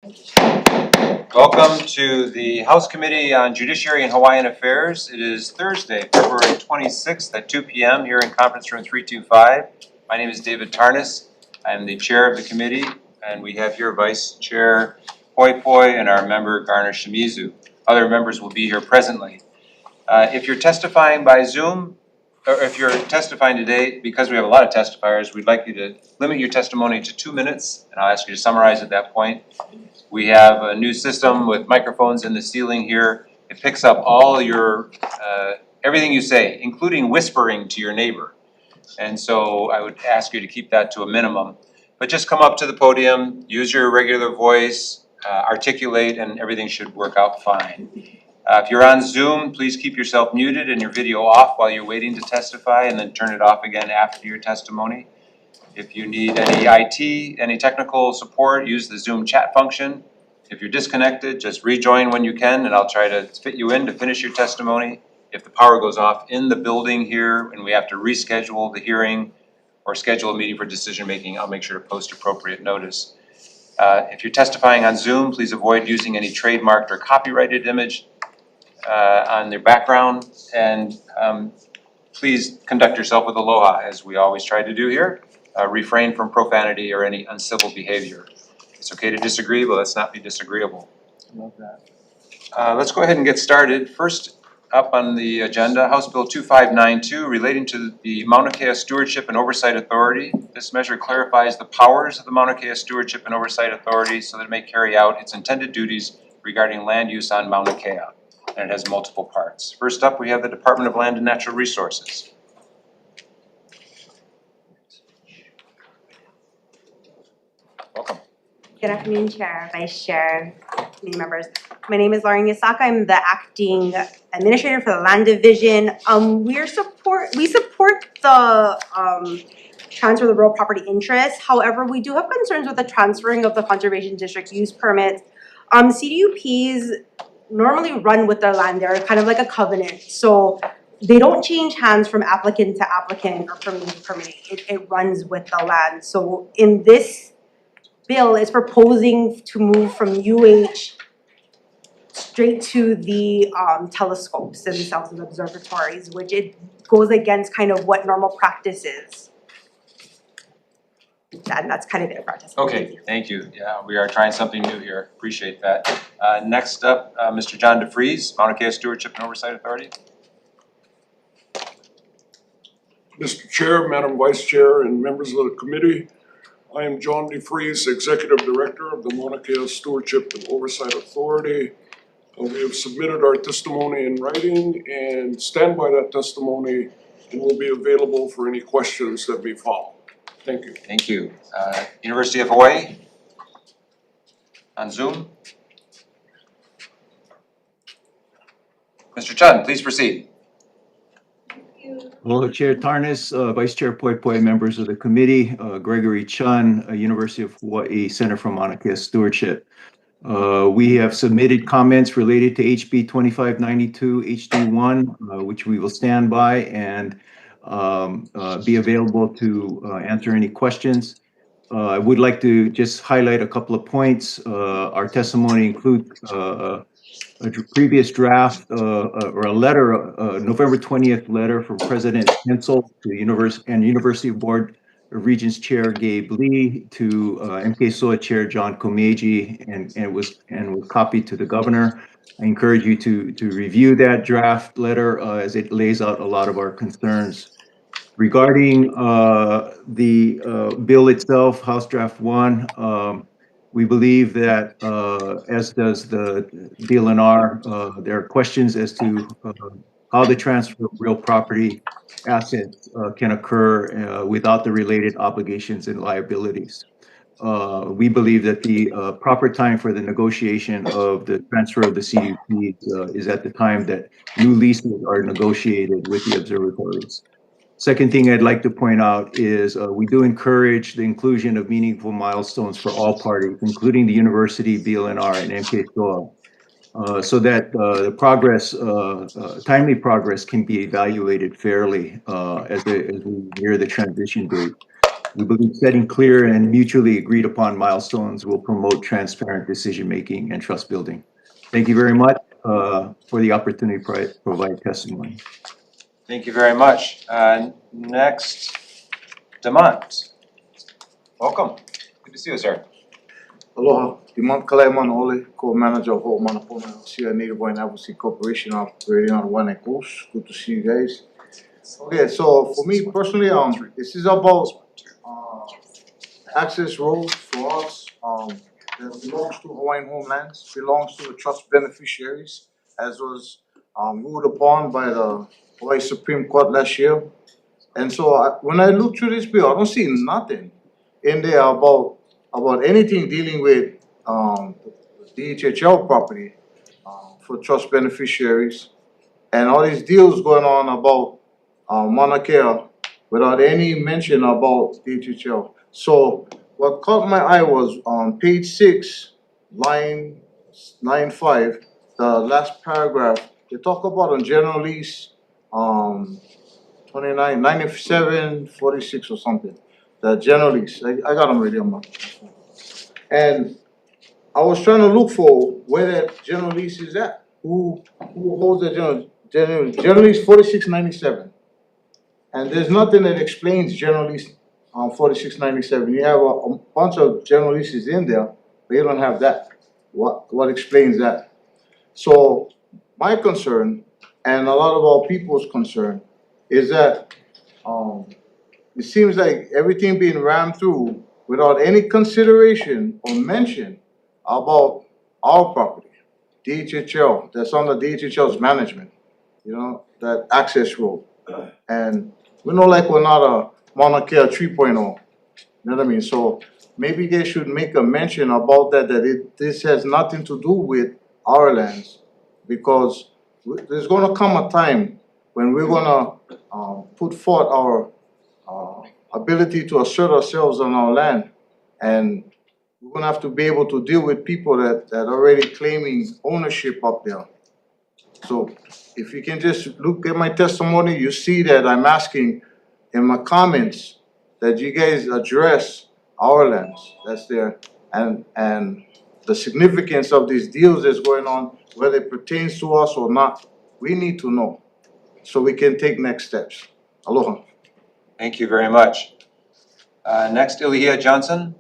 Welcome to the House Committee on Judiciary and Hawaiian Affairs. It is Thursday, February 26th at 2 p.m. here in Conference Room 325. My name is David Tarnas. I am the chair of the committee, and we have here Vice Chair Poi Poi and our member Garner Shimizu. Other members will be here presently. If you're testifying by Zoom, or if you're testifying today, because we have a lot of testifiers, we'd like you to limit your testimony to 2 minutes, and I'll ask you to summarize at that point. We have a new system with microphones in the ceiling here. It picks up all your, everything you say, including whispering to your neighbor. And so I would ask you to keep that to a minimum. But just come up to the podium, use your regular voice, articulate, and everything should work out fine. If you're on Zoom, please keep yourself muted and your video off while you're waiting to testify, and then turn it off again after your testimony. If you need any IT, any technical support, use the Zoom chat function. If you're disconnected, just rejoin when you can, and I'll try to fit you in to finish your testimony. If the power goes off in the building here and we have to reschedule the hearing or schedule a meeting for decision making, I'll make sure to post appropriate notice. If you're testifying on Zoom, please avoid using any trademarked or copyrighted image on their background, and please conduct yourself with aloha, as we always try to do here. Refrain from profanity or any uncivil behavior. It's okay to disagree, but let's not be disagreeable. Love that. Let's go ahead and get started. First up on the agenda, House Bill 2592, relating to the Mauna Kea Stewardship and Oversight Authority. This measure clarifies the powers of the Mauna Kea Stewardship and Oversight Authority so that it may carry out its intended duties regarding land use on Mauna Kea. And it has multiple parts. First up, we have the Department of Land and Natural Resources. Welcome. Good afternoon, Chair, Vice Chair, committee members. My name is Lauren Yasaka. I'm the acting administrator for the Land Division. We support the transfer of the real property interest. However, we do have concerns with the transferring of the conservation district use permits. CDUPs normally run with their land. They're kind of like a covenant. So they don't change hands from applicant to applicant or permitting to permitting. It runs with the land. So in this bill, it's proposing to move from UH straight to the telescopes themselves and observatories, which it goes against kind of what normal practice is. And that's kind of it for our testimony. Okay, thank you. Yeah, we are trying something new here. Appreciate that. Next up, Mr. John DeFries, Mauna Kea Stewardship and Oversight Authority. Mr. Chair, Madam Vice Chair, and members of the committee, I am John DeFries, Executive Director of the Mauna Kea Stewardship and Oversight Authority. We have submitted our testimony in writing and stand by that testimony and will be available for any questions that may follow. Thank you. Thank you. University of Hawaii on Zoom. Mr. Chun, please proceed. Hello, Chair Tarnas, Vice Chair Poi Poi, members of the committee, Gregory Chun, University of Hawaii Center for Mauna Kea Stewardship. We have submitted comments related to HB 2592 HD1, which we will stand by and be available to answer any questions. I would like to just highlight a couple of points. Our testimony includes a previous draft or a letter, November 20th letter from President Hensel to University Board of Regents Chair Gabe Lee to MK-SOA Chair John Komeiji, and was copied to the governor. I encourage you to review that draft letter as it lays out a lot of our concerns. Regarding the bill itself, House Draft 1, we believe that, as does the DLNR, there are questions as to how the transfer of real property assets can occur without the related obligations and liabilities. We believe that the proper time for the negotiation of the transfer of the CUP is at the time that new leases are negotiated with the observatories. Second thing I'd like to point out is we do encourage the inclusion of meaningful milestones for all parties, including the university, BLNR, and MK-SOA, so that the progress, timely progress, can be evaluated fairly as we near the transition date. We believe setting clear and mutually agreed upon milestones will promote transparent decision-making and trust building. Thank you very much for the opportunity to provide testimony. Thank you very much. Next, Demont. Welcome. Good to see you, sir. Aloha, Dimon Kalaiman Ole, co-manager of Hope Manapona LLC, Native Hawaiian Advocacy Corporation operating on One Coast. Good to see you guys. Okay, so for me personally, this is about access road for us. That belongs to Hawaiian Homelands, belongs to the trust beneficiaries, as was ruled upon by the Hawaii Supreme Court last year. And so when I look through this bill, I don't see nothing in there about anything dealing with DHHL property for trust beneficiaries, and all these deals going on about Mauna Kea without any mention about DHHL. So what caught my eye was on page 6, line 95, the last paragraph. They talk about on general lease 29, 97, 46 or something. The general lease. I got them ready on my phone. And I was trying to look for where that general lease is at. Who holds the general lease 4697. And there's nothing that explains general lease 4697. You have a bunch of general leases in there, but you don't have that. What explains that? So my concern, and a lot of our people's concern, is that it seems like everything being rammed through without any consideration or mention about our property, DHHL, that's under DHHL's management, you know, that access road. And we know like we're not a Mauna Kea 3.0, you know what I mean? So maybe they should make a mention about that, this has nothing to do with our lands, because there's gonna come a time when we're gonna put forth our ability to assert ourselves on our land, and we're gonna have to be able to deal with people that are already claiming ownership up there. So if you can just look at my testimony, you see that I'm asking in my comments that you guys address our lands that's there, and the significance of these deals that's going on, whether it pertains to us or not, we need to know so we can take next steps. Aloha. Thank you very much. Next, Ilihia Johnson.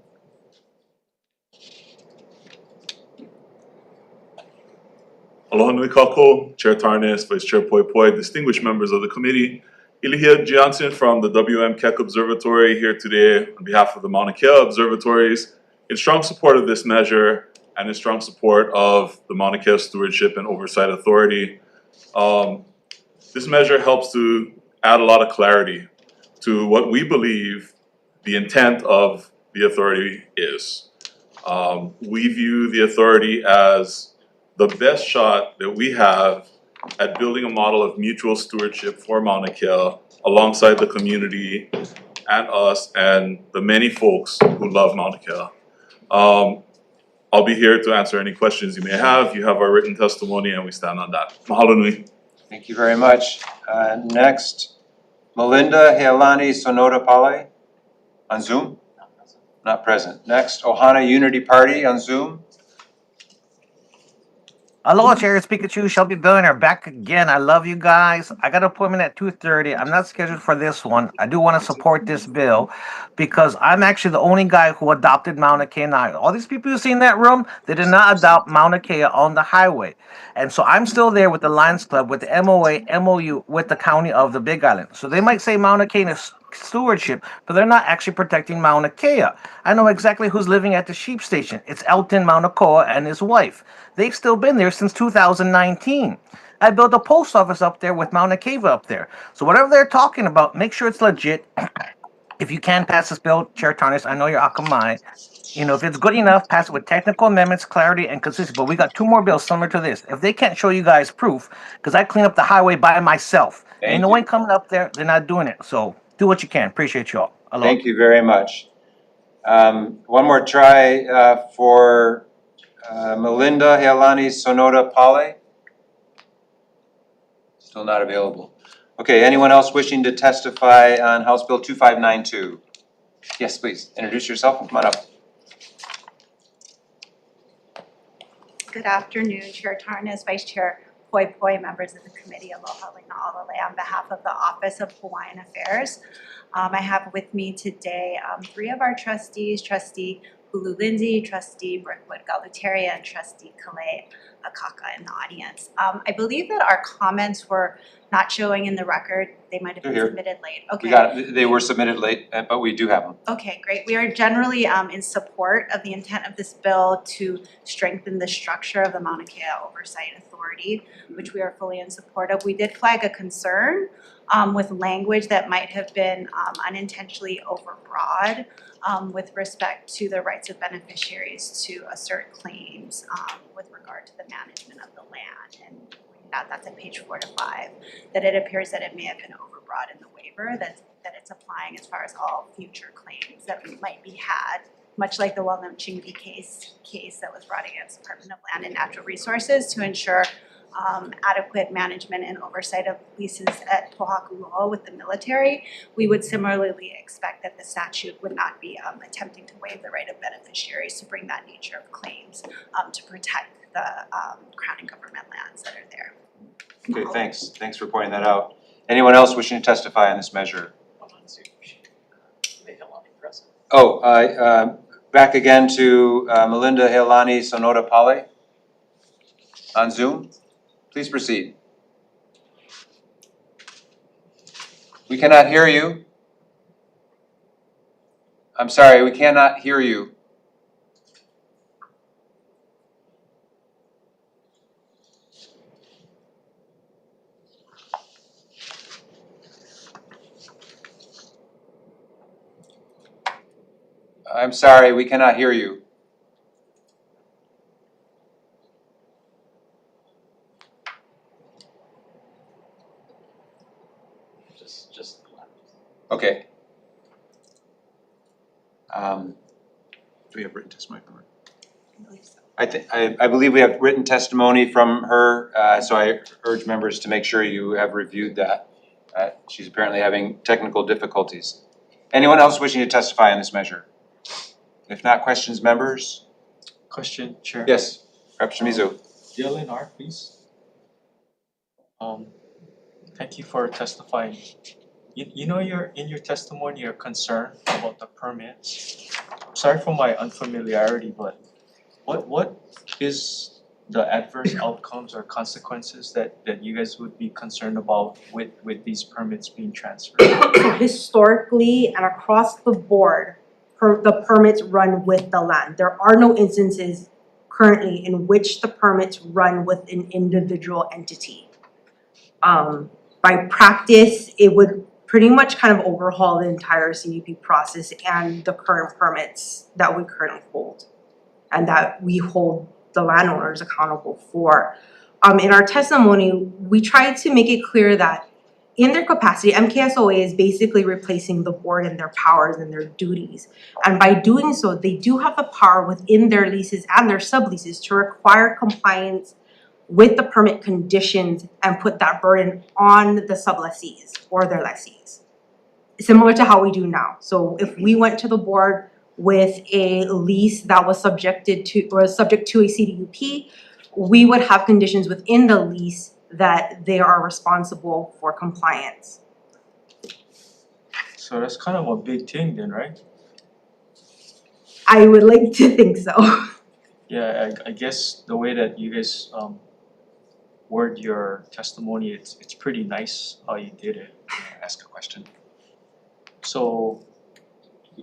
Aloha nui kako, Chair Tarnas, Vice Chair Poi Poi, distinguished members of the committee. Ilihia Johnson from the WM Keck Observatory here today on behalf of the Mauna Kea Observatories in strong support of this measure and in strong support of the Mauna Kea Stewardship and Oversight Authority. This measure helps to add a lot of clarity to what we believe the intent of the authority is. We view the authority as the best shot that we have at building a model of mutual stewardship for Mauna Kea alongside the community and us and the many folks who love Mauna Kea. I'll be here to answer any questions you may have. You have our written testimony and we stand on that. Mahalo nui. Thank you very much. Next, Melinda Healani Sonoda Pale on Zoom. Not present. Next, Ohana Unity Party on Zoom. Aloha, Chair. It's Pikachu, Shelby Billionaire, back again. I love you guys. I got an appointment at 2:30. I'm not scheduled for this one. I do want to support this bill because I'm actually the only guy who adopted Mauna Kea. All these people you see in that room, they did not adopt Mauna Kea on the highway. And so I'm still there with the Lions Club, with the MOA, MOU, with the county of the Big Island. So they might say Mauna Kea is stewardship, but they're not actually protecting Mauna Kea. I know exactly who's living at the sheep station. It's Elton Mauna Koa and his wife. They've still been there since 2019. I built a post office up there with Mauna Kea up there. So whatever they're talking about, make sure it's legit. If you can pass this bill, Chair Tarnas, I know you're Akamai. You know, if it's good enough, pass it with technical amendments, clarity, and consistency. But we got 2 more bills similar to this. If they can't show you guys proof, because I clean up the highway by myself. Ain't no one coming up there, they're not doing it. So do what you can. Appreciate you all. Aloha. Thank you very much. One more try for Melinda Healani Sonoda Pale. Still not available. Okay, anyone else wishing to testify on House Bill 2592? Yes, please, introduce yourself and come on up. Good afternoon, Chair Tarnas, Vice Chair Poi Poi, members of the committee, aloha lina alale, on behalf of the Office of Hawaiian Affairs. I have with me today three of our trustees, Trustee Hulu Lindsay, Trustee Brookwood Galutaria, and Trustee Kalei Akaka in the audience. I believe that our comments were not showing in the record. They might have They're been here. submitted late. Okay. We got it, they were submitted late, but we do have them. Okay, great. We are generally in support of the intent of this bill to strengthen the structure of the Mauna Kea Oversight Authority, which we are fully in support of. We did flag a concern with language that might have been unintentionally overbroad with respect to the rights of beneficiaries to assert claims with regard to the management of the land. And that's at page 4 to 5, that it appears that it may have been overbroad in the waiver, that it's applying as far as all future claims that might be had, much like the well-known Chingy case that was brought against the Department of Land and Natural Resources to ensure adequate management and oversight of leases at Pohaku Loa with the military. We would similarly expect that the statute would not be attempting to waive the right of beneficiaries to bring that nature of claims to protect the Crown and government lands that are there. Okay, thanks for pointing that out. Anyone else wishing to testify on this measure? Back again to Melinda Heilani Sonoda Pale on Zoom. Please proceed. We cannot hear you. I'm sorry, we cannot hear you. I'm sorry, we cannot hear you. Just. Okay. Do we have written testimony from her? I believe we have written testimony from her, so I urge members to make sure you have reviewed that. She's apparently having technical difficulties. Anyone else wishing to testify on this measure? If not, questions, members? Question, Chair. Yes, Representative Mizu. Dylan R, please. Thank you for testifying. You know, in your testimony, you're concerned about the permits. Sorry for my unfamiliarity, but what is the adverse outcomes or consequences that you guys would be concerned about with these permits being transferred? So historically and across the board, the permits run with the land. There are no instances currently in which the permits run with an individual entity. By practice, it would pretty much kind of overhaul the entire CDP process and the current permits that we currently hold and that we hold the landowners accountable for. In our testimony, we tried to make it clear that in their capacity, MKSOA is basically replacing the board in their powers and their duties. And by doing so, they do have the power within their leases and their subleases to require compliance with the permit conditions and put that burden on the sublessees or their lessees. Similar to how we do now. So if we went to the board with a lease that was subject to a CDUP, we would have conditions within the lease that they are responsible for compliance. So that's kind of a big thing then, right? I would like to think so. Yeah, I guess the way that you guys word your testimony, it's pretty nice how you did it. Ask a question. So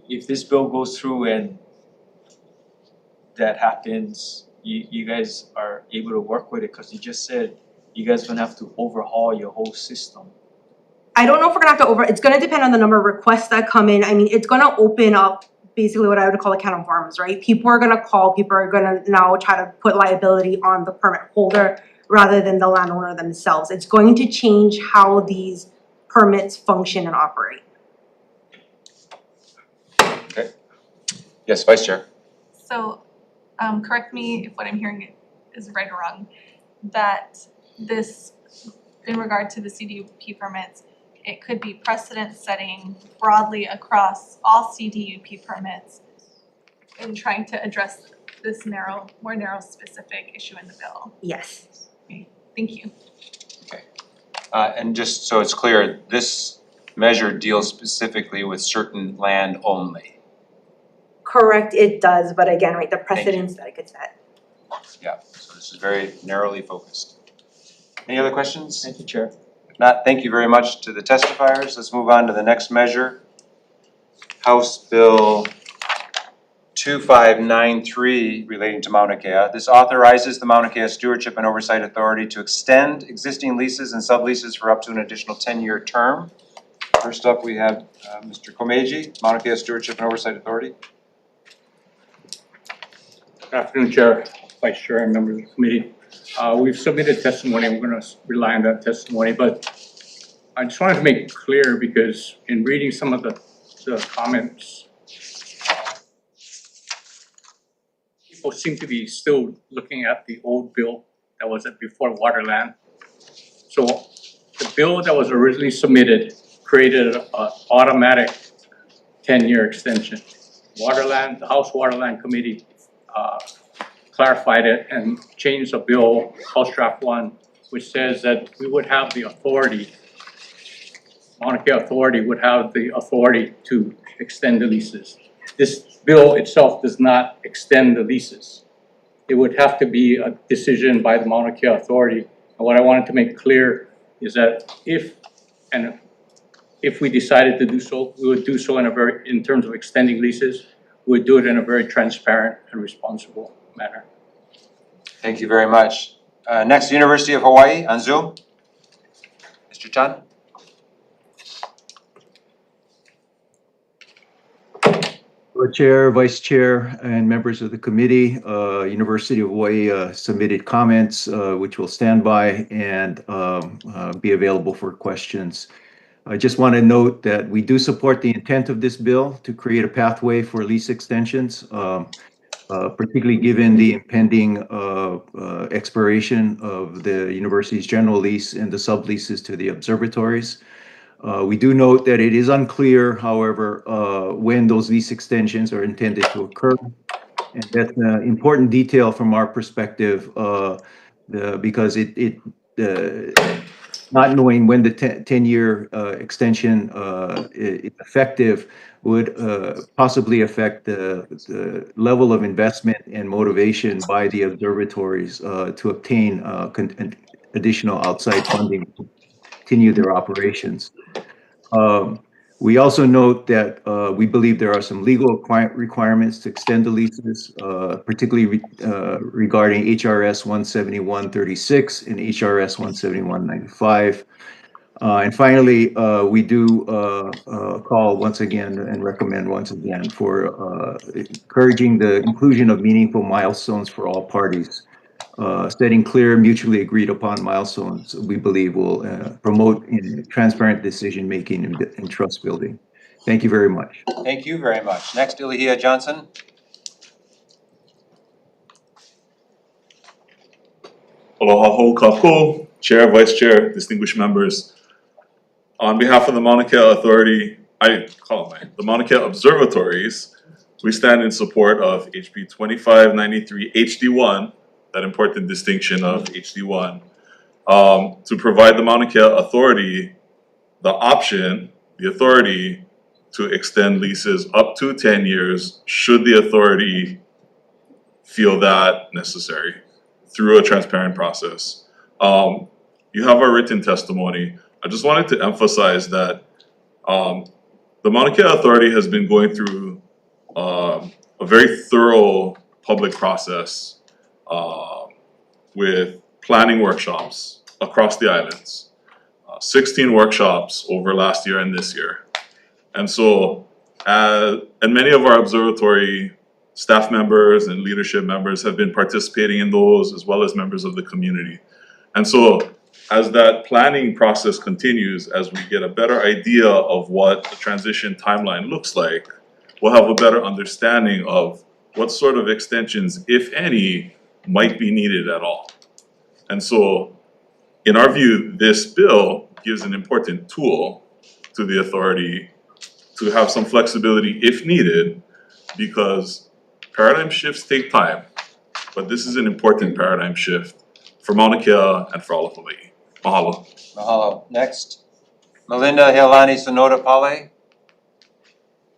if this bill goes through and that happens, you guys are able to work with it, because you just said you guys are gonna have to overhaul your whole system. I don't know if we're gonna have to it's gonna depend on the number of requests that come in. I mean, it's gonna open up basically what I would call a can of worms, right? People are gonna call, people are gonna now try to put liability on the permit holder rather than the landowner themselves. It's going to change how these permits function and operate. Okay. Yes, Vice Chair. So, correct me if what I'm hearing is right or wrong, that this, in regard to the CDUP permits, it could be precedent setting broadly across all CDUP permits in trying to address this more narrow specific issue in the bill. Yes. Thank you. And just so it's clear, this measure deals specifically with certain land only. Correct, it does, but again, right, the precedents that it could set. Yeah, so this is very narrowly focused. Any other questions? Thank you, Chair. If not, thank you very much to the testifiers. Let's move on to the next measure. House Bill 2593 relating to Mauna Kea. This authorizes the Mauna Kea Stewardship and Oversight Authority to extend existing leases and subleases for up to an additional 10-year term. First up, we have Mr. Komeiji, Mauna Kea Stewardship and Oversight Authority. Good afternoon, Chair, Vice Chair, and members of the committee. We've submitted testimony. We're going to rely on that testimony, but I just wanted to make it clear because in reading some of the comments, people seem to be still looking at the old bill that was before Waterland. So the bill that was originally submitted created an automatic 10-year extension. Waterland, the House Waterland Committee clarified it and changed the bill, House Draft 1, which says that we would have the authority, Mauna Kea Authority would have the authority to extend the leases. This bill itself does not extend the leases. It would have to be a decision by the Mauna Kea Authority. And what I wanted to make clear is that if we decided to do so, we would do so in terms of extending leases, we would do it in a very transparent and responsible manner. Thank you very much. Next, University of Hawaii on Zoom. Mr. Chan. Chair, Vice Chair, and members of the committee, University of Hawaii submitted comments which will stand by and be available for questions. I just want to note that we do support the intent of this bill to create a pathway for lease extensions, particularly given the impending expiration of the university's general lease and the subleases to the observatories. We do note that it is unclear, however, when those lease extensions are intended to occur. And that's an important detail from our perspective because not knowing when the 10-year extension is effective would possibly affect the level of investment and motivation by the observatories to obtain additional outside funding to continue their operations. We also note that we believe there are some legal requirements to extend the leases, particularly regarding HRS 17136 and HRS 17195. And finally, we do call once again and recommend once again for encouraging the inclusion of meaningful milestones for all parties. Setting clear, mutually agreed upon milestones we believe will promote transparent decision-making and trust building. Thank you very much. Thank you very much. Next, Ilihia Johnson. Aloha ho kakou, Chair, Vice Chair, distinguished members. On behalf of the Mauna Kea Authority, the Mauna Kea Observatories, we stand in support of HB 2593 HD1, that important distinction of HD1, to provide the Mauna Kea Authority the option, the authority to extend leases up to 10 years should the authority feel that necessary through a transparent process. You have our written testimony. I just wanted to emphasize that the Mauna Kea Authority has been going through a very thorough public process with planning workshops across the islands, 16 workshops over last year and this year. And so, and many of our observatory staff members and leadership members have been participating in those, as well as members of the community. And so, as that planning process continues, as we get a better idea of what the transition timeline looks like, we'll have a better understanding of what sort of extensions, if any, might be needed at all. And so, in our view, this bill gives an important tool to the authority to have some flexibility if needed, because paradigm shifts take time, but this is an important paradigm shift for Mauna Kea and for all of Hawaii. Mahalo. Mahalo. Next, Melinda Healani Sonoda Pale.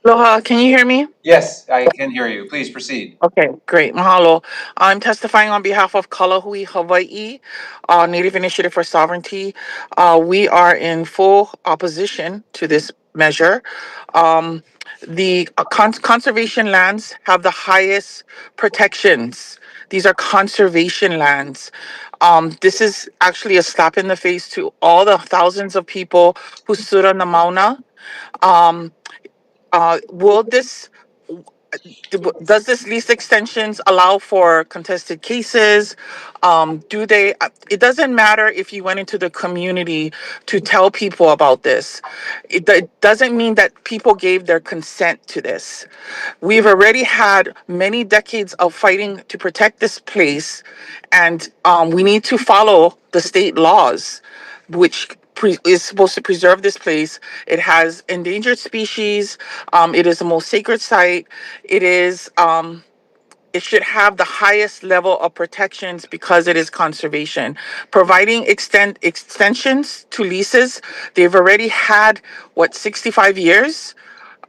Aloha, can you hear me? Yes, I can hear you. Please proceed. Okay, great. Mahalo. I'm testifying on behalf of Kalahui, Hawaii, Native Initiative for Sovereignty. We are in full opposition to this measure. The conservation lands have the highest protections. These are conservation lands. This is actually a slap in the face to all the thousands of people who stood on the Mauna. Will this does this lease extensions allow for contested cases? Do they, it doesn't matter if you went into the community to tell people about this. It doesn't mean that people gave their consent to this. We've already had many decades of fighting to protect this place, and we need to follow the state laws, which is supposed to preserve this place. It has endangered species. It is the most sacred site. It is. It should have the highest level of protections because it is conservation. Providing extensions to leases, they've already had 65 years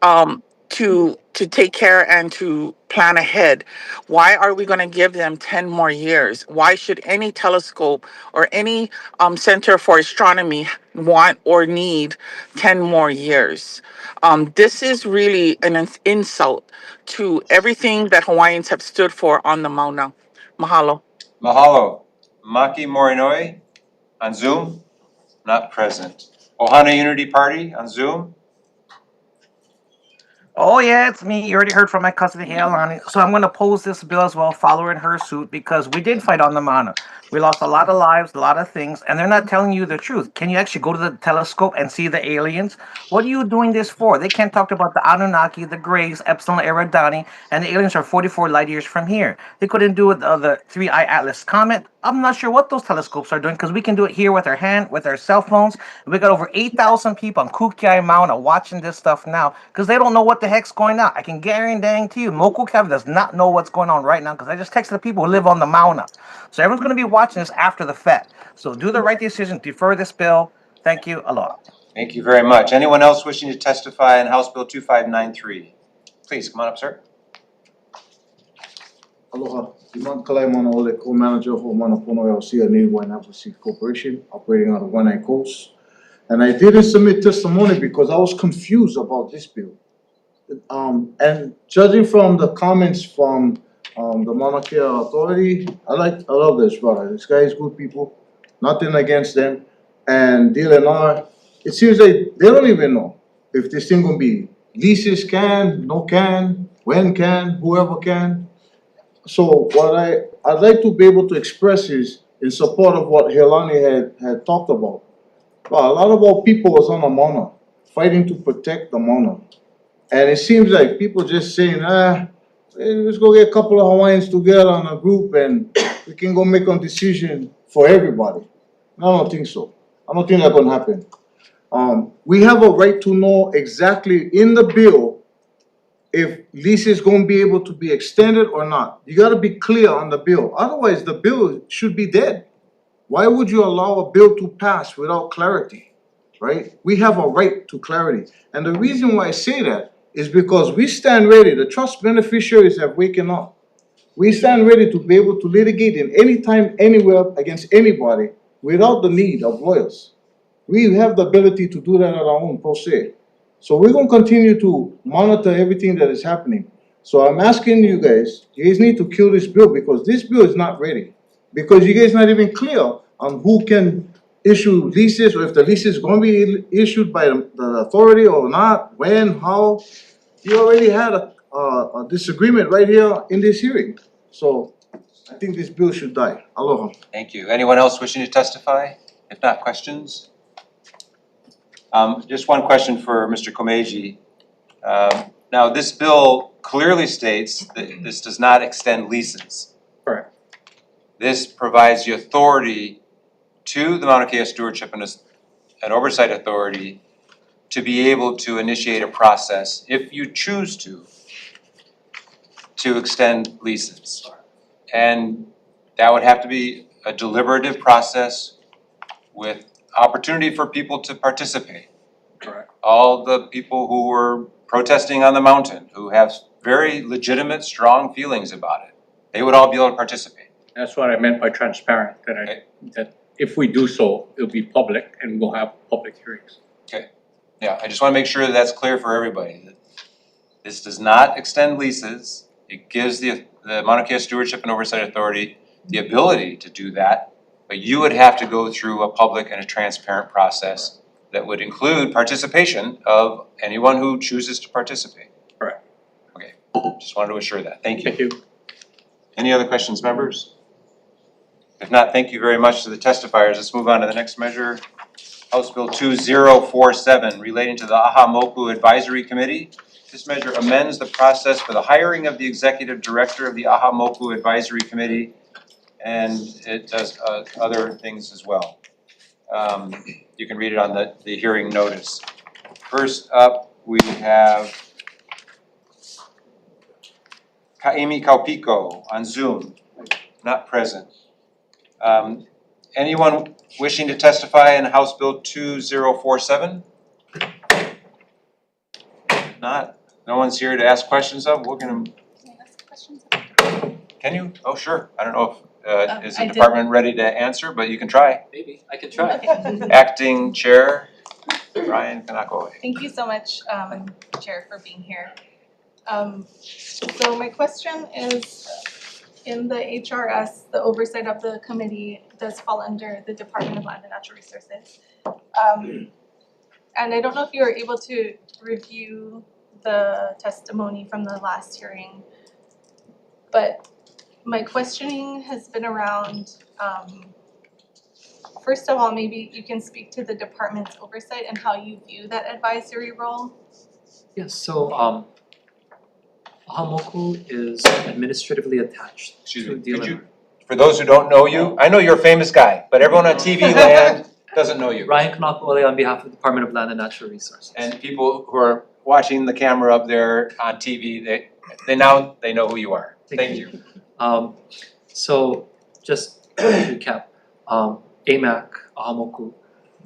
to take care and to plan ahead. Why are we going to give them 10 more years? Why should any telescope or any center for astronomy want or need 10 more years? This is really an insult to everything that Hawaiians have stood for on the Mauna. Mahalo. Mahalo. Maki Morinoi on Zoom, not present. Ohana Unity Party on Zoom. Oh yeah, it's me. You already heard from my cousin Healani. So I'm going to pose this bill as well, following her suit, because we did fight on the Mauna. We lost a lot of lives, a lot of things, and they're not telling you the truth. Can you actually go to the telescope and see the aliens? What are you doing this for? They can't talk about the Anunnaki, the Greys, Epsilon Eridani, and the aliens are 44 light years from here. They couldn't do it the 3I Atlas Comet. I'm not sure what those telescopes are doing, because we can do it here with our hand, with our cell phones. We got over 8,000 people on Kukiai Mauna watching this stuff now, because they don't know what the heck's going on. I can guarantee you, Moko Kev does not know what's going on right now, because I just texted the people who live on the Mauna. So everyone's going to be watching this after the Feb. So do the right decision, defer this bill. Thank you. Aloha. Thank you very much. Anyone else wishing to testify on House Bill 2593? Please, come on up, sir. Aloha, Iman Kalaimana Ole, co-manager for Manapono LLC, a Native Hawaiian Advocacy Corporation operating out of Waianae Coast. And I didn't submit testimony because I was confused about this bill. And judging from the comments from the Mauna Kea Authority, I love this brother. This guy is good people, nothing against them. And DLNR, it seems like they don't even know if this thing gonna be leases can, no can, when can, whoever can. So what I'd like to be able to express is in support of what Helani had talked about. Well, a lot of our people was on the Mauna, fighting to protect the Mauna. And it seems like people just saying, let's go get a couple of Hawaiians together on a group and we can go make a decision for everybody. I don't think so. I don't think that's gonna happen. We have a right to know exactly in the bill if lease is gonna be able to be extended or not. You gotta be clear on the bill. Otherwise, the bill should be dead. Why would you allow a bill to pass without clarity, right? We have a right to clarity. And the reason why I say that is because we stand ready. The trust beneficiaries have waken up. We stand ready to be able to litigate in any time, anywhere, against anybody without the need of lawyers. We have the ability to do that at our own pro se. So we're gonna continue to monitor everything that is happening. So I'm asking you guys need to kill this bill because this bill is not ready. Because you guys not even clear on who can issue leases or if the lease is gonna be issued by the authority or not, when, how. You already had a disagreement right here in this hearing. So I think this bill should die. Aloha. Thank you. Anyone else wishing to testify? If not, questions? Just one question for Mr. Komeiji. Now, this bill clearly states that this does not extend leases. Correct. This provides the authority to the Mauna Kea Stewardship and an Oversight Authority to be able to initiate a process, if you choose to extend leases. And that would have to be a deliberative process with opportunity for people to participate. Correct. All the people who were protesting on the mountain, who have very legitimate, strong feelings about it, they would all be able to participate. That's what I meant by transparent, that if we do so, it'll be public and we'll have public hearings. Yeah, I just wanna make sure that that's clear for everybody, that this does not extend leases. It gives the Mauna Kea Stewardship and Oversight Authority the ability to do that, but you would have to go through a public and a transparent process that would include participation of anyone who chooses to participate. Correct. Okay, just wanted to assure that, thank you. Thank you. Any other questions, members? If not, thank you very much to the testifiers. Let's move on to the next measure. House Bill 2047 relating to the Aha Moku Advisory Committee. This measure amends the process for the hiring of the executive director of the Aha Moku Advisory Committee, and it does other things as well. You can read it on the hearing notice. First up, we have Amy Kaupico on Zoom, not present. Anyone wishing to testify in House Bill 2047? Not, no one's here to ask questions of, we're gonna. Can I ask questions? Can you? Oh, sure, I don't know if, is I the did. department ready to answer, but you can try. Maybe, I can try. Acting Chair, Ryan Kanako. Thank you so much, Chair, for being here. So my question is, in the HRS, the oversight of the committee does fall under the Department of Land and Natural Resources. And I don't know if you were able to review the testimony from the last hearing, but my questioning has been around, first of all, maybe you can speak to the department's oversight and how you view that advisory role. Yes, so Aha Moku is administratively attached Excuse to me, the could you, Illinois. for those who don't know you, I know you're a famous guy, but everyone on TV land doesn't know you. Ryan Kanakole on behalf of the Department of Land and Natural Resources. And people who are watching the camera up there on TV, they know who you are. Thank you. So just to recap, AMAC, Aha Moku,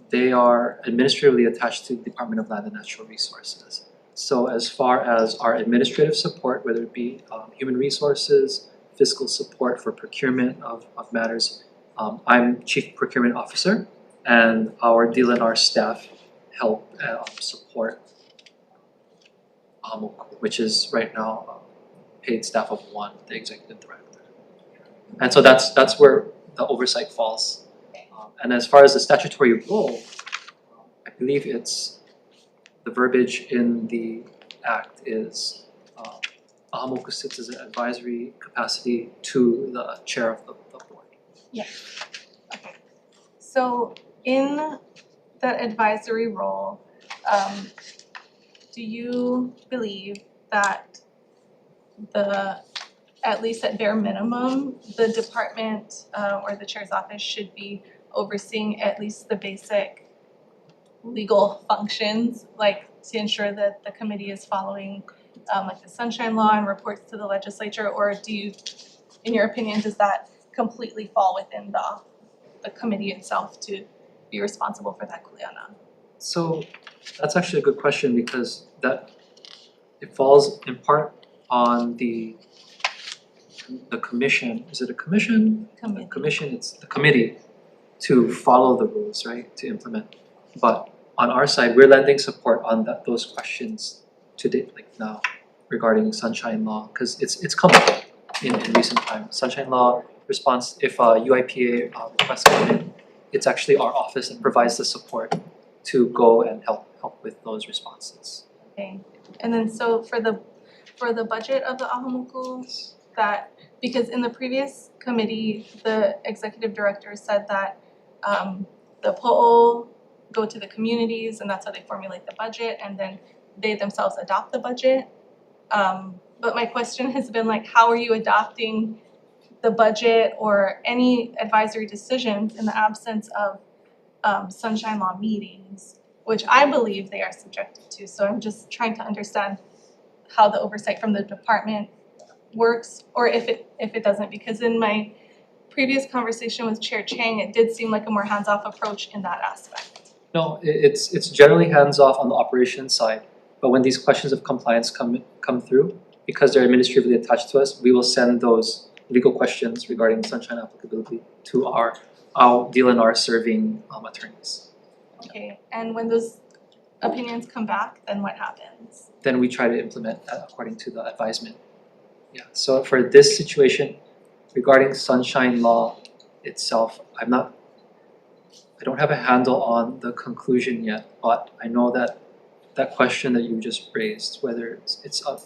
they are administratively attached to the Department of Land and Natural Resources. So as far as our administrative support, whether it be human resources, fiscal support for procurement of matters, I'm Chief Procurement Officer, and our DLNR staff help support Aha Moku, which is right now paid staff of 1, the executive director. And so that's where the oversight falls. And as far as the statutory role, I believe it's the verbiage in the act is Aha Moku sits as an advisory capacity to the chair of the board. Yeah. Okay. So in that advisory role, do you believe that at least at bare minimum, the department or the chair's office should be overseeing at least the basic legal functions, like to ensure that the committee is following like the Sunshine Law and reports to the legislature, or do you, in your opinion, does that completely fall within the committee itself to be responsible for that kuleana? So that's actually a good question because that it falls in part on the commission. Is it a commission? Committee. Commission, it's the committee to follow the rules, right, to implement. But on our side, we're lending support on those questions to date, like now, regarding Sunshine Law, because it's come up in recent times. Sunshine Law response, if a UIPA request comes in, it's actually our office that provides the support to go and help with those responses. Okay, and then so for the budget of the Aha Moku, that, because in the previous committee, the executive director said that the po'o go to the communities and that's how they formulate the budget, and then they themselves adopt the budget. But my question has been like, how are you adopting the budget or any advisory decisions in the absence of Sunshine Law meetings? which I believe they are subjected to. So I'm just trying to understand how the oversight from the department works, or if it doesn't, because in my previous conversation with Chair Chang, it did seem like a more hands-off approach in that aspect. No, it's generally hands-off on the operations side, but when these questions of compliance come through, because they're administratively attached to us, we will send those legal questions regarding sunshine applicability to our DLNR serving attorneys. Okay, and when those opinions come back, then what happens? Then we try to implement that according to the advisement. Yeah, so for this situation, regarding sunshine law itself, I don't have a handle on the conclusion yet, but I know that that question that you just raised, whether it's up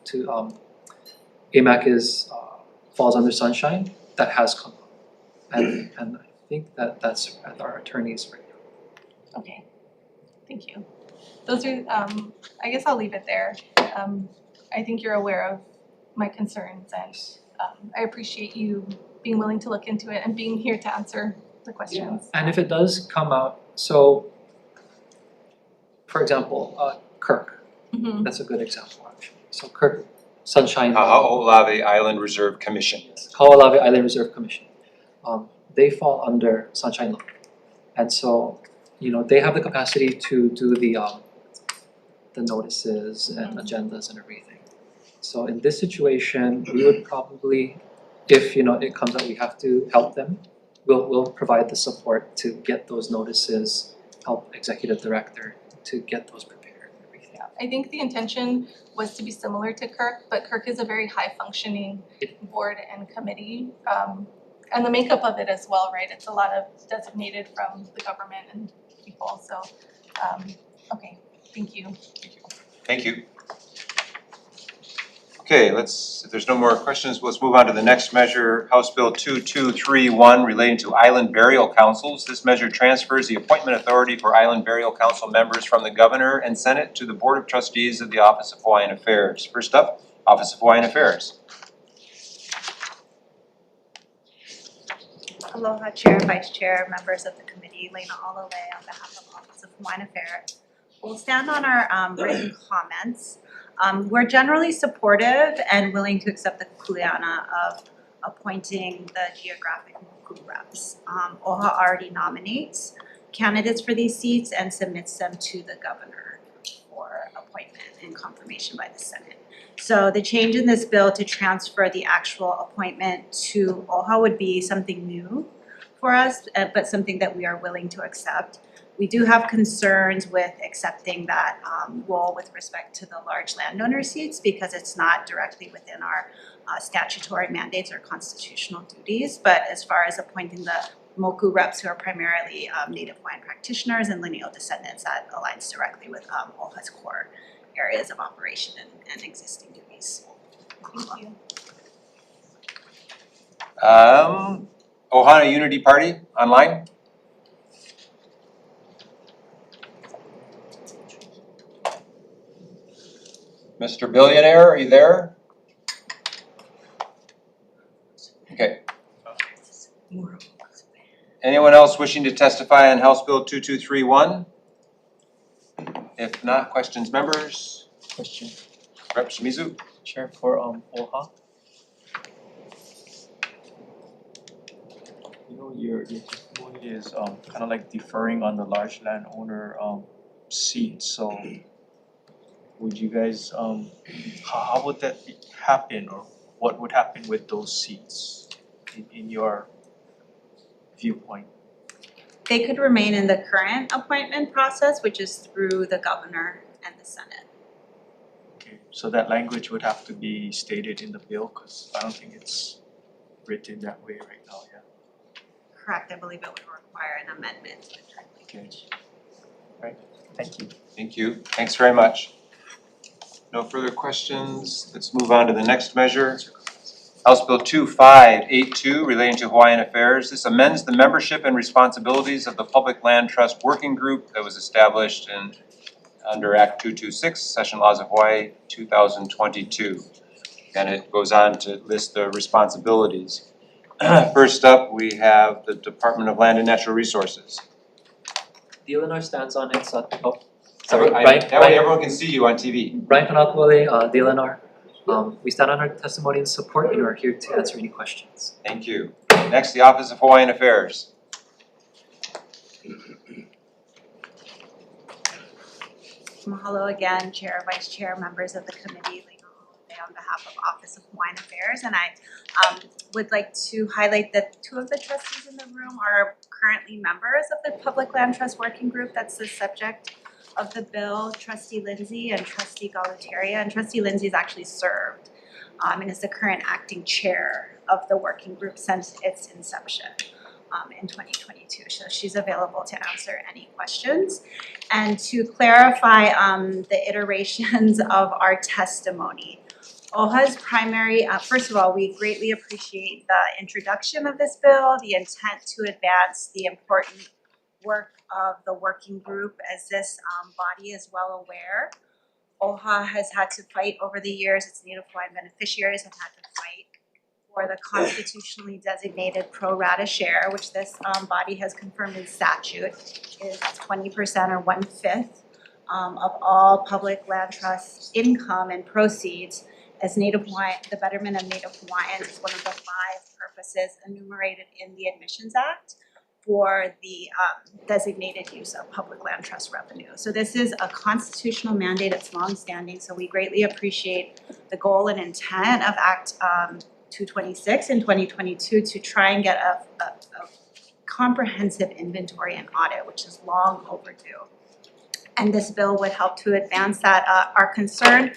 to AMAC falls under sunshine, that has come up. And I think that's at our attorneys right now. Okay, thank you. Those are, I guess I'll leave it there. I think you're aware of my concerns, and I appreciate you being willing to look into it and being here to answer the questions. And if it does come out, so for example, Kirk, that's a good example actually. So Kirk, Sunshine Kaho'olawe Island Reserve Commission. Kaho'olawe Island Reserve Commission, they fall under sunshine law. And so, you know, they have the capacity to do the notices and agendas and everything. So in this situation, we would probably, if it comes up we have to help them, we'll provide the support to get those notices, help executive director to get those prepared and everything. I think the intention was to be similar to Kirk, but Kirk is a very high functioning board and committee. And the makeup of it as well, right? It's a lot of designated from the government and people, so okay, thank you. Thank you. Okay, if there's no more questions, let's move on to the next measure, House Bill 2231 relating to island burial councils. This measure transfers the appointment authority for island burial council members from the Governor and Senate to the Board of Trustees of the Office of Hawaiian Affairs. First up, Office of Hawaiian Affairs. Aloha, Chair, Vice Chair, members of the committee, Lena Olole on behalf of Office of Hawaiian Affairs. We'll stand on our written comments. We're generally supportive and willing to accept the kuleana of appointing the geographic moku reps. OHA already nominates candidates for these seats and submits them to the governor for appointment and confirmation by the Senate. So the change in this bill to transfer the actual appointment to OHA would be something new for us, but something that we are willing to accept. We do have concerns with accepting that role with respect to the large landowner seats because it's not directly within our statutory mandates or constitutional duties. But as far as appointing the moku reps who are primarily Native Hawaiian practitioners and lineal descendants, that aligns directly with OHA's core areas of operation and existing duties. Thank you. Ohana Unity Party online. Mr. Billionaire, are you there? Okay. Anyone else wishing to testify on House Bill 2231? If not, questions, members? Question, Rep. Shimizu? Chair, for OHA. You know, your testimony is kind of like deferring on the large landowner seat, so would you guys how would that happen, or what would happen with those seats in your viewpoint? They could remain in the current appointment process, which is through the governor and the Senate. Okay, so that language would have to be stated in the bill, because I don't think it's written that way right now, yeah. Correct, I believe it would require an amendment to the current language. Right, thank you. Thank you. Thanks very much. No further questions. Let's move on to the next measure. House Bill 2582 relating to Hawaiian Affairs. This amends the membership and responsibilities of the Public Land Trust Working Group that was established under Act 226, Session Laws of Hawaii 2022. And it goes on to list the responsibilities. First up, we have the Department of Land and Natural Resources. DLNR stands on its, That sorry, way Brian, that way everyone can see you on TV. Brian Kanakwale, DLNR. We stand on our testimony and support and are here to answer any questions. Thank you. Next, the Office of Hawaiian Affairs. Mahalo again, Chair, Vice Chair, members of the committee, Lena Holiday on behalf of Office of Hawaiian Affairs. And I would like to highlight that two of the trustees in the room are currently members of the Public Land Trust Working Group that's the subject of the bill, Trustee Lindsay and Trustee Galutaria. And Trustee Lindsay has actually served and is the current acting chair of the working group since its inception in 2022. So she's available to answer any questions. And to clarify the iterations of our testimony, OHA's primary, first of all, we greatly appreciate the introduction of this bill, the intent to advance the important work of the working group. As this body is well aware, OHA has had to fight over the years, its Native Hawaiian beneficiaries have had to fight for the constitutionally designated pro rata share, which this body has confirmed in statute is 20% or 1/5 of all public land trust income and proceeds. As Native Hawaiian, the betterment of Native Hawaiians is one of the 5 purposes enumerated in the Admissions Act for the designated use of public land trust revenue. So this is a constitutional mandate, it's longstanding, so we greatly appreciate the goal and intent of Act 226 in 2022 to try and get a comprehensive inventory and audit, which is long overdue. And this bill would help to advance that. Our concern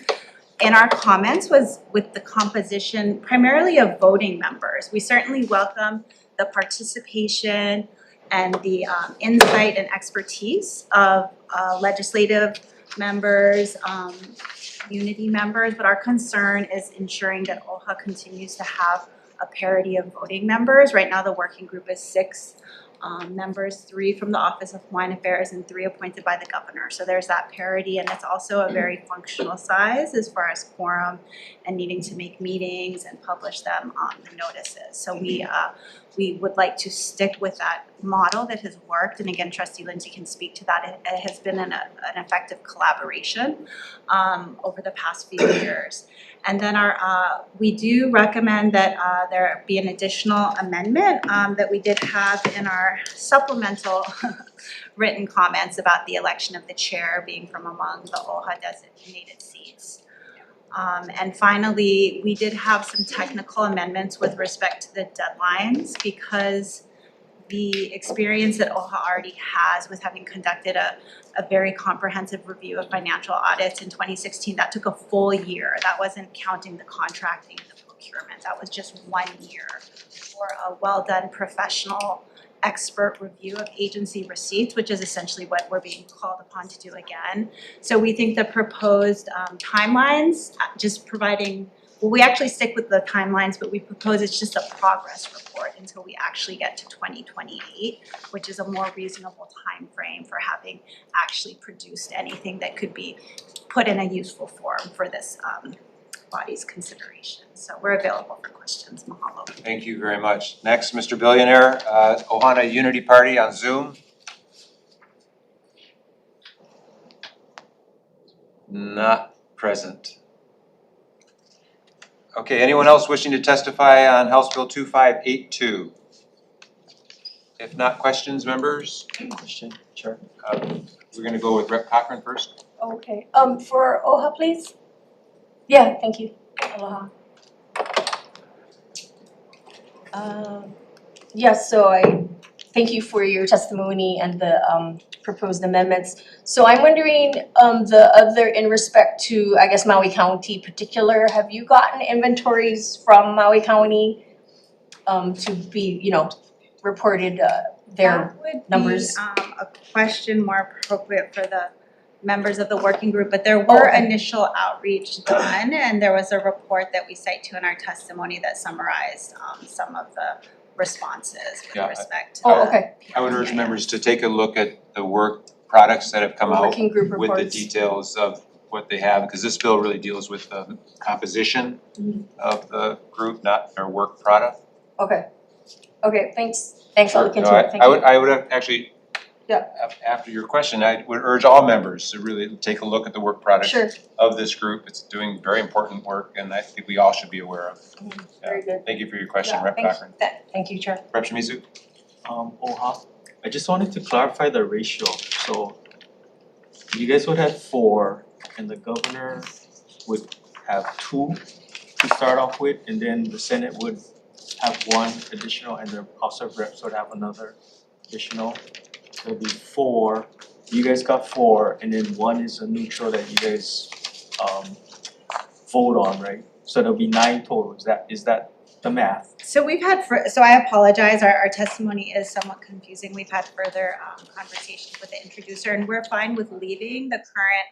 in our comments was with the composition primarily of voting members. We certainly welcome the participation and the insight and expertise of legislative members, community members, but our concern is ensuring that OHA continues to have a parity of voting members. Right now, the working group is 6 members, 3 from the Office of Hawaiian Affairs and 3 appointed by the governor. So there's that parity, and it's also a very functional size as far as quorum and needing to make meetings and publish them on the notices. So we would like to stick with that model that has worked, and again, Trustee Lindsay can speak to that. It has been an effective collaboration over the past few years. And then we do recommend that there be an additional amendment that we did have in our supplemental written comments about the election of the chair being from among the OHA designated seats. And finally, we did have some technical amendments with respect to the deadlines because the experience that OHA already has with having conducted a very comprehensive review of financial audits in 2016, that took a full year. That wasn't counting the contracting and the procurement. That was just 1 year for a well-done professional expert review of agency receipts, which is essentially what we're being called upon to do again. So we think the proposed timelines, just providing, well, we actually stick with the timelines, but we propose it's just a progress report until we actually get to 2028, which is a more reasonable time frame for having actually produced anything that could be put in a useful form for this body's consideration. So we're available for questions. Mahalo. Thank you very much. Next, Mr. Billionaire, Ohana Unity Party on Zoom. Not present. Okay, anyone else wishing to testify on House Bill 2582? If not, questions, members? Question, Chair. We're gonna go with Rep. Cochran first. Okay, for OHA, please? Yeah, thank you. Aloha. Yes, so I thank you for your testimony and the proposed amendments. So I'm wondering, the other in respect to, I guess, Maui County particular, have you gotten inventories from Maui County to be, you know, reported their numbers? That would be a question more appropriate for the members of the working group, but there were initial outreach done, and there was a report that we cite to in our testimony that summarized some of the responses with respect to I would urge members to take a look at the work products that have come out Working group with the reports. details of what they have, because this bill really deals with the composition of the group, not their work product. Okay, thanks, I'll look into No, it, thank you. I would have actually After your question, I would urge all members to really take a look at the work product Sure. of this group. It's doing very important work, and I think we all should be aware of. Very good. Thank you for your question, Yeah, Rep. thanks. Cochran. Thank you, Chair. Rep. Shimizu? Oha, I just wanted to clarify the ratio, so you guys would have 4, and the governor would have 2 to start off with, and then the Senate would have 1 additional, and the House of Reps would have another additional. So it'd be 4, you guys got 4, and then 1 is a neutral that you guys vote on, right? So there'll be 9 total, is that the math? So we've had, so I apologize, our testimony is somewhat confusing. We've had further conversations with the introducer, and we're fine with leaving the current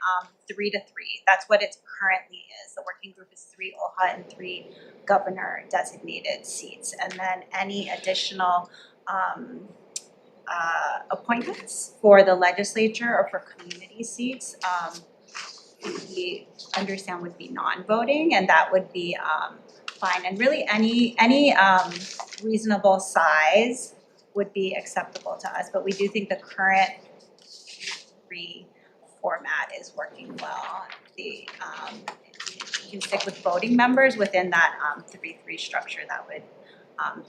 3 to 3. That's what it currently is. The working group is 3 OHA and 3 governor designated seats. And then any additional appointments for the legislature or for community seats, we understand would be non-voting, and that would be fine. And really any reasonable size would be acceptable to us, but we do think the current 3 format is working well. You can stick with voting members within that 3-3 structure. That would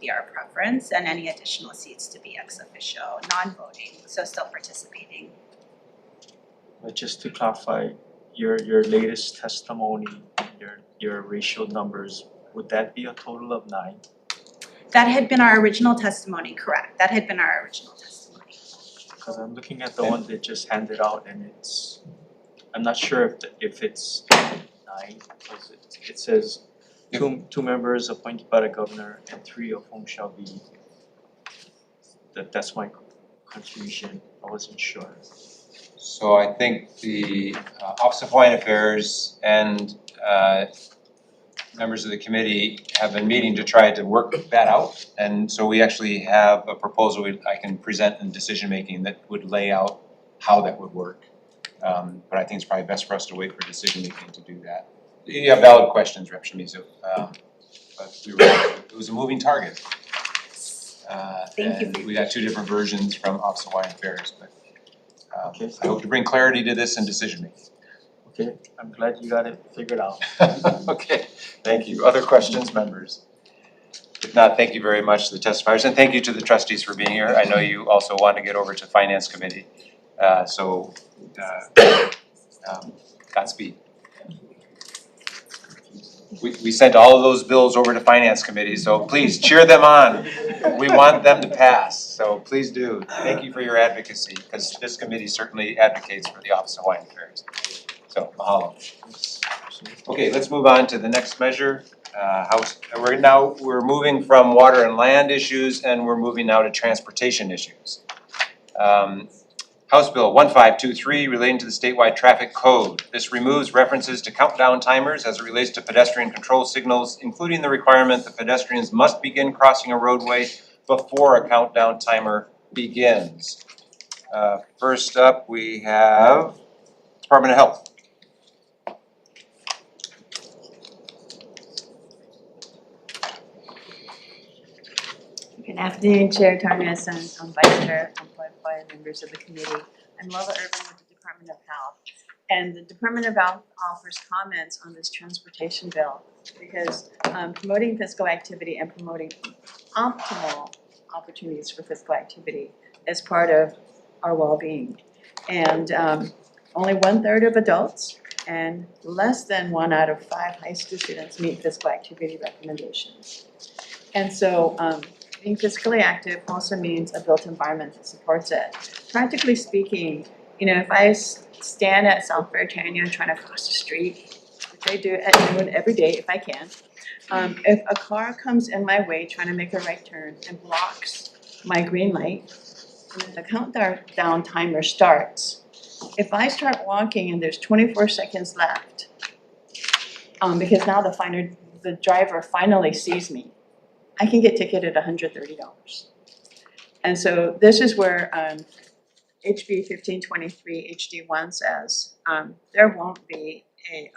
be our preference, and any additional seats to be ex officio, non-voting, so still participating. But just to clarify, your latest testimony, your ratio numbers, would that be a total of 9? That had been our original testimony, correct? That had been our original testimony. Because I'm looking at the one that just handed out, and I'm not sure if it's 9, because it says two members appointed by the governor and 3 of whom shall be. That's my confusion. I wasn't sure. So I think the Office of Hawaiian Affairs and members of the committee have been meeting to try to work that out. And so we actually have a proposal I can present in decision making that would lay out how that would work. But I think it's probably best for us to wait for decision making to do that. You have valid questions, Rep. Shimizu, but it was a moving target. Thank you. And we got 2 different versions from Office of Hawaiian Affairs, but Okay. I hope to bring clarity to this in decision making. Okay, I'm glad you got it figured out. Okay, thank you. Other questions, members? If not, thank you very much to the testifiers, and thank you to the trustees for being here. I know you also want to get over to Finance Committee, Godspeed. We sent all of those bills over to Finance Committee, so please cheer them on. We want them to pass, so please do. Thank you for your advocacy, because this committee certainly advocates for the Office of Hawaiian Affairs. So, mahalo. Okay, let's move on to the next measure. We're moving from water and land issues, and we're moving now to transportation issues. House Bill 1523 relating to the statewide traffic code. This removes references to countdown timers as it relates to pedestrian control signals, including the requirement that pedestrians must begin crossing a roadway before a countdown timer begins. First up, we have Department of Health. Good afternoon, Chair Tarnas and Vice Chair Poipoi, members of the committee. I'm Lola Urban with the Department of Health. And the Department of Health offers comments on this transportation bill because promoting fiscal activity and promoting optimal opportunities for fiscal activity is part of our well-being. And only 1/3 of adults and less than 1 out of 5 high school students meet fiscal activity recommendations. And so being physically active also means a built environment that supports it. Practically speaking, if I stand at South Veritarian trying to cross the street, which I do at noon every day if I can, if a car comes in my way trying to make a right turn and blocks my green light, and the countdown timer starts, if I start walking and there's 24 seconds left, because now the driver finally sees me, I can get ticketed $130. And so this is where HB 1523 HD1 says there won't be a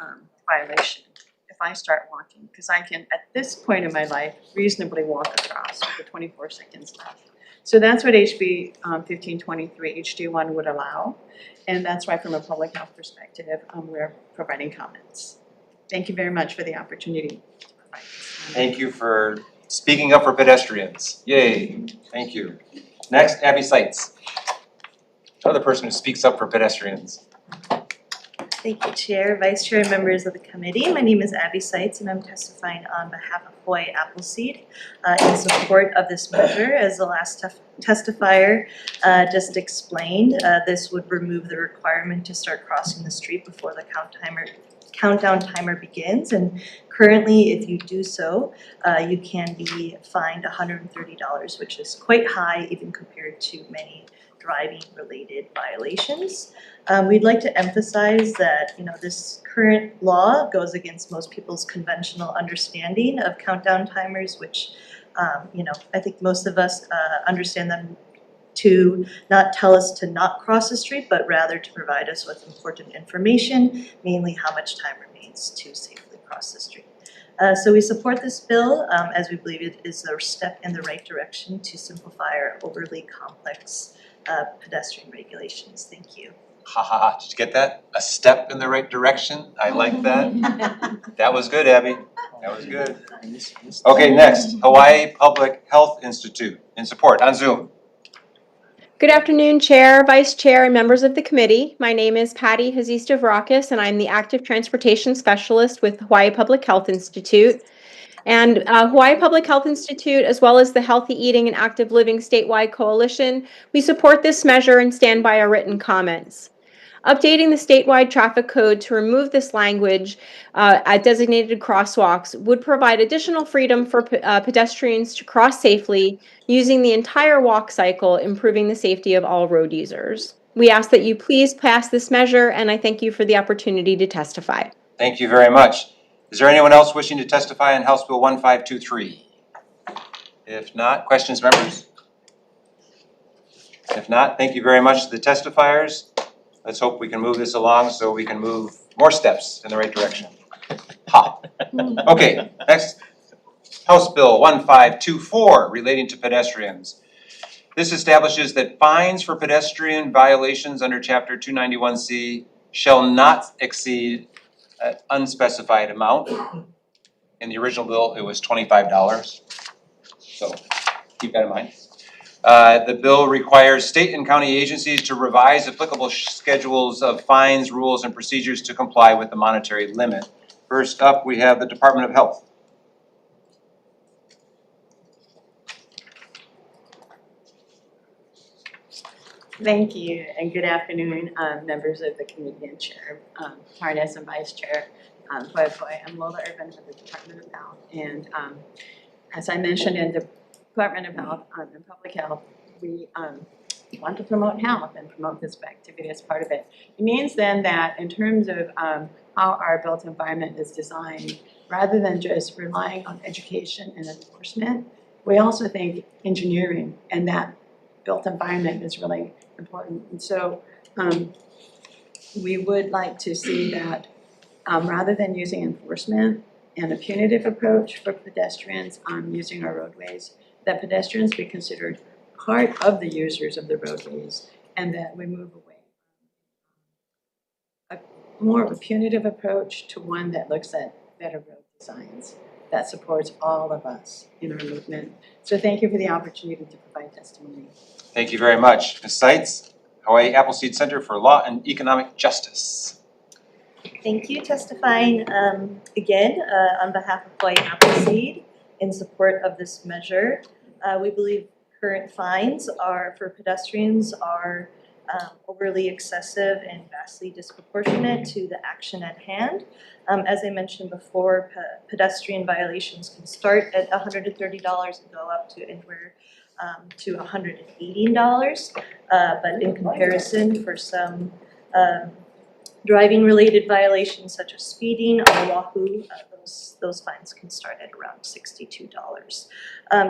violation if I start walking, because I can, at this point in my life, reasonably walk across with the 24 seconds left. So that's what HB 1523 HD1 would allow. And that's why from a public health perspective, we're providing comments. Thank you very much for the opportunity to provide this. Thank you for speaking up for pedestrians. Yay, thank you. Next, Abby Seitz. Another person who speaks up for pedestrians. Thank you, Chair, Vice Chair, and members of the committee. My name is Abby Seitz, and I'm testifying on behalf of Hawaii Appleseed in support of this measure. As the last testifier just explained, this would remove the requirement to start crossing the street before the countdown timer begins. And currently, if you do so, you can be fined $130, which is quite high even compared to many driving-related violations. We'd like to emphasize that, this current law goes against most people's conventional understanding of countdown timers, which, I think most of us understand them to not tell us to not cross the street, but rather to provide us with important information, mainly how much time remains to safely cross the street. So we support this bill as we believe it is a step in the right direction to simplify our overly complex pedestrian regulations. Thank you. Ha ha ha, did you get that? A step in the right direction? I like that. That was good, Abby. That was good. Okay, next, Hawaii Public Health Institute in support on Zoom. Good afternoon, Chair, Vice Chair, and members of the committee. My name is Patty Hazistavrakis, and I'm the Active Transportation Specialist with Hawaii Public Health Institute. And Hawaii Public Health Institute, as well as the Healthy Eating and Active Living Statewide Coalition, we support this measure and stand by our written comments. Updating the statewide traffic code to remove this language at designated crosswalks would provide additional freedom for pedestrians to cross safely using the entire walk cycle, improving the safety of all road users. We ask that you please pass this measure, and I thank you for the opportunity to testify. Thank you very much. Is there anyone else wishing to testify on House Bill 1523? If not, questions, members? If not, thank you very much to the testifiers. Let's hope we can move this along so we can move more steps in the right direction. Ha! Okay, next, House Bill 1524 relating to pedestrians. This establishes that fines for pedestrian violations under Chapter 291C shall not exceed an unspecified amount. In the original bill, it was $25. So keep that in mind. The bill requires state and county agencies to revise applicable schedules of fines, rules, and procedures to comply with the monetary limit. First up, we have the Department of Health. Thank you, and good afternoon, members of the committee and Chair Tarnas and Vice Chair Poi. I'm Lola Urban with the Department of Health, and as I mentioned in the Department of Health and Public Health, we want to promote health and promote this activity as part of it. It means then that in terms of how our built environment is designed, rather than just relying on education and enforcement, we also think engineering and that built environment is really important. And so we would like to see that rather than using enforcement and a punitive approach for pedestrians using our roadways, that pedestrians be considered part of the users of the roadways, and that we move away more of a punitive approach to one that looks at better road designs that supports all of us in our movement. So thank you for the opportunity to provide testimony. Thank you very much. Ms. Seitz, Hawaii Appleseed Center for Law and Economic Justice. Thank you. Testifying again on behalf of Hawaii Appleseed in support of this measure. We believe current fines for pedestrians are overly excessive and vastly disproportionate to the action at hand. As I mentioned before, pedestrian violations can start at $130 and go up to anywhere to $180. But in comparison, for some driving-related violations such as speeding on Oahu, those fines can start at around $62.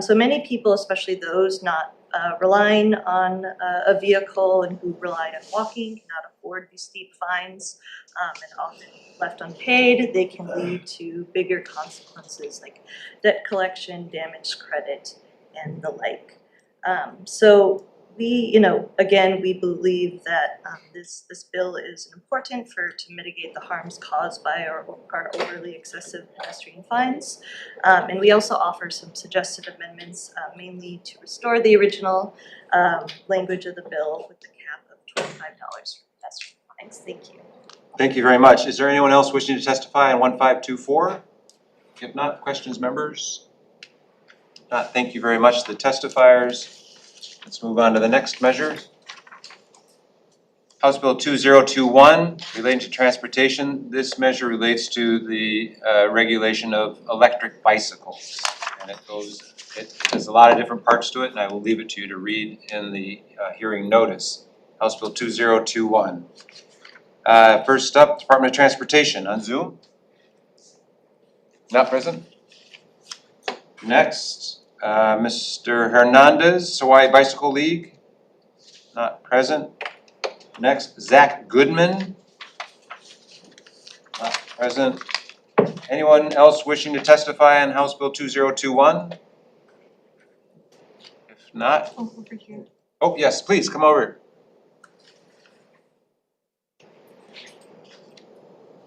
So many people, especially those not relying on a vehicle and who rely on walking, cannot afford these steep fines and often left unpaid. They can lead to bigger consequences like debt collection, damaged credit, and the like. So we, again, we believe that this bill is important to mitigate the harms caused by our overly excessive pedestrian fines. And we also offer some suggested amendments, mainly to restore the original language of the bill with the cap of $25 for pedestrian fines. Thank you. Thank you very much. Is there anyone else wishing to testify on 1524? If not, questions, members? If not, thank you very much to the testifiers. Let's move on to the next measure. House Bill 2021 relating to transportation. This measure relates to the regulation of electric bicycles. And it has a lot of different parts to it, and I will leave it to you to read in the hearing notice. House Bill 2021. First up, Department of Transportation on Zoom. Not present. Next, Mr. Hernandez, Hawaii Bicycle League. Not present. Next, Zach Goodman. Not present. Anyone else wishing to testify on House Bill 2021? If not. Oh, over here. Oh, yes, please come over.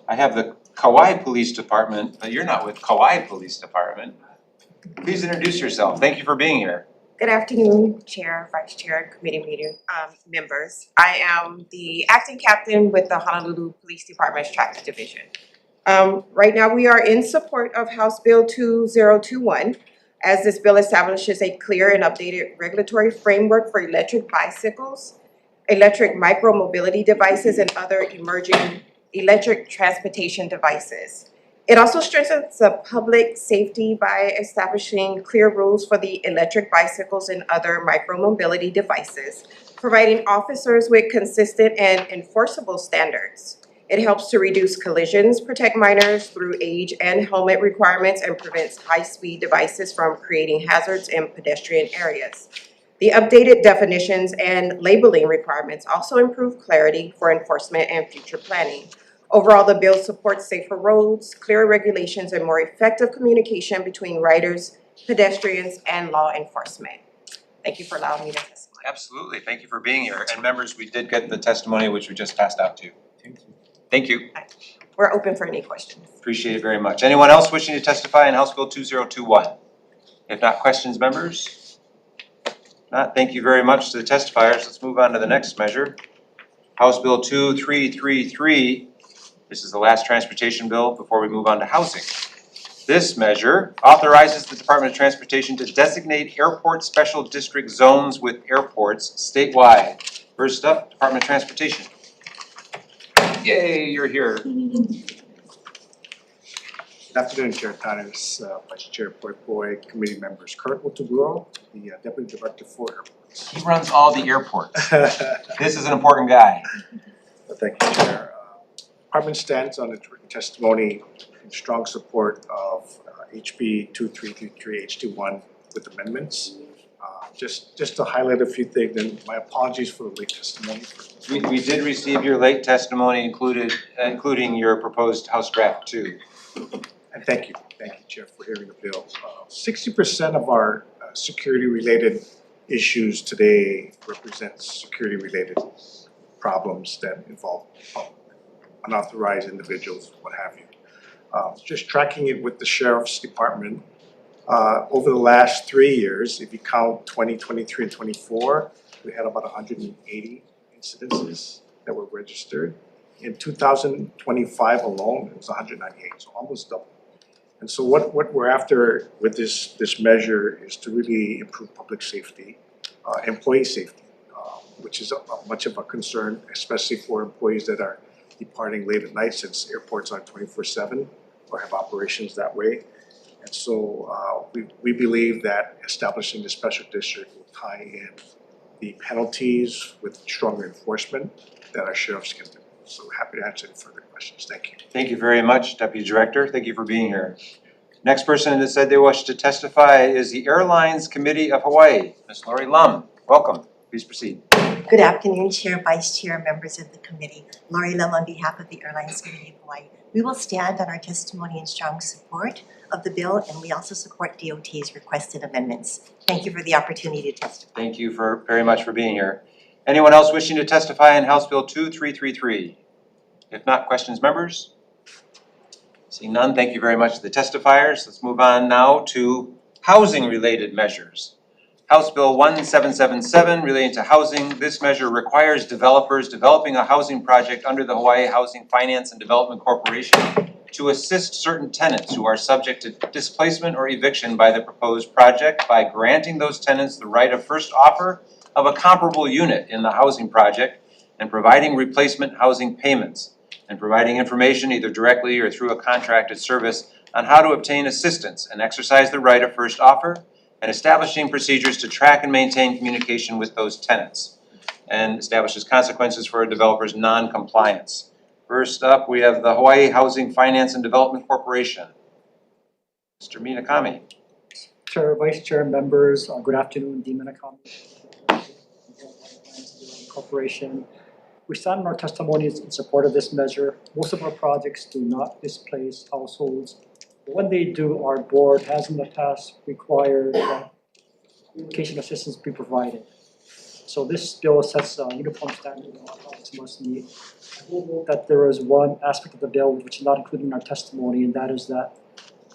I have the Kauai Police Department, but you're not with Kauai Police Department. Please introduce yourself. Thank you for being here. Good afternoon, Chair, Vice Chair, Committee meeting members. I am the acting captain with the Honolulu Police Department's Traffic Division. Right now we are in support of House Bill 2021, as this bill establishes a clear and updated regulatory framework for electric bicycles, electric micromobility devices, and other emerging electric transportation devices. It also strengthens the public safety by establishing clear rules for the electric bicycles and other micromobility devices, providing officers with consistent and enforceable standards. It helps to reduce collisions, protect minors through age and helmet requirements, and prevents high-speed devices from creating hazards in pedestrian areas. The updated definitions and labeling requirements also improve clarity for enforcement and future planning. Overall, the bill supports safer roads, clearer regulations, and more effective communication between riders, pedestrians, and law enforcement. Thank you for allowing me to testify. Absolutely. Thank you for being here. And members, we did get the testimony which we just passed out to you. Thank you. We're open for any questions. Appreciate it very much. Anyone else wishing to testify on House Bill 2021? If not, questions, members? Not, thank you very much to the testifiers. Let's move on to the next measure. House Bill 2333. This is the last transportation bill before we move on to housing. This measure authorizes the Department of Transportation to designate airport special district zones with airports statewide. First up, Department of Transportation. Yay, you're here. Good afternoon, Chair Tanis, Vice Chair Poipoi, committee members. Kurt Otoguro, the Deputy Director for Airports. He runs all the airports. This is an important guy. Thank you, Chair. Department stands on its written testimony in strong support of HB 2333 HD1 with amendments. Just to highlight a few things, and my apologies for the late testimony. We did receive your late testimony including your proposed House Draft 2. And thank you, Chair, for hearing the bill. 60% of our security-related issues today represents security-related problems that involve unauthorized individuals, what have you. Just tracking it with the Sheriff's Department, over the last 3 years, if you count 2023 and 24, we had about 180 incidences that were registered. In 2025 alone, it was 198, so almost double. And so what we're after with this measure is to really improve public safety, employee safety, which is much of a concern, especially for employees that are departing late at night, since airports are 24/7 or have operations that way. And so we believe that establishing the special district will tie in the penalties with stronger enforcement that our sheriffs can do. So happy to answer any further questions. Thank you. Thank you very much, Deputy Director. Thank you for being here. Next person that said they wish to testify is the Airlines Committee of Hawaii, Ms. Lori Lum. Welcome. Please proceed. Good afternoon, Chair, Vice Chair, members of the committee. Lori Lam on behalf of the Airlines Committee of Hawaii. We will stand on our testimony in strong support of the bill, and we also support DOT's requested amendments. Thank you for the opportunity to testify. Thank you very much for being here. Anyone else wishing to testify on House Bill 2333? If not, questions, members? Seeing none, thank you very much to the testifiers. Let's move on now to housing-related measures. House Bill 1777 relating to housing. This measure requires developers developing a housing project under the Hawaii Housing Finance and Development Corporation to assist certain tenants who are subject to displacement or eviction by the proposed project by granting those tenants the right of first offer of a comparable unit in the housing project and providing replacement housing payments and providing information either directly or through a contracted service on how to obtain assistance and exercise the right of first offer, and establishing procedures to track and maintain communication with those tenants, and establishes consequences for a developer's non-compliance. First up, we have the Hawaii Housing Finance and Development Corporation. Mr. Minakami. Chair, Vice Chair, members, good afternoon, Dean Minakami, Corporation. We stand in our testimonies in support of this measure. Most of our projects do not displace households. When they do, our board has in the past required that relocation assistance be provided. So this bill sets a uniform standard on how this must meet. I will note that there is one aspect of the bill which is not included in our testimony, and that is that,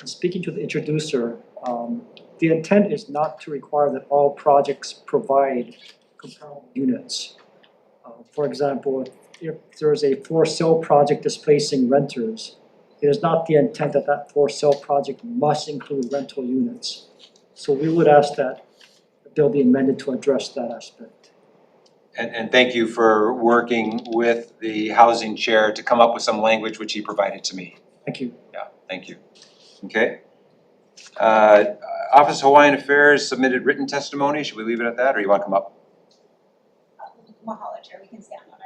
in speaking to the introducer, the intent is not to require that all projects provide comparable units. For example, if there's a for sale project displacing renters, it is not the intent that that for sale project must include rental units. So we would ask that the bill be amended to address that aspect. And thank you for working with the housing chair to come up with some language which he provided to me. Thank you. Yeah, thank you. Okay. Office of Hawaiian Affairs submitted written testimony. Should we leave it at that, or you want to come up? Mahalo, Chair, we can stand on our.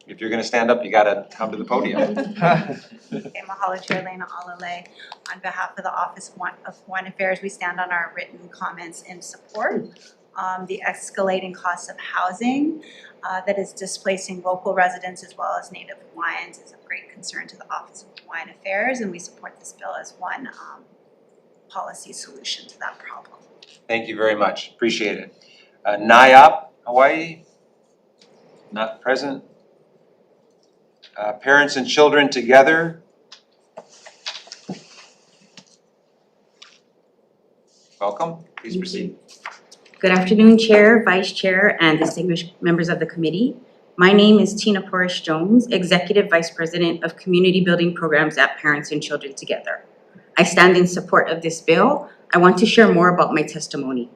If you're gonna stand up, you gotta come to the podium. Okay, Mahalo, Chair Lena Alale. On behalf of the Office of Hawaiian Affairs, we stand on our written comments in support. The escalating cost of housing that is displacing local residents as well as Native Hawaiians is of great concern to the Office of Hawaiian Affairs, and we support this bill as one policy solution to that problem. Thank you very much, appreciate it. NIOP, Hawaii, not present. Parents and Children Together. Welcome, please proceed. Good afternoon, Chair, Vice Chair, and distinguished members of the committee. My name is Tina Porras Jones, Executive Vice President of Community Building Programs at Parents and Children Together. I stand in support of this bill. I want to share more about my testimony.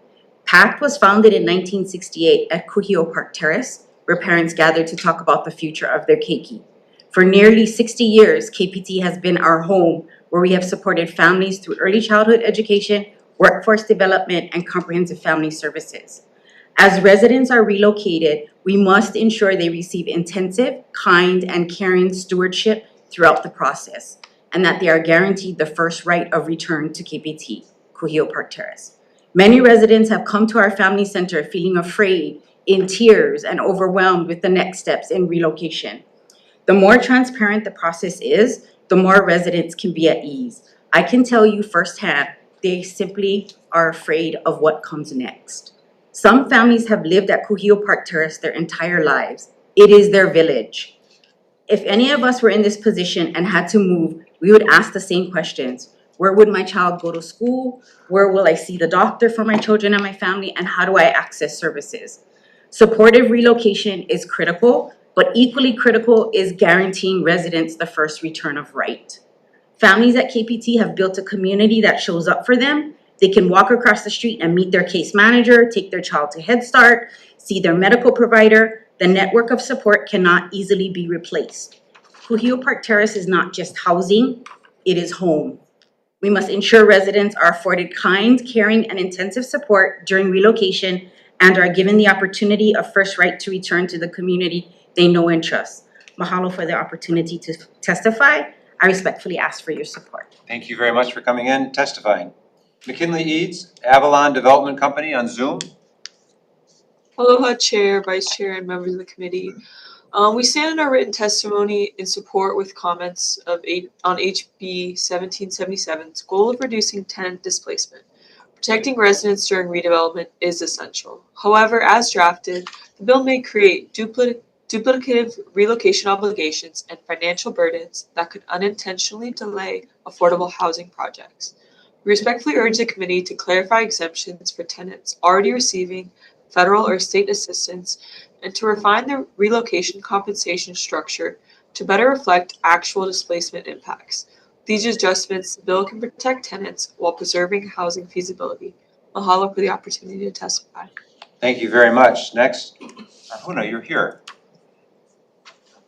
PACT was founded in 1968 at Kuhio Park Terrace, where parents gathered to talk about the future of their keiki. For nearly 60 years, KPT has been our home where we have supported families through early childhood education, workforce development, and comprehensive family services. As residents are relocated, we must ensure they receive intensive, kind, and caring stewardship throughout the process, and that they are guaranteed the first right of return to KPT, Kuhio Park Terrace. Many residents have come to our family center feeling afraid, in tears, and overwhelmed with the next steps in relocation. The more transparent the process is, the more residents can be at ease. I can tell you firsthand, they simply are afraid of what comes next. Some families have lived at Kuhio Park Terrace their entire lives. It is their village. If any of us were in this position and had to move, we would ask the same questions. Where would my child go to school? Where will I see the doctor for my children and my family? And how do I access services? Supportive relocation is critical, but equally critical is guaranteeing residents the first return of right. Families at KPT have built a community that shows up for them. They can walk across the street and meet their case manager, take their child to Head Start, see their medical provider. The network of support cannot easily be replaced. Kuhio Park Terrace is not just housing, it is home. We must ensure residents are afforded kind, caring, and intensive support during relocation and are given the opportunity of first right to return to the community they know and trust. Mahalo for the opportunity to testify. I respectfully ask for your support. Thank you very much for coming in, testifying. McKinley Eads, Avalon Development Company on Zoom. Aloha Chair, Vice Chair, and members of the committee. We stand in our written testimony in support with comments on HB 1777's goal of reducing tenant displacement. Protecting residents during redevelopment is essential. However, as drafted, the bill may create duplicative relocation obligations and financial burdens that could unintentionally delay affordable housing projects. We respectfully urge the committee to clarify exemptions for tenants already receiving federal or state assistance and to refine the relocation compensation structure to better reflect actual displacement impacts. These adjustments, the bill can protect tenants while preserving housing feasibility. Mahalo for the opportunity to testify. Thank you very much. Next, Huna, you're here.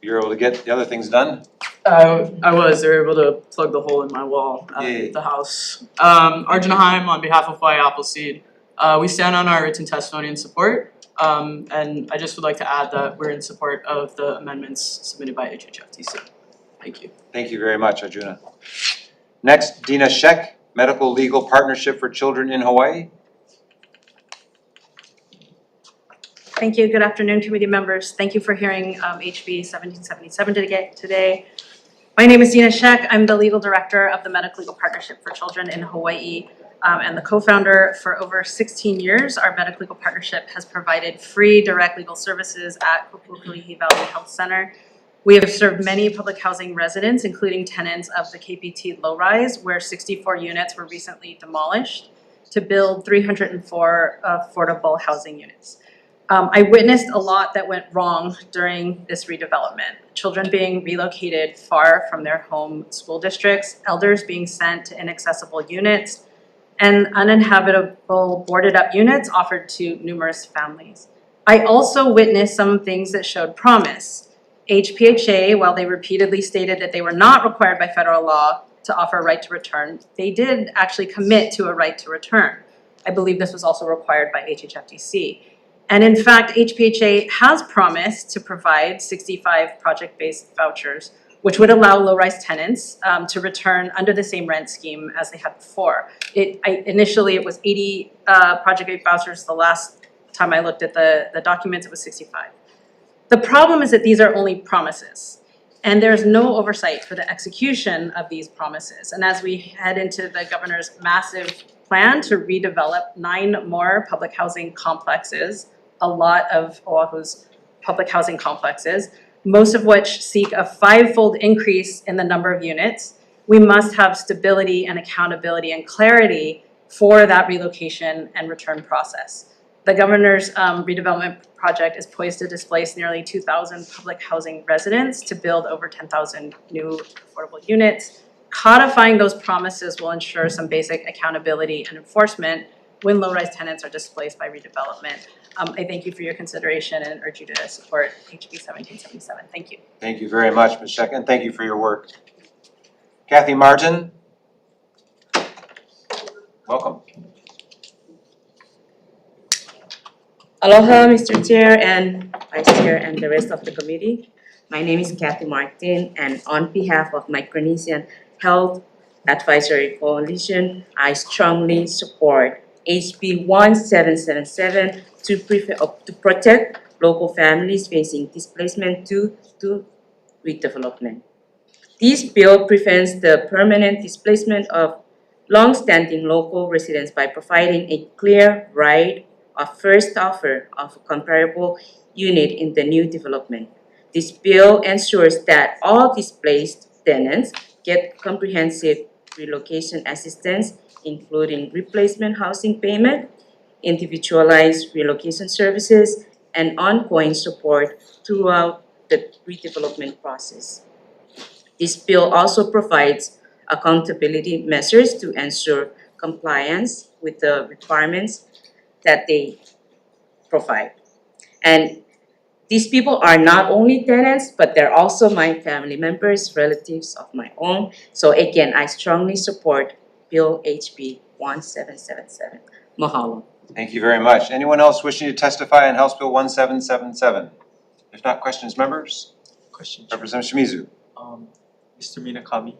You're able to get the other things done? I was. They were able to plug the hole in my wall at the house. Arjuna Haim on behalf of Hawaii Appleseed. We stand on our written testimony in support. And I just would like to add that we're in support of the amendments submitted by HHFTC. Thank you. Thank you very much, Arjuna. Next, Dina Sheck, Medical Legal Partnership for Children in Hawaii. Thank you. Good afternoon, committee members. Thank you for hearing HB 1777 today. My name is Dina Sheck. I'm the legal director of the Medical Legal Partnership for Children in Hawaii and the co-founder. For over 16 years, our Medical Legal Partnership has provided free direct legal services at Kukulihi Valley Health Center. We have served many public housing residents, including tenants of the KPT low-rise, where 64 units were recently demolished to build 304 affordable housing units. I witnessed a lot that went wrong during this redevelopment. Children being relocated far from their home school districts, elders being sent to inaccessible units, and uninhabitable boarded up units offered to numerous families. I also witnessed some things that showed promise. HPHA, while they repeatedly stated that they were not required by federal law to offer a right to return, they did actually commit to a right to return. I believe this was also required by HHFTC. And in fact, HPHA has promised to provide 65 project-based vouchers, which would allow low-rise tenants to return under the same rent scheme as they had before. Initially, it was 80 project-based vouchers. The last time I looked at the documents, it was 65. The problem is that these are only promises, and there's no oversight for the execution of these promises. And as we head into the governor's massive plan to redevelop 9 more public housing complexes, a lot of Oahu's public housing complexes, most of which seek a 5-fold increase in the number of units, we must have stability and accountability and clarity for that relocation and return process. The governor's redevelopment project is poised to displace nearly 2,000 public housing residents to build over 10,000 new affordable units. Codifying those promises will ensure some basic accountability and enforcement when low-rise tenants are displaced by redevelopment. I thank you for your consideration and urge you to support HB 1777. Thank you. Thank you very much, Ms. Sheck, and thank you for your work. Kathy Martin, welcome. Aloha, Mr. Chair and Vice Chair and the rest of the committee. My name is Kathy Martin, and on behalf of Micronesian Health Advisory Coalition, I strongly support HB 1777 to protect local families facing displacement due to redevelopment. This bill prevents the permanent displacement of long-standing local residents by providing a clear right of first offer of a comparable unit in the new development. This bill ensures that all displaced tenants get comprehensive relocation assistance, including replacement housing payment, individualized relocation services, and ongoing support throughout the redevelopment process. This bill also provides accountability measures to ensure compliance with the requirements that they provide. And these people are not only tenants, but they're also my family members, relatives of my own. So again, I strongly support Bill HB 1777. Mahalo. Thank you very much. Anyone else wishing to testify on House Bill 1777? If not, questions, members? Question. Representative Shimizu. Mr. Minakami,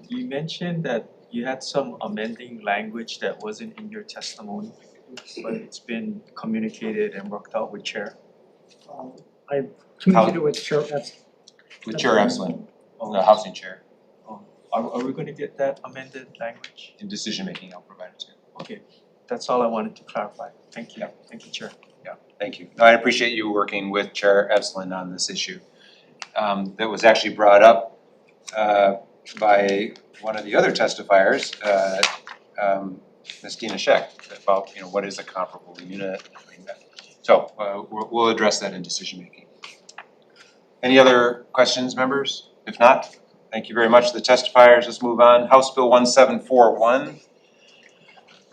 you mentioned that you had some amending language that wasn't in your testimony. but it's been communicated and worked out with Chair. I communicated with Chair With Chair Epsilon, the housing chair. Are we gonna get that amended language? In decision making, I'll provide it to you. Okay, that's all I wanted to clarify. Thank you. Thank you, Chair. Thank you. No, I appreciate you working with Chair Epsilon on this issue. That was actually brought up by one of the other testifiers, Ms. Dina Scheck, about, what is a comparable unit. So we'll address that in decision making. Any other questions, members? If not, thank you very much to the testifiers. Let's move on. House Bill 1741.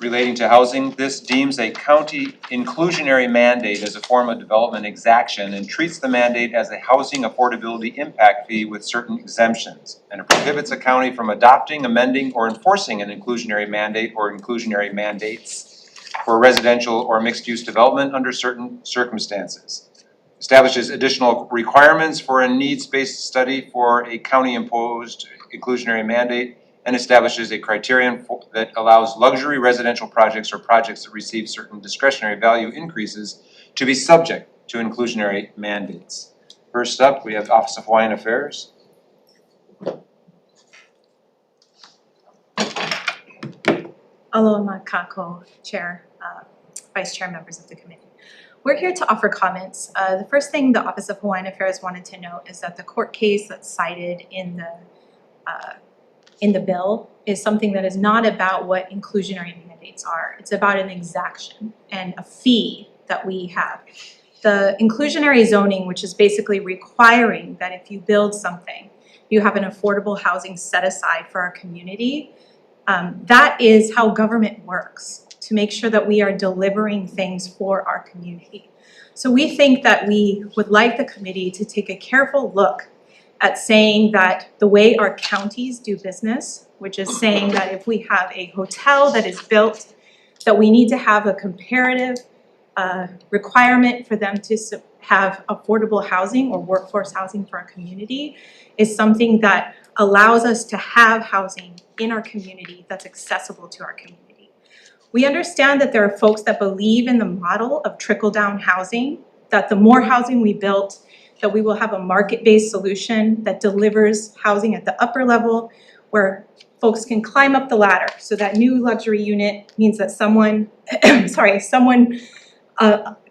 Relating to housing, this deems a county inclusionary mandate as a form of development exaction and treats the mandate as a housing affordability impact fee with certain exemptions. And it prohibits a county from adopting, amending, or enforcing an inclusionary mandate or inclusionary mandates for residential or mixed-use development under certain circumstances. Establishes additional requirements for a needs-based study for a county-imposed inclusionary mandate, and establishes a criterion that allows luxury residential projects or projects that receive certain discretionary value increases to be subject to inclusionary mandates. First up, we have Office of Hawaiian Affairs. Aloha kako, Chair, Vice Chair, members of the committee. We're here to offer comments. The first thing the Office of Hawaiian Affairs wanted to note is that the court case that's cited in the bill is something that is not about what inclusionary mandates are. It's about an exaction and a fee that we have. The inclusionary zoning, which is basically requiring that if you build something, you have an affordable housing set aside for our community. That is how government works, to make sure that we are delivering things for our community. So we think that we would like the committee to take a careful look at saying that the way our counties do business, which is saying that if we have a hotel that is built, that we need to have a comparative requirement for them to have affordable housing or workforce housing for our community, is something that allows us to have housing in our community that's accessible to our community. We understand that there are folks that believe in the model of trickle-down housing, that the more housing we built, that we will have a market-based solution that delivers housing at the upper level where folks can climb up the ladder. So that new luxury unit means that someone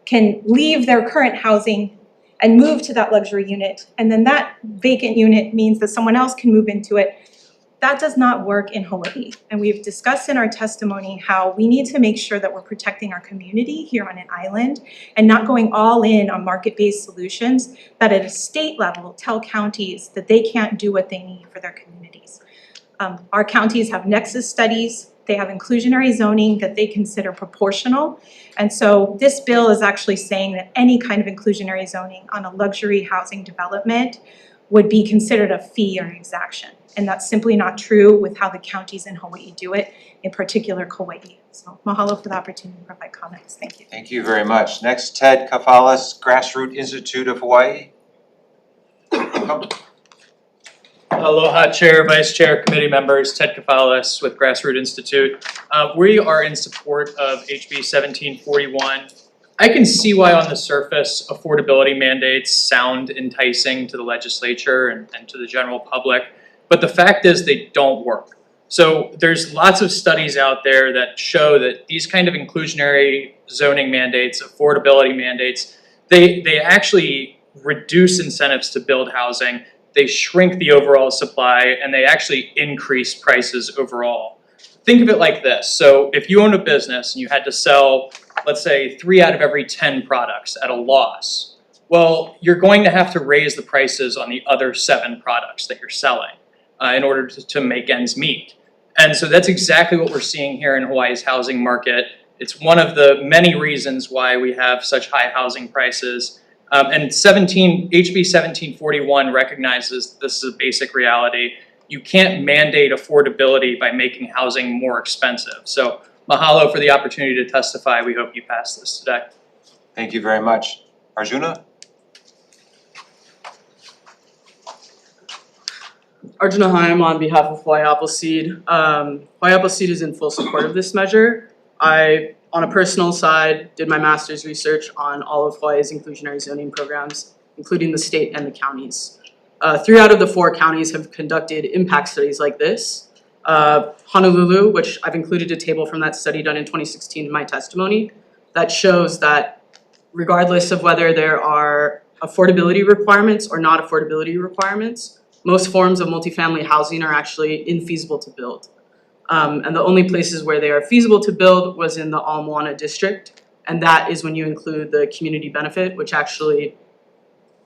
can leave their current housing and move to that luxury unit. And then that vacant unit means that someone else can move into it. That does not work in Hawaii. And we've discussed in our testimony how we need to make sure that we're protecting our community here on an island and not going all in on market-based solutions that at a state level tell counties that they can't do what they need for their communities. Our counties have nexus studies, they have inclusionary zoning that they consider proportional. And so this bill is actually saying that any kind of inclusionary zoning on a luxury housing development would be considered a fee or an exaction. And that's simply not true with how the counties in Hawaii do it, in particular Kauai. So mahalo for the opportunity to provide comments. Thank you. Thank you very much. Next, Ted Kafalis, Grassroots Institute of Hawaii. Aloha, Chair, Vice Chair, committee members, Ted Kafalis with Grassroots Institute. We are in support of HB 1741. I can see why on the surface affordability mandates sound enticing to the legislature and to the general public, but the fact is they don't work. So there's lots of studies out there that show that these kind of inclusionary zoning mandates, affordability mandates, they actually reduce incentives to build housing, they shrink the overall supply, and they actually increase prices overall. Think of it like this. So if you own a business and you had to sell, let's say 3 out of every 10 products at a loss, well, you're going to have to raise the prices on the other 7 products that you're selling in order to make ends meet. And so that's exactly what we're seeing here in Hawaii's housing market. It's one of the many reasons why we have such high housing prices. And HB 1741 recognizes this is a basic reality. You can't mandate affordability by making housing more expensive. So mahalo for the opportunity to testify. We hope you pass this today. Thank you very much. Arjuna? Arjuna Haim on behalf of Hawaii Appleseed. Hawaii Appleseed is in full support of this measure. I on a personal side, did my master's research on all of Hawaii's inclusionary zoning programs, including the state and the counties. 3 out of the 4 counties have conducted impact studies like this. Honolulu, which I've included a table from that study done in 2016 in my testimony, that shows that regardless of whether there are affordability requirements or not affordability requirements, most forms of multifamily housing are actually infeasible to build. And the only places where they are feasible to build was in the Ala Moana district, and that is when you include the community benefit, which actually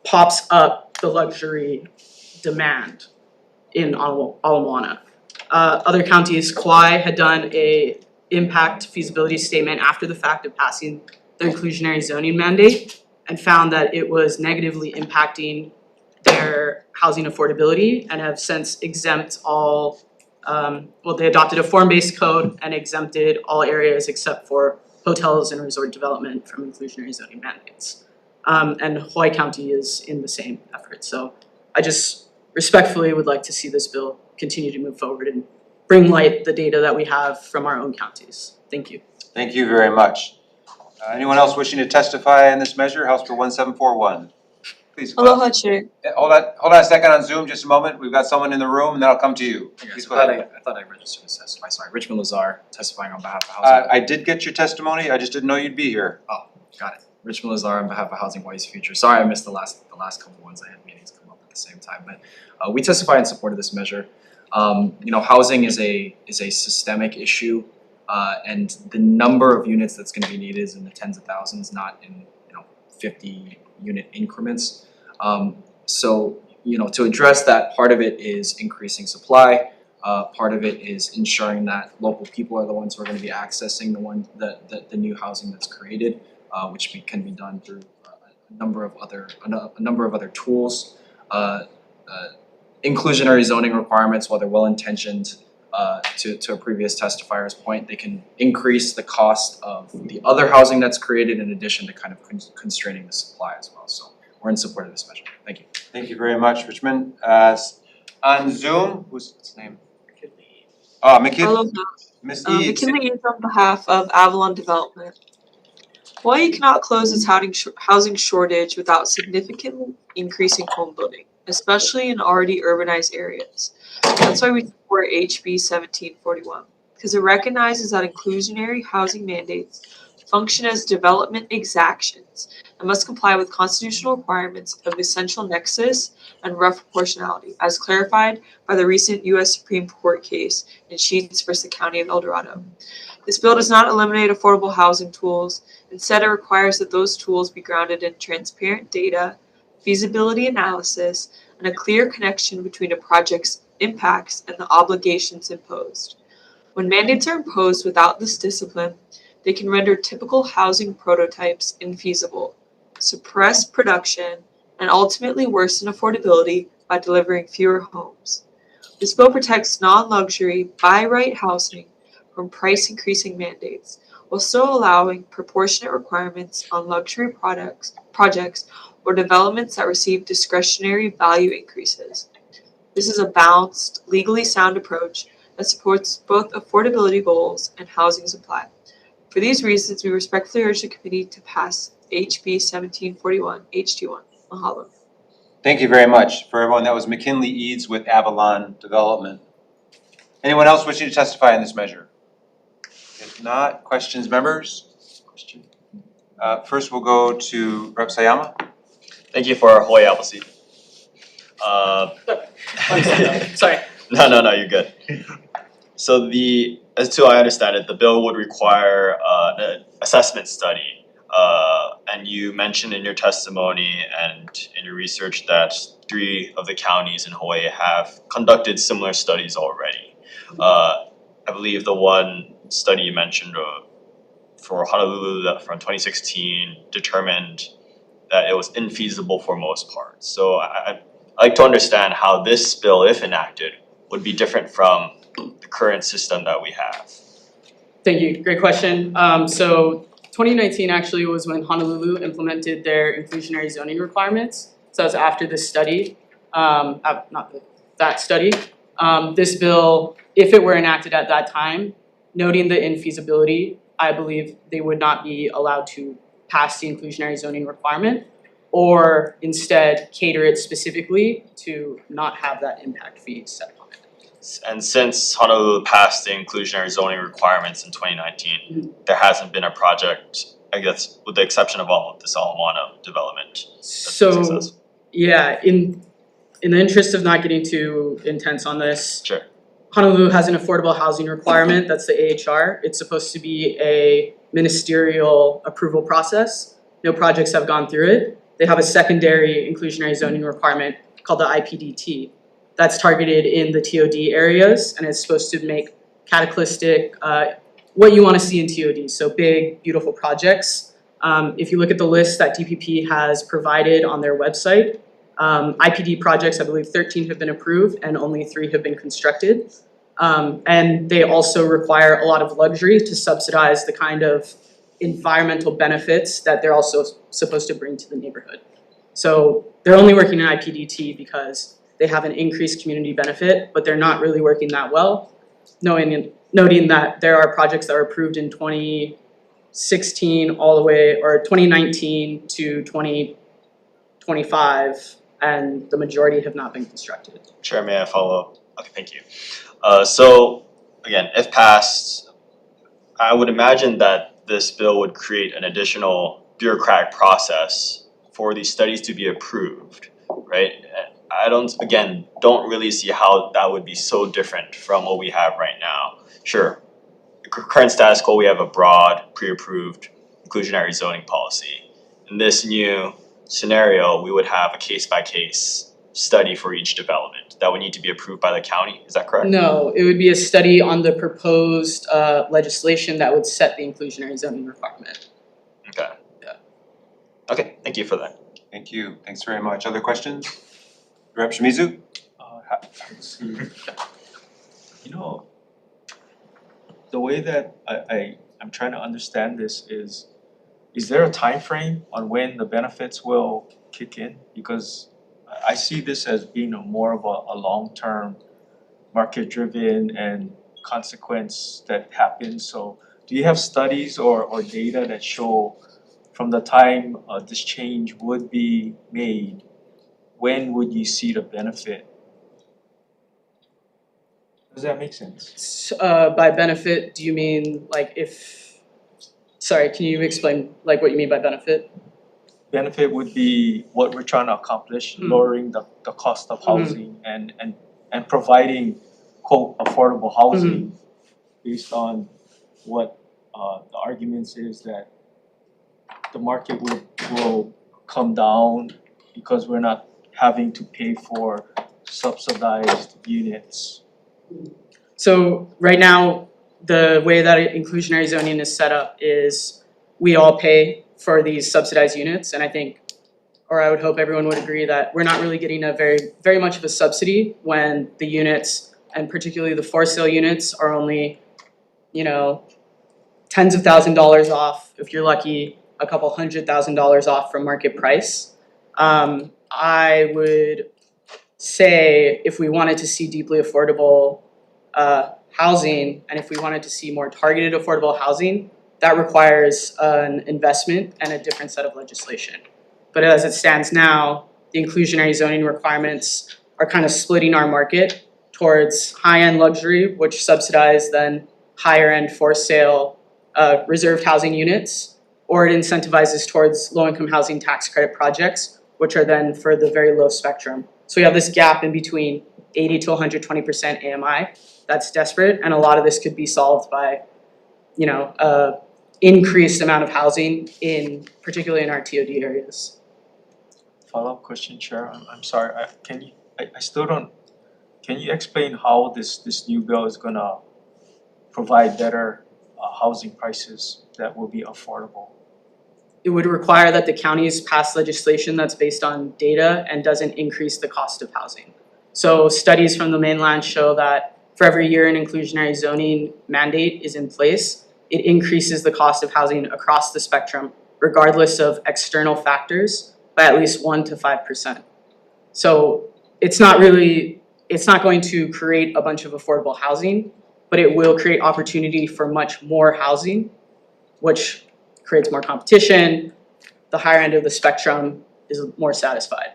pops up the luxury demand in Ala Moana. Other counties, Kauai had done a impact feasibility statement after the fact of passing their inclusionary zoning mandate and found that it was negatively impacting their housing affordability and have since exempt all, they adopted a form-based code and exempted all areas except for hotels and resort development from inclusionary zoning mandates. And Hawaii County is in the same effort. So I just respectfully would like to see this bill continue to move forward and bring light the data that we have from our own counties. Thank you. Thank you very much. Anyone else wishing to testify on this measure? House Bill 1741. Please. Aloha, Chair. Hold on a second on Zoom, just a moment. We've got someone in the room, and then I'll come to you. Please go ahead. I thought I registered to testify. Sorry, Richmond Lazar, testifying on behalf of Housing. I did get your testimony. I just didn't know you'd be here. Oh, got it. Richmond Lazar on behalf of Housing Hawaii's Future. Sorry, I missed the last couple ones. I had meetings come up at the same time, but we testify in support of this measure. Housing is a systemic issue, and the number of units that's going to be needed is in the tens of thousands, not in 50 unit increments. So to address that, part of it is increasing supply. Part of it is ensuring that local people are the ones who are going to be accessing the new housing that's created, which can be done through a number of other tools. Inclusionary zoning requirements, while they're well-intentioned, to a previous testifier's point, they can increase the cost of the other housing that's created in addition to kind of constraining the supply as well. So we're in support of this measure. Thank you. Thank you very much, Richmond. On Zoom, who's his name? McKinley. Ms. Eads. McKinley is on behalf of Avalon Development. Hawaii cannot close its housing shortage without significantly increasing home building, especially in already urbanized areas. That's why we support HB 1741, because it recognizes that inclusionary housing mandates function as development exactions and must comply with constitutional requirements of essential nexus and rough proportionality, as clarified by the recent U.S. Supreme Court case in Sheets v. the County of El Dorado. This bill does not eliminate affordable housing tools. Instead, it requires that those tools be grounded in transparent data, feasibility analysis, and a clear connection between a project's impacts and the obligations imposed. When mandates are imposed without this discipline, they can render typical housing prototypes infeasible, suppress production, and ultimately worsen affordability by delivering fewer homes. This bill protects non-luxury, by-right housing from price-increasing mandates, while still allowing proportionate requirements on luxury projects or developments that receive discretionary value increases. This is a balanced, legally sound approach that supports both affordability goals and housing supply. For these reasons, we respectfully urge the committee to pass HB 1741 H21. Mahalo. Thank you very much. For everyone, that was McKinley Eads with Avalon Development. Anyone else wishing to testify on this measure? If not, questions, members? First, we'll go to Rep. Sayama. Thank you for Hawaii Appleseed. Sorry. No, you're good. So as I understand it, the bill would require an assessment study. And you mentioned in your testimony and in your research that 3 of the counties in Hawaii have conducted similar studies already. I believe the one study you mentioned for Honolulu that from 2016 determined that it was infeasible for most parts. So I'd like to understand how this bill, if enacted, would be different from the current system that we have. Thank you. Great question. So 2019 actually was when Honolulu implemented their inclusionary zoning requirements. So that was after this study, that study. This bill, if it were enacted at that time, noting the infeasibility, I believe they would not be allowed to pass the inclusionary zoning requirement, or instead cater it specifically to not have that impact fee set on it. And since Honolulu passed the inclusionary zoning requirements in 2019, there hasn't been a project, I guess, with the exception of this Ala development that's been successful. Yeah, in the interest of not getting too intense on this, Sure. Honolulu has an affordable housing requirement, that's the AHR. It's supposed to be a ministerial approval process. No projects have gone through it. They have a secondary inclusionary zoning requirement called the IPDT. That's targeted in the TOD areas, and it's supposed to make cataclysmic, what you want to see in TOD, so big, beautiful projects. If you look at the list that DPP has provided on their website, IPD projects, I believe 13 have been approved and only 3 have been constructed. And they also require a lot of luxury to subsidize the kind of environmental benefits that they're also supposed to bring to the neighborhood. So they're only working in IPDT because they have an increased community benefit, but they're not really working that well, noting that there are projects that were approved in 2016 all the way, or 2019 to 2025, and the majority have not been constructed. Chair, may I follow up? Okay, thank you. So again, if passed, I would imagine that this bill would create an additional bureaucratic process for these studies to be approved, right? I don't really see how that would be so different from what we have right now. Sure, current status quo, we have a broad, pre-approved inclusionary zoning policy. In this new scenario, we would have a case-by-case study for each development that would need to be approved by the county, is that correct? No, it would be a study on the proposed legislation that would set the inclusionary zoning requirement. Okay. Yeah. Okay, thank you for that. Thank you, thanks very much. Other questions? Rep. Shimizu? Let's see. You know, the way that I'm trying to understand this is there a time frame on when the benefits will kick in? Because I see this as being more of a long-term, market-driven and consequence that happens. So do you have studies or data that show from the time this change would be made, when would you see the benefit? Does that make sense? By benefit, do you mean like sorry, can you explain like what you mean by benefit? Benefit would be what we're trying to accomplish, lowering the cost of housing and providing quote affordable housing based on what the arguments is that the market will come down because we're not having to pay for subsidized units. So right now, the way that inclusionary zoning is set up is we all pay for these subsidized units, and I think, or I would hope everyone would agree that we're not really getting a very much of a subsidy when the units, and particularly the for sale units, are only, tens of $1,000s off, if you're lucky, a couple $100,000 off from market price. I would say if we wanted to see deeply affordable housing, and if we wanted to see more targeted affordable housing, that requires an investment and a different set of legislation. But as it stands now, the inclusionary zoning requirements are kind of splitting our market towards high-end luxury, which subsidize then higher-end for sale reserved housing units, or it incentivizes towards low-income housing tax credit projects, which are then for the very low spectrum. So we have this gap in between 80 to 120% AMI. That's desperate, and a lot of this could be solved by, increased amount of housing particularly in our TOD areas. Follow-up question, Chair. I'm sorry. Can you explain how this new bill is gonna provide better housing prices that will be affordable? It would require that the counties pass legislation that's based on data and doesn't increase the cost of housing. So studies from the mainland show that for every year an inclusionary zoning mandate is in place, it increases the cost of housing across the spectrum, regardless of external factors, by at least 1 to 5%. So it's not going to create a bunch of affordable housing, but it will create opportunity for much more housing which creates more competition. The higher end of the spectrum is more satisfied.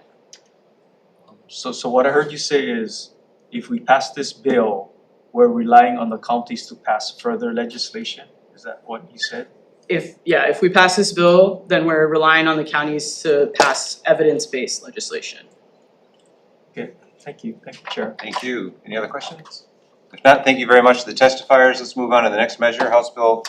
So what I heard you say is, if we pass this bill, we're relying on the counties to pass further legislation? Is that what you said? If we pass this bill, then we're relying on the counties to pass evidence-based legislation. Okay, thank you, Chair. Thank you. Any other questions? If not, thank you very much to the testifiers. Let's move on to the next measure, House Bill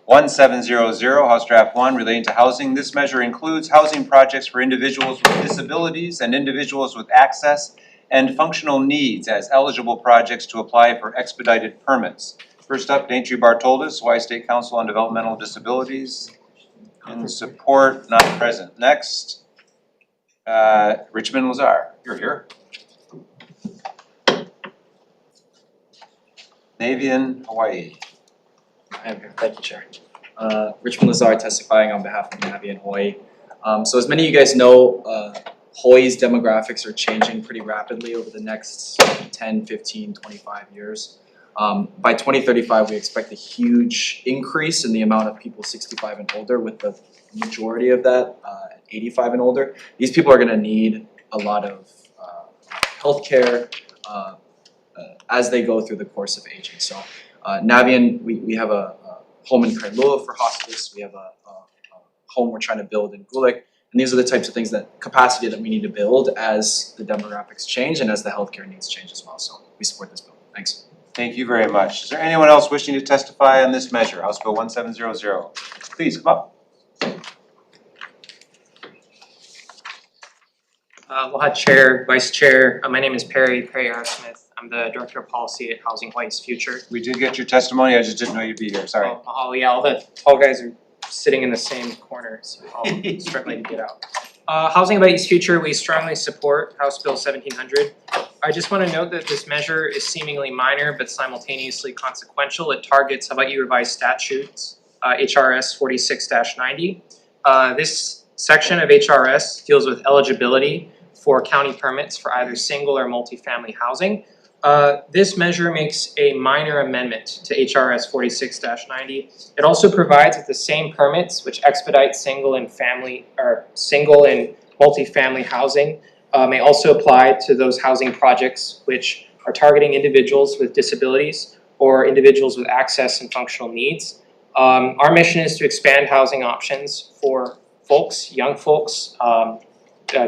1700, House Draft 1, relating to housing. This measure includes housing projects for individuals with disabilities and individuals with access and functional needs as eligible projects to apply for expedited permits. First up, Daintree Bartoldes, Hawaii State Council on Developmental Disabilities. In support, not present. Next, Richmond Lazar, you're here. Navian, Hawaii. I am here, thank you, Chair. Richmond Lazar testifying on behalf of Navi and Hawaii. So as many of you guys know, Hawaii's demographics are changing pretty rapidly over the next 10, 15, 25 years. By 2035, we expect a huge increase in the amount of people 65 and older, with the majority of that 85 and older. These people are gonna need a lot of healthcare as they go through the course of aging. So Navian, we have a home in Kailua for hospice, we have a home we're trying to build in Gulick, and these are the types of things capacity that we need to build as the demographics change and as the healthcare needs change as well. So we support this bill. Thanks. Thank you very much. Is there anyone else wishing to testify on this measure, House Bill 1700? Please come up. Aloha Chair, Vice Chair. My name is Perry Smith. I'm the Director of Policy at Housing Hawaii's Future. We did get your testimony, I just didn't know you'd be here, sorry. Mahalo, yeah, all the tall guys are sitting in the same corner, so I'm struggling to get out. Housing Hawaii's Future, we strongly support House Bill 1700. I just want to note that this measure is seemingly minor but simultaneously consequential. It targets Hawaii revised statutes, HRS 46-90. This section of HRS deals with eligibility for county permits for either single or multifamily housing. This measure makes a minor amendment to HRS 46-90. It also provides that the same permits which expedite single and multifamily housing may also apply to those housing projects which are targeting individuals with disabilities or individuals with access and functional needs. Our mission is to expand housing options for folks, young folks,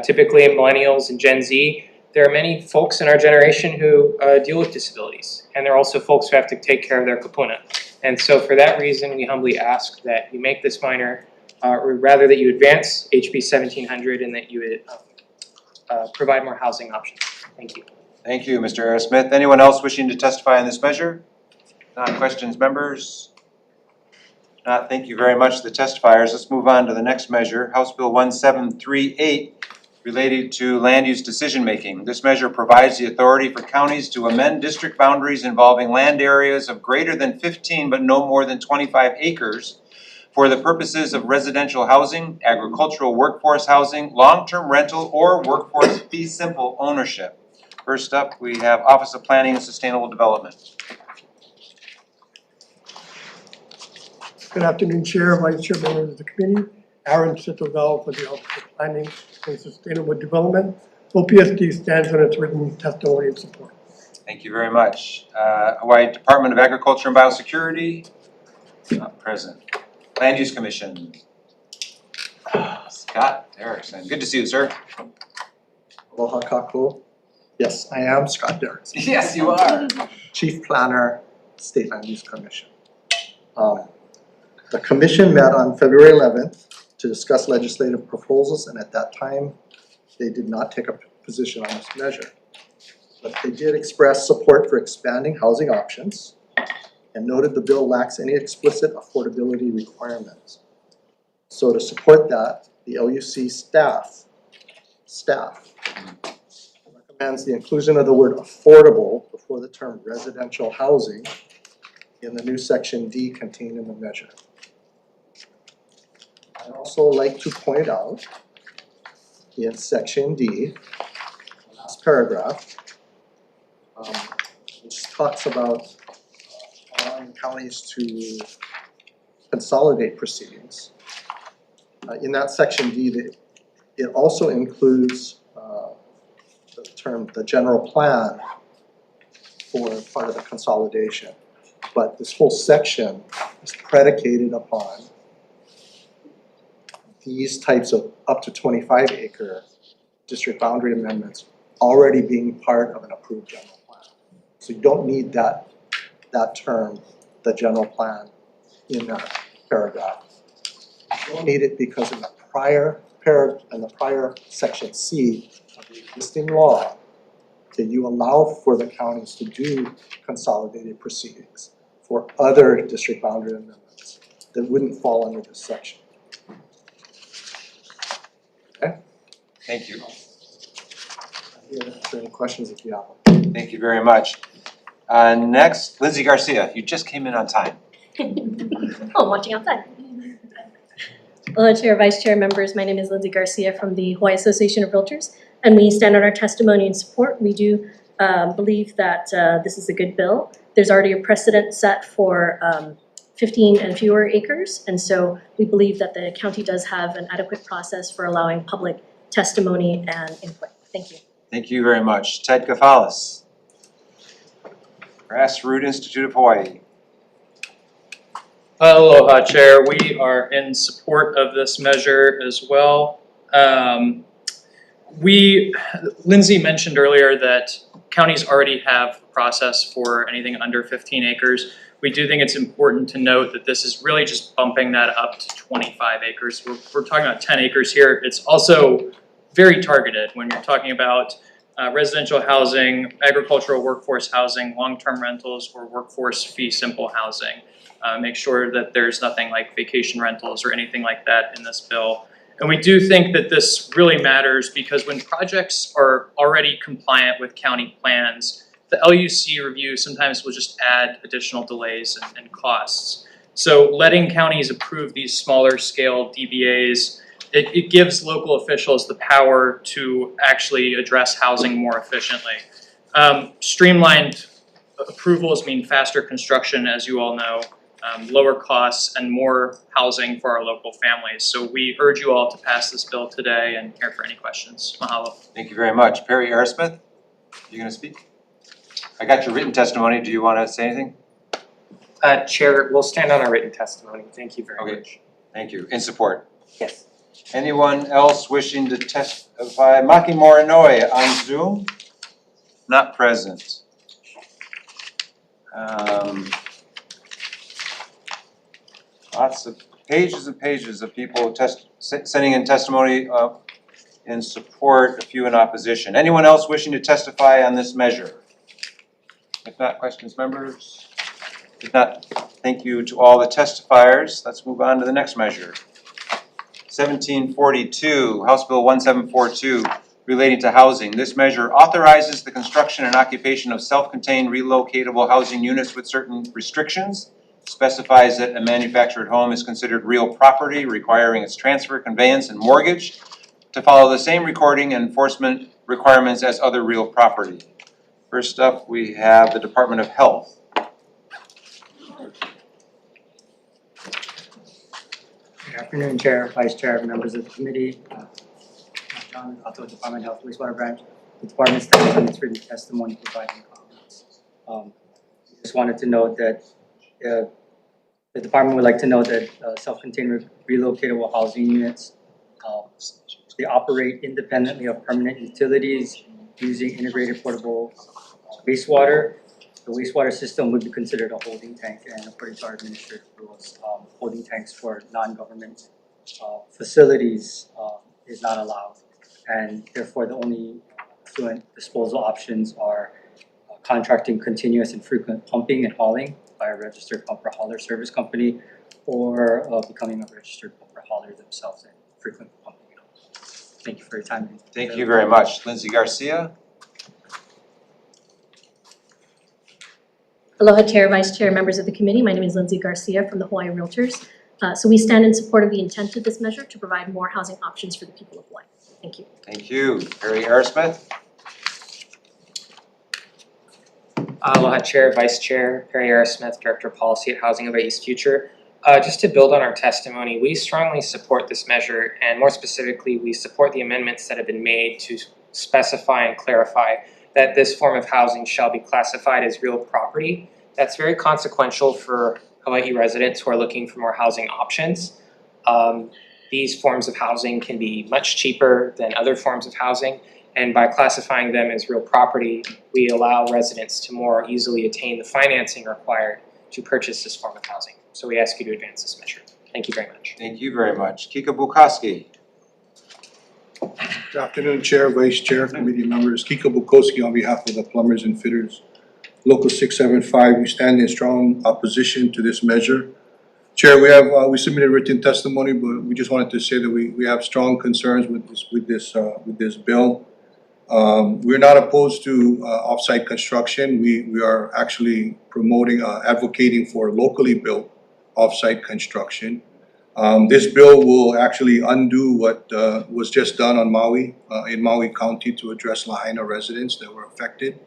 typically millennials and Gen Z. There are many folks in our generation who deal with disabilities, and there are also folks who have to take care of their kapuna. And so for that reason, we humbly ask that you make this minor, or rather that you advance HB 1700 and that you would provide more housing options. Thank you. Thank you, Mr. Smith. Anyone else wishing to testify on this measure? Not questions, members? Not, thank you very much to the testifiers. Let's move on to the next measure, House Bill 1738, related to land use decision making. This measure provides the authority for counties to amend district boundaries involving land areas of greater than 15 but no more than 25 acres for the purposes of residential housing, agricultural workforce housing, long-term rental, or workforce fee simple ownership. First up, we have Office of Planning and Sustainable Development. Good afternoon, Chair, Vice Chair, members of the committee. Aaron Sitovel for the Office of Planning and Sustainable Development. OPSD stands on its written testimony and support. Thank you very much. Hawaii Department of Agriculture and Biosecurity, not present. Land Use Commission. Scott Derrickson, good to see you, sir. Aloha kako. Yes, I am Scott Derrickson. Yes, you are. Chief Planner, State Land Use Commission. The commission met on February 11th to discuss legislative proposals, and at that time, they did not take a position on this measure. But they did express support for expanding housing options and noted the bill lacks any explicit affordability requirements. So to support that, the LUC staff recommends the inclusion of the word affordable before the term residential housing in the new section D contained in the measure. I'd also like to point out in section D, the last paragraph, which talks about allowing counties to consolidate proceedings. In that section D, it also includes the term, the general plan for part of the consolidation. But this whole section is predicated upon these types of up to 25 acre district boundary amendments already being part of an approved general plan. So you don't need that term, the general plan, in that paragraph. You don't need it because in the prior section C of the existing law, that you allow for the counties to do consolidated proceedings for other district boundary amendments that wouldn't fall under this section. Okay? Thank you. Any questions if you have them? Thank you very much. Next, Lindsay Garcia, you just came in on time. Oh, I'm watching outside. Hello, Chair, Vice Chair, members. My name is Lindsay Garcia from the Hawaii Association of Realtors, and we stand on our testimony and support. We do believe that this is a good bill. There's already a precedent set for 15 and fewer acres, and so we believe that the county does have an adequate process for allowing public testimony and input. Thank you. Thank you very much. Ted Kafalis, Grassroot Institute of Hawaii. Aloha, Chair. We are in support of this measure as well. Lindsay mentioned earlier that counties already have a process for anything under 15 acres. We do think it's important to note that this is really just bumping that up to 25 acres. We're talking about 10 acres here. It's also very targeted when you're talking about residential housing, agricultural workforce housing, long-term rentals, or workforce fee simple housing. Make sure that there's nothing like vacation rentals or anything like that in this bill. And we do think that this really matters because when projects are already compliant with county plans, the LUC review sometimes will just add additional delays and costs. So letting counties approve these smaller scale DBAs, it gives local officials the power to actually address housing more efficiently. Streamlined approvals mean faster construction, as you all know. Lower costs and more housing for our local families. So we urge you all to pass this bill today and here for any questions. Mahalo. Thank you very much. Perry Airasmith, you gonna speak? I got your written testimony. Do you want to say anything? Chair, we'll stand on our written testimony. Thank you very much. Thank you. In support. Yes. Anyone else wishing to testify? Maki Morinoi on Zoom? Not present. Lots of pages and pages of people sending in testimony in support, a few in opposition. Anyone else wishing to testify on this measure? If not, questions, members? If not, thank you to all the testifiers. Let's move on to the next measure. 1742, House Bill 1742, relating to housing. This measure authorizes the construction and occupation of self-contained relocatable housing units with certain restrictions, specifies that a manufactured home is considered real property, requiring its transfer, conveyance, and mortgage to follow the same recording and enforcement requirements as other real property. First up, we have the Department of Health. Good afternoon, Chair, Vice Chair, members of the committee. John, also with Department of Health Wastewater Branch. The department stands on its written testimony providing comments. Just wanted to note that the department would like to note that self-contained relocatable housing units, they operate independently of permanent utilities using integrated portable wastewater. The wastewater system would be considered a holding tank, and according to our administrative rules, holding tanks for non-government facilities is not allowed. And therefore, the only fluent disposal options are contracting continuous and frequent pumping and hauling by a registered pumper hauler service company, or becoming a registered pumper hauler themselves and frequent pumping. Thank you for your time. Thank you very much. Lindsay Garcia. Aloha, Chair, Vice Chair, members of the committee. My name is Lindsay Garcia from the Hawaii Realtors. So we stand in support of the intent of this measure to provide more housing options for the people of Hawaii. Thank you. Thank you. Perry Airasmith. Aloha, Chair, Vice Chair, Perry Airasmith, Director of Policy at Housing of East Future. Just to build on our testimony, we strongly support this measure, and more specifically, we support the amendments that have been made to specify and clarify that this form of housing shall be classified as real property. That's very consequential for Hawaii residents who are looking for more housing options. These forms of housing can be much cheaper than other forms of housing, and by classifying them as real property, we allow residents to more easily attain the financing required to purchase this form of housing. So we ask you to advance this measure. Thank you very much. Thank you very much. Kika Bukowski. Good afternoon, Chair, Vice Chair, committee members. Kiko Bukowski on behalf of the plumbers and fitters. Local 675, we stand in strong opposition to this measure. Chair, we submitted written testimony, but we just wanted to say that we have strong concerns with this bill. We're not opposed to off-site construction. We are actually promoting, advocating for locally built off-site construction. This bill will actually undo what was just done on Maui, in Maui County to address Lahaina residents that were affected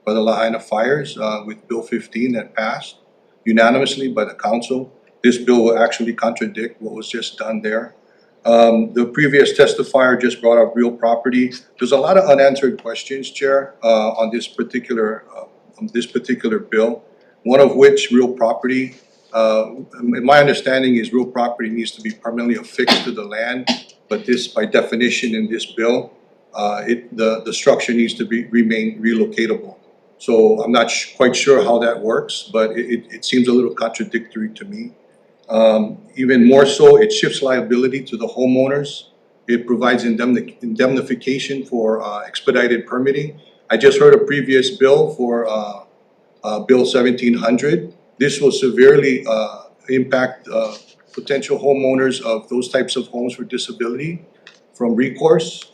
by the Lahaina fires with Bill 15 that passed unanimously by the council. This bill will actually contradict what was just done there. The previous testifier just brought up real property. There's a lot of unanswered questions, Chair, on this particular bill. One of which, real property. My understanding is real property needs to be permanently affixed to the land, but this, by definition in this bill, the structure needs to remain relocatable. So I'm not quite sure how that works, but it seems a little contradictory to me. Even more so, it shifts liability to the homeowners. It provides indemnification for expedited permitting. I just heard a previous bill for Bill 1700. This will severely impact potential homeowners of those types of homes for disability from recourse,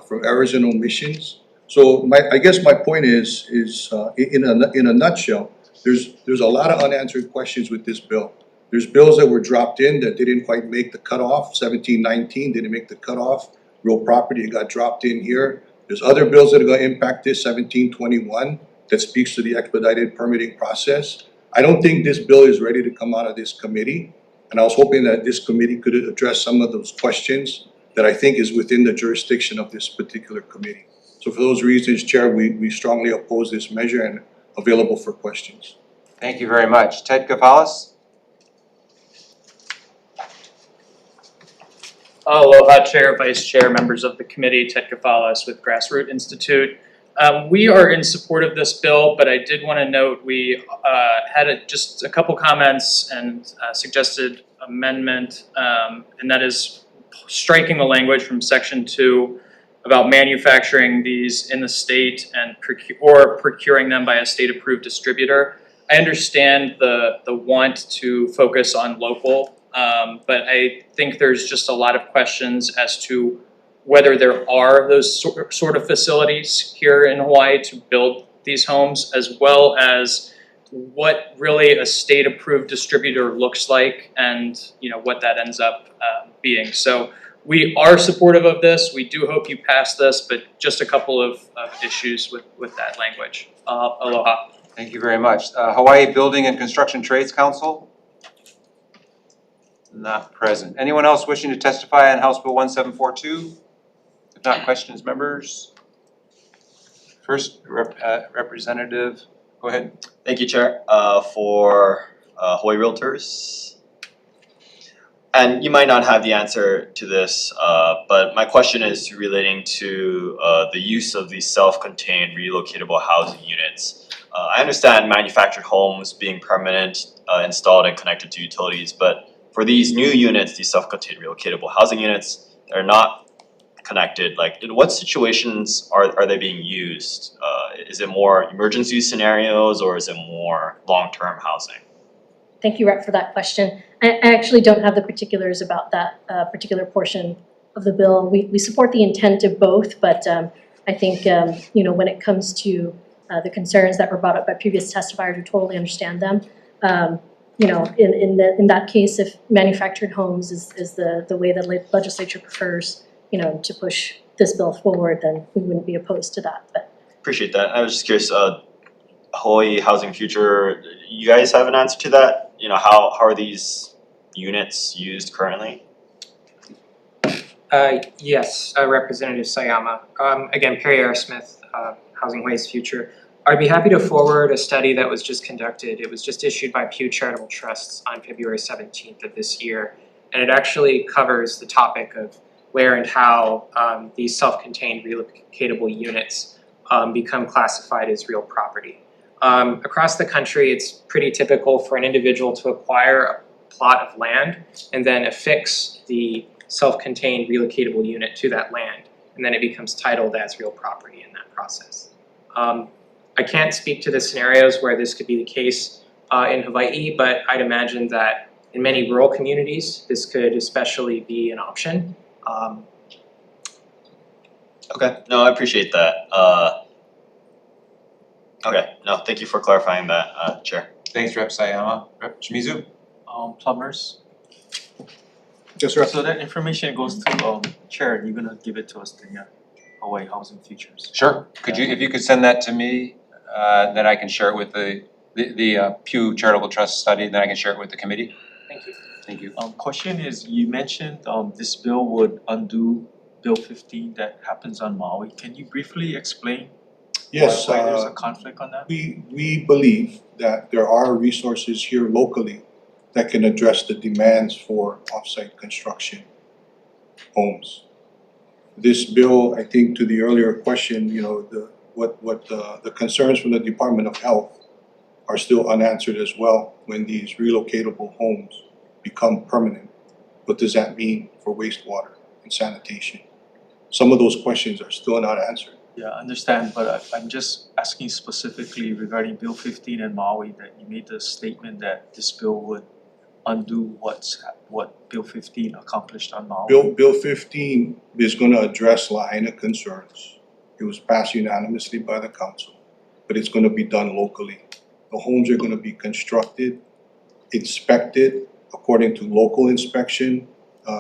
from errors and omissions. So I guess my point is in a nutshell, there's a lot of unanswered questions with this bill. There's bills that were dropped in that didn't quite make the cutoff. 1719 didn't make the cutoff. Real property got dropped in here. There's other bills that are going to impact this. 1721 that speaks to the expedited permitting process. I don't think this bill is ready to come out of this committee, and I was hoping that this committee could address some of those questions that I think is within the jurisdiction of this particular committee. So for those reasons, Chair, we strongly oppose this measure and available for questions. Thank you very much. Ted Kafalis? Aloha, Chair, Vice Chair, members of the committee, Ted Kafalis with Grassroot Institute. We are in support of this bill, but I did want to note we had just a couple comments and suggested amendment, and that is striking the language from Section 2 about manufacturing these in the state and procuring them by a state-approved distributor. I understand the want to focus on local, but I think there's just a lot of questions as to whether there are those sort of facilities here in Hawaii to build these homes, as well as what really a state-approved distributor looks like and what that ends up being. So we are supportive of this. We do hope you pass this, but just a couple of issues with that language. Aloha. Thank you very much. Hawaii Building and Construction Trades Council? Not present. Anyone else wishing to testify on House Bill 1742? If not, questions, members? First, Representative, go ahead. Thank you, Chair. For Hawaii Realtors. And you might not have the answer to this, but my question is relating to the use of these self-contained relocatable housing units. I understand manufactured homes being permanent, installed and connected to utilities, but for these new units, these self-contained relocatable housing units, they're not connected. Like, in what situations are they being used? Is it more emergency scenarios or is it more long-term housing? Thank you, Rep, for that question. I actually don't have the particulars about that particular portion of the bill. We support the intent of both, but I think when it comes to the concerns that were brought up by previous testifiers, we totally understand them. In that case, if manufactured homes is the way the legislature prefers, to push this bill forward, then we wouldn't be opposed to that. But appreciate that. I was just curious, Hawaii Housing Future, you guys have an answer to that? How are these units used currently? Yes, Representative Sayama. Again, Perry R. Smith, Housing Hawaii's Future. I'd be happy to forward a study that was just conducted. It was just issued by Pew Charitable Trusts on February 17th of this year. And it actually covers the topic of where and how these self-contained relocatable units become classified as real property. Across the country, it's pretty typical for an individual to acquire a plot of land and then affix the self-contained relocatable unit to that land, and then it becomes titled as real property in that process. I can't speak to the scenarios where this could be the case in Hawaii, but I'd imagine that in many rural communities, this could especially be an option. Okay, no, I appreciate that. Okay, no, thank you for clarifying that, Chair. Thanks, Rep. Sayama. Rep. Shimizu? Plumbers. Yes, sir. So that information goes to Chair, you're gonna give it to us, the Hawaii Housing Futures. Sure. Could you, if you could send that to me, then I can share it with the Pew Charitable Trust study, then I can share it with the committee. Thank you. Thank you. Question is, you mentioned this bill would undo Bill 15 that happens on Maui. Can you briefly explain Yes, why there's a conflict on that? we believe that there are resources here locally that can address the demands for off-site construction homes. This bill, I think to the earlier question, you know, the concerns from the Department of Health are still unanswered as well when these relocatable homes become permanent. What does that mean for wastewater and sanitation? Some of those questions are still not answered. Yeah, I understand, but I'm just asking specifically regarding Bill 15 and Maui, that you made the statement that this bill would undo what Bill 15 accomplished on Maui. Bill 15 is gonna address Lahaina concerns. It was passed unanimously by the council, but it's gonna be done locally. The homes are gonna be constructed, inspected according to local inspection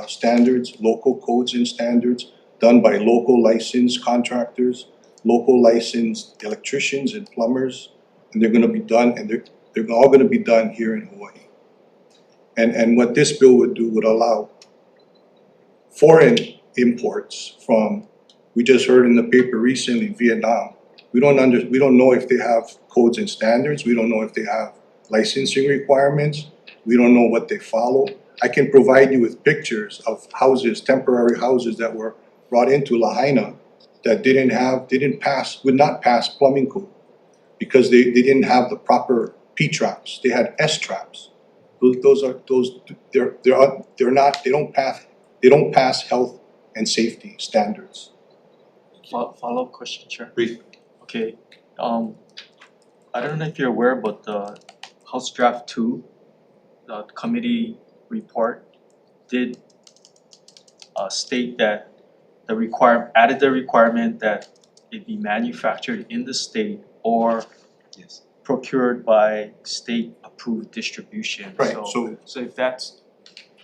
standards, local codes and standards, done by local licensed contractors, local licensed electricians and plumbers, and they're gonna be done, and they're all gonna be done here in Hawaii. And what this bill would do would allow foreign imports from, we just heard in the paper recently, Vietnam. We don't know if they have codes and standards, we don't know if they have licensing requirements, we don't know what they follow. I can provide you with pictures of houses, temporary houses that were brought into Lahaina that would not pass plumbing code because they didn't have the proper P traps, they had S traps. They don't pass health and safety standards. Follow-up question, Chair. Brief. Okay, I don't know if you're aware, but the House Draft 2, the committee report did state that added the requirement that it be manufactured in the state or procured by state approved distribution. Right, So if that's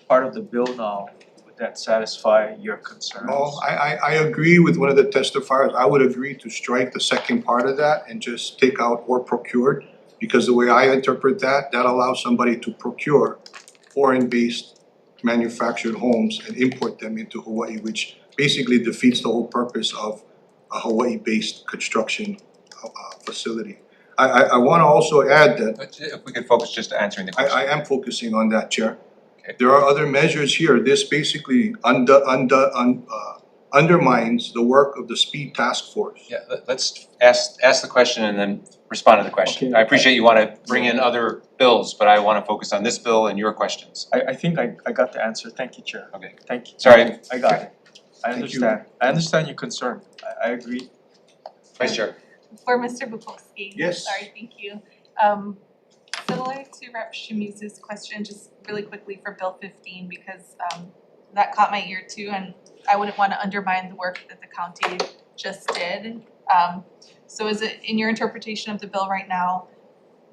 part of the bill now, would that satisfy your concerns? Well, I agree with one of the testifiers. I would agree to strike the second part of that and just take out or procured. Because the way I interpret that allows somebody to procure foreign-based manufactured homes and import them into Hawaii, which basically defeats the whole purpose of a Hawaii-based construction facility. I wanna also add that If we could focus just answering the question. I am focusing on that, Chair. There are other measures here. This basically undermines the work of the Speed Task Force. Yeah, let's ask the question and then respond to the question. Okay. I appreciate you wanna bring in other bills, but I wanna focus on this bill and your questions. I think I got the answer, thank you, Chair. Okay. Thank you. Sorry. I got it. I Thank you. understand. I understand your concern. I agree. Vice Chair. For Mr. Bukowski. Yes. Sorry, thank you. Similar to Rep. Shimizu's question, just really quickly for Bill 15, because that caught my ear too, and I wouldn't wanna undermine the work that the county just did. So is it, in your interpretation of the bill right now,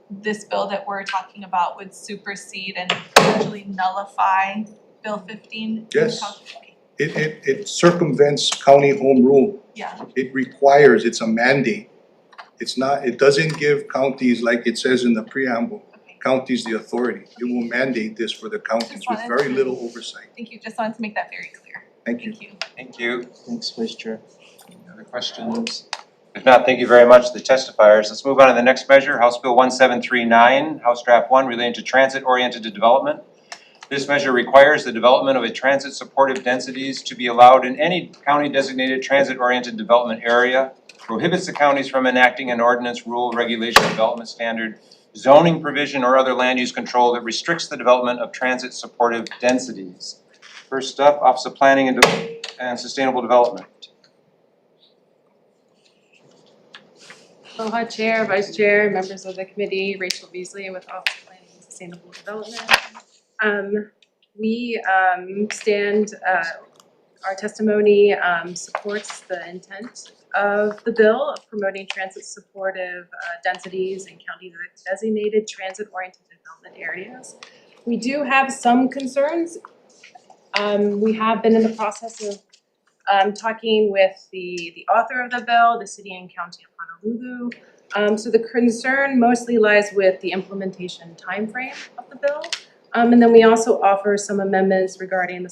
this bill that we're talking about would supersede and actually nullify Bill 15? Yes. Okay. It circumvents county home rule. Yeah, It requires, it's a mandate. It doesn't give counties, like it says in the preamble, counties the authority. It will mandate this for the counties with very little oversight. Thank you, just wanted to make that very clear. Thank you. Thank you. Thanks, Vice Chair. Any other questions? If not, thank you very much to the testifiers. Let's move on to the next measure, House Bill 1739, House Draft 1 relating to transit-oriented development. This measure requires the development of a transit supportive densities to be allowed in any county designated transit-oriented development area, prohibits the counties from enacting an ordinance, rule, regulation, development standard, zoning provision, or other land use control that restricts the development of transit supportive densities. First up, Office of Planning and Sustainable Development. Aloha Chair, Vice Chair, members of the committee, Rachel Beasley with Office of Planning and Sustainable Development. We stand, our testimony supports the intent of the bill of promoting transit supportive densities in county designated transit oriented development areas. We do have some concerns. We have been in the process of talking with the author of the bill, the City and County of Honolulu. So the concern mostly lies with the implementation timeframe of the bill. And then we also offer some amendments regarding the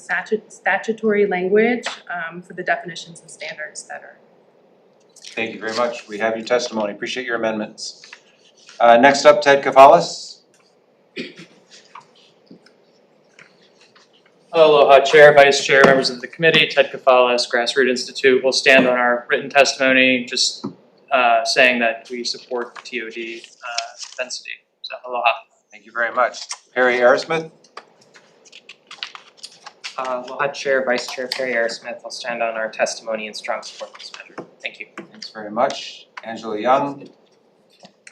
statutory language for the definitions and standards that are. Thank you very much. We have your testimony. Appreciate your amendments. Next up, Ted Kafalis. Aloha Chair, Vice Chair, members of the committee, Ted Kafalis, Grassroots Institute. Will stand on our written testimony, just saying that we support TOD density. So aloha. Thank you very much. Perry Aerosmith. Aloha Chair, Vice Chair Perry Aerosmith. I'll stand on our testimony and strong support of this measure. Thank you. Thanks very much. Angela Young.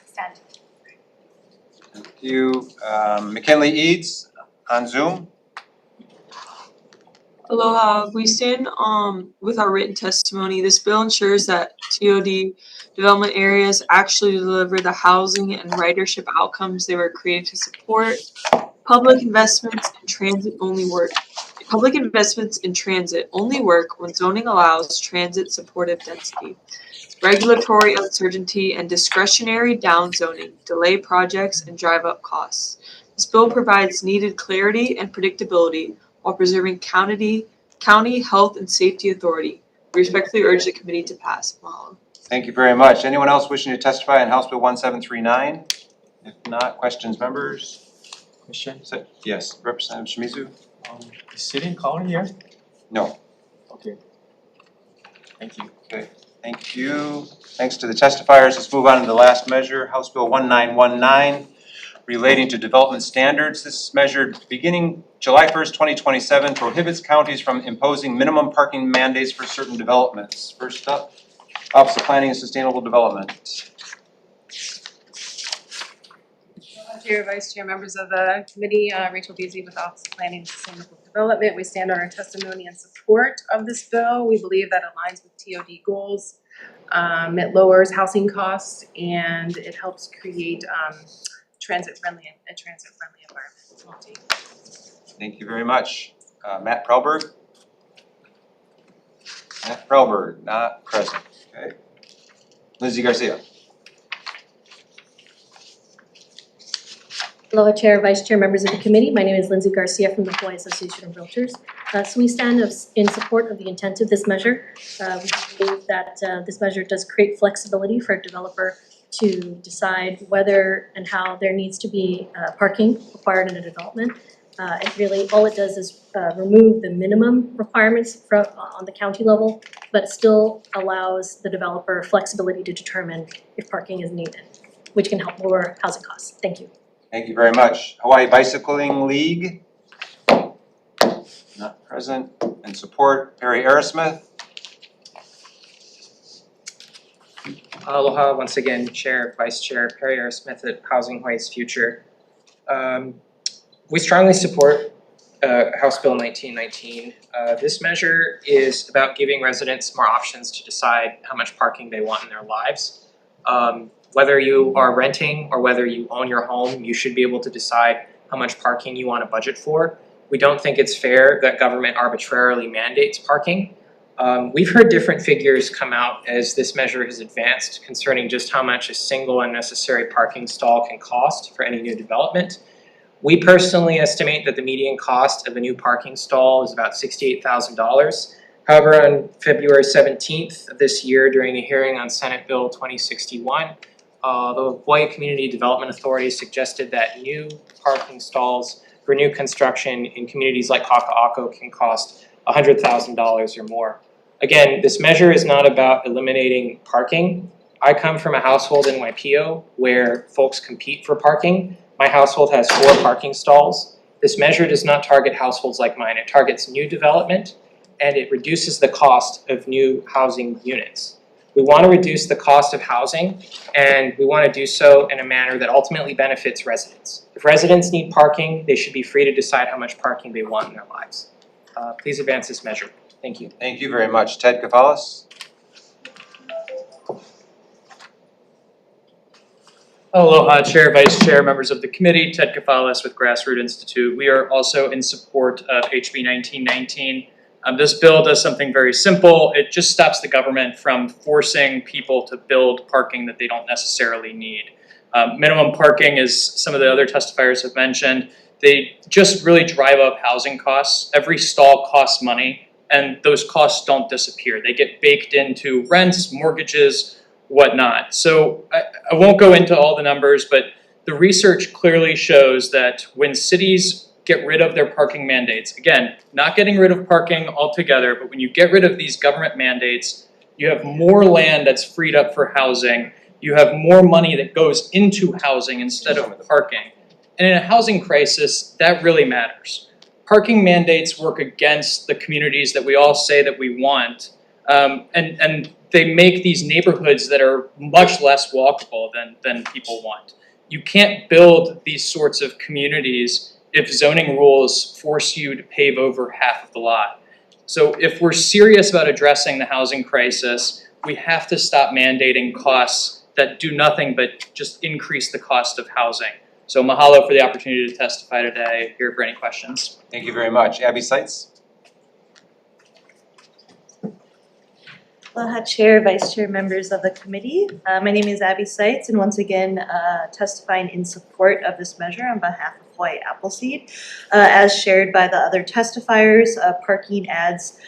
Stand. Thank you. McKinley Eads on Zoom. Aloha, we stand with our written testimony. This bill ensures that TOD development areas actually deliver the housing and ridership outcomes they were created to support. Public investments in transit only work. Public investments in transit only work when zoning allows transit supportive density. Regulatory uncertainty and discretionary downzoning delay projects and drive up costs. This bill provides needed clarity and predictability while preserving county health and safety authority. We respectfully urge the committee to pass. Mahalo. Thank you very much. Anyone else wishing to testify on House Bill 1739? If not, questions, members? Question? Yes, Representative Shimizu? Is City and County here? No. Okay. Thank you. Okay, thank you. Thanks to the testifiers. Let's move on to the last measure, House Bill 1919, relating to development standards. This measure, beginning July 1st, 2027, prohibits counties from imposing minimum parking mandates for certain developments. First up, Office of Planning and Sustainable Development. Chair, Vice Chair, members of the committee, Rachel Beasley with Office of Planning and Sustainable Development. We stand on our testimony in support of this bill. We believe that aligns with TOD goals. It lowers housing costs and it helps create a transit-friendly environment. Thank you very much. Matt Prellberg? Matt Prellberg, not present. Okay. Lindsay Garcia. Aloha Chair, Vice Chair, members of the committee. My name is Lindsay Garcia from the Hawaii Association of Realtors. So we stand in support of the intent of this measure. We believe that this measure does create flexibility for a developer to decide whether and how there needs to be parking required in a development. It really, all it does is remove the minimum requirements on the county level, but it still allows the developer flexibility to determine if parking is needed, which can help lower housing costs. Thank you. Thank you very much. Hawaii Bicycling League? Not present. And support, Perry Aerosmith? Aloha once again, Chair, Vice Chair Perry Aerosmith at Housing Hawaii's Future. We strongly support House Bill 1919. This measure is about giving residents more options to decide how much parking they want in their lives. Whether you are renting or whether you own your home, you should be able to decide how much parking you want to budget for. We don't think it's fair that government arbitrarily mandates parking. We've heard different figures come out as this measure has advanced concerning just how much a single unnecessary parking stall can cost for any new development. We personally estimate that the median cost of a new parking stall is about $68,000. However, on February 17th of this year, during a hearing on Senate Bill 2061, the Hawaii Community Development Authority suggested that new parking stalls for new construction in communities like Kaka'ako can cost $100,000 or more. Again, this measure is not about eliminating parking. I come from a household in Waipio where folks compete for parking. My household has 4 parking stalls. This measure does not target households like mine. It targets new development and it reduces the cost of new housing units. We want to reduce the cost of housing and we want to do so in a manner that ultimately benefits residents. If residents need parking, they should be free to decide how much parking they want in their lives. Please advance this measure. Thank you. Thank you very much. Ted Kafalis? Aloha, Chair, Vice Chair, members of the committee, Ted Kafalis with Grassroot Institute. We are also in support of HB 1919. This bill does something very simple. It just stops the government from forcing people to build parking that they don't necessarily need. Minimum parking, as some of the other testifiers have mentioned, they just really drive up housing costs. Every stall costs money, and those costs don't disappear. They get baked into rents, mortgages, whatnot. So I won't go into all the numbers, but the research clearly shows that when cities get rid of their parking mandates, again, not getting rid of parking altogether, but when you get rid of these government mandates, you have more land that's freed up for housing, you have more money that goes into housing instead of parking. And in a housing crisis, that really matters. Parking mandates work against the communities that we all say that we want, and they make these neighborhoods that are much less walkable than people want. You can't build these sorts of communities if zoning rules force you to pave over half of the lot. So if we're serious about addressing the housing crisis, we have to stop mandating costs that do nothing but just increase the cost of housing. So mahalo for the opportunity to testify today. Here for any questions. Thank you very much. Abby Seitz? Aloha, Chair, Vice Chair, members of the committee. My name is Abby Seitz, and once again, testifying in support of this measure on behalf of Hawaii Appleseed. As shared by the other testifiers, parking adds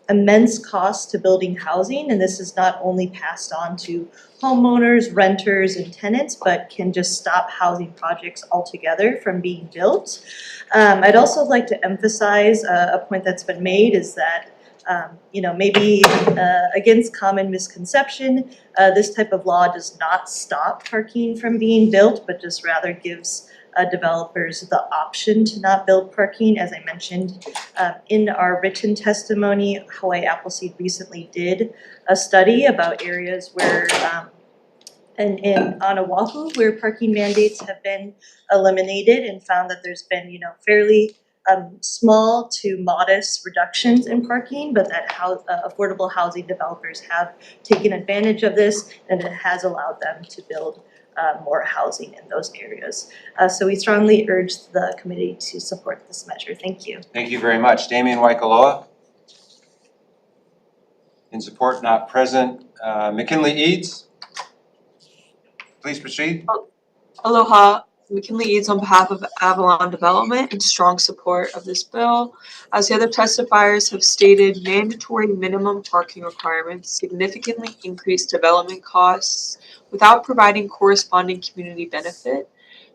immense costs to building housing, and this is not only passed on to homeowners, renters, and tenants, but can just stop housing projects altogether from being built. I'd also like to emphasize a point that's been made is that maybe against common misconception, this type of law does not stop parking from being built, but just rather gives developers the option to not build parking. As I mentioned in our written testimony, Hawaii Appleseed recently did a study about areas where on Oahu where parking mandates have been eliminated and found that there's been fairly small to modest reductions in parking, but that affordable housing developers have taken advantage of this, and it has allowed them to build more housing in those areas. So we strongly urge the committee to support this measure. Thank you. Thank you very much. Damian Waikoloa? In support, not present. McKinley Eads? Please proceed. Aloha. McKinley Eads on behalf of Avalon Development in strong support of this bill. As the other testifiers have stated, mandatory minimum parking requirements significantly increase development costs without providing corresponding community benefit,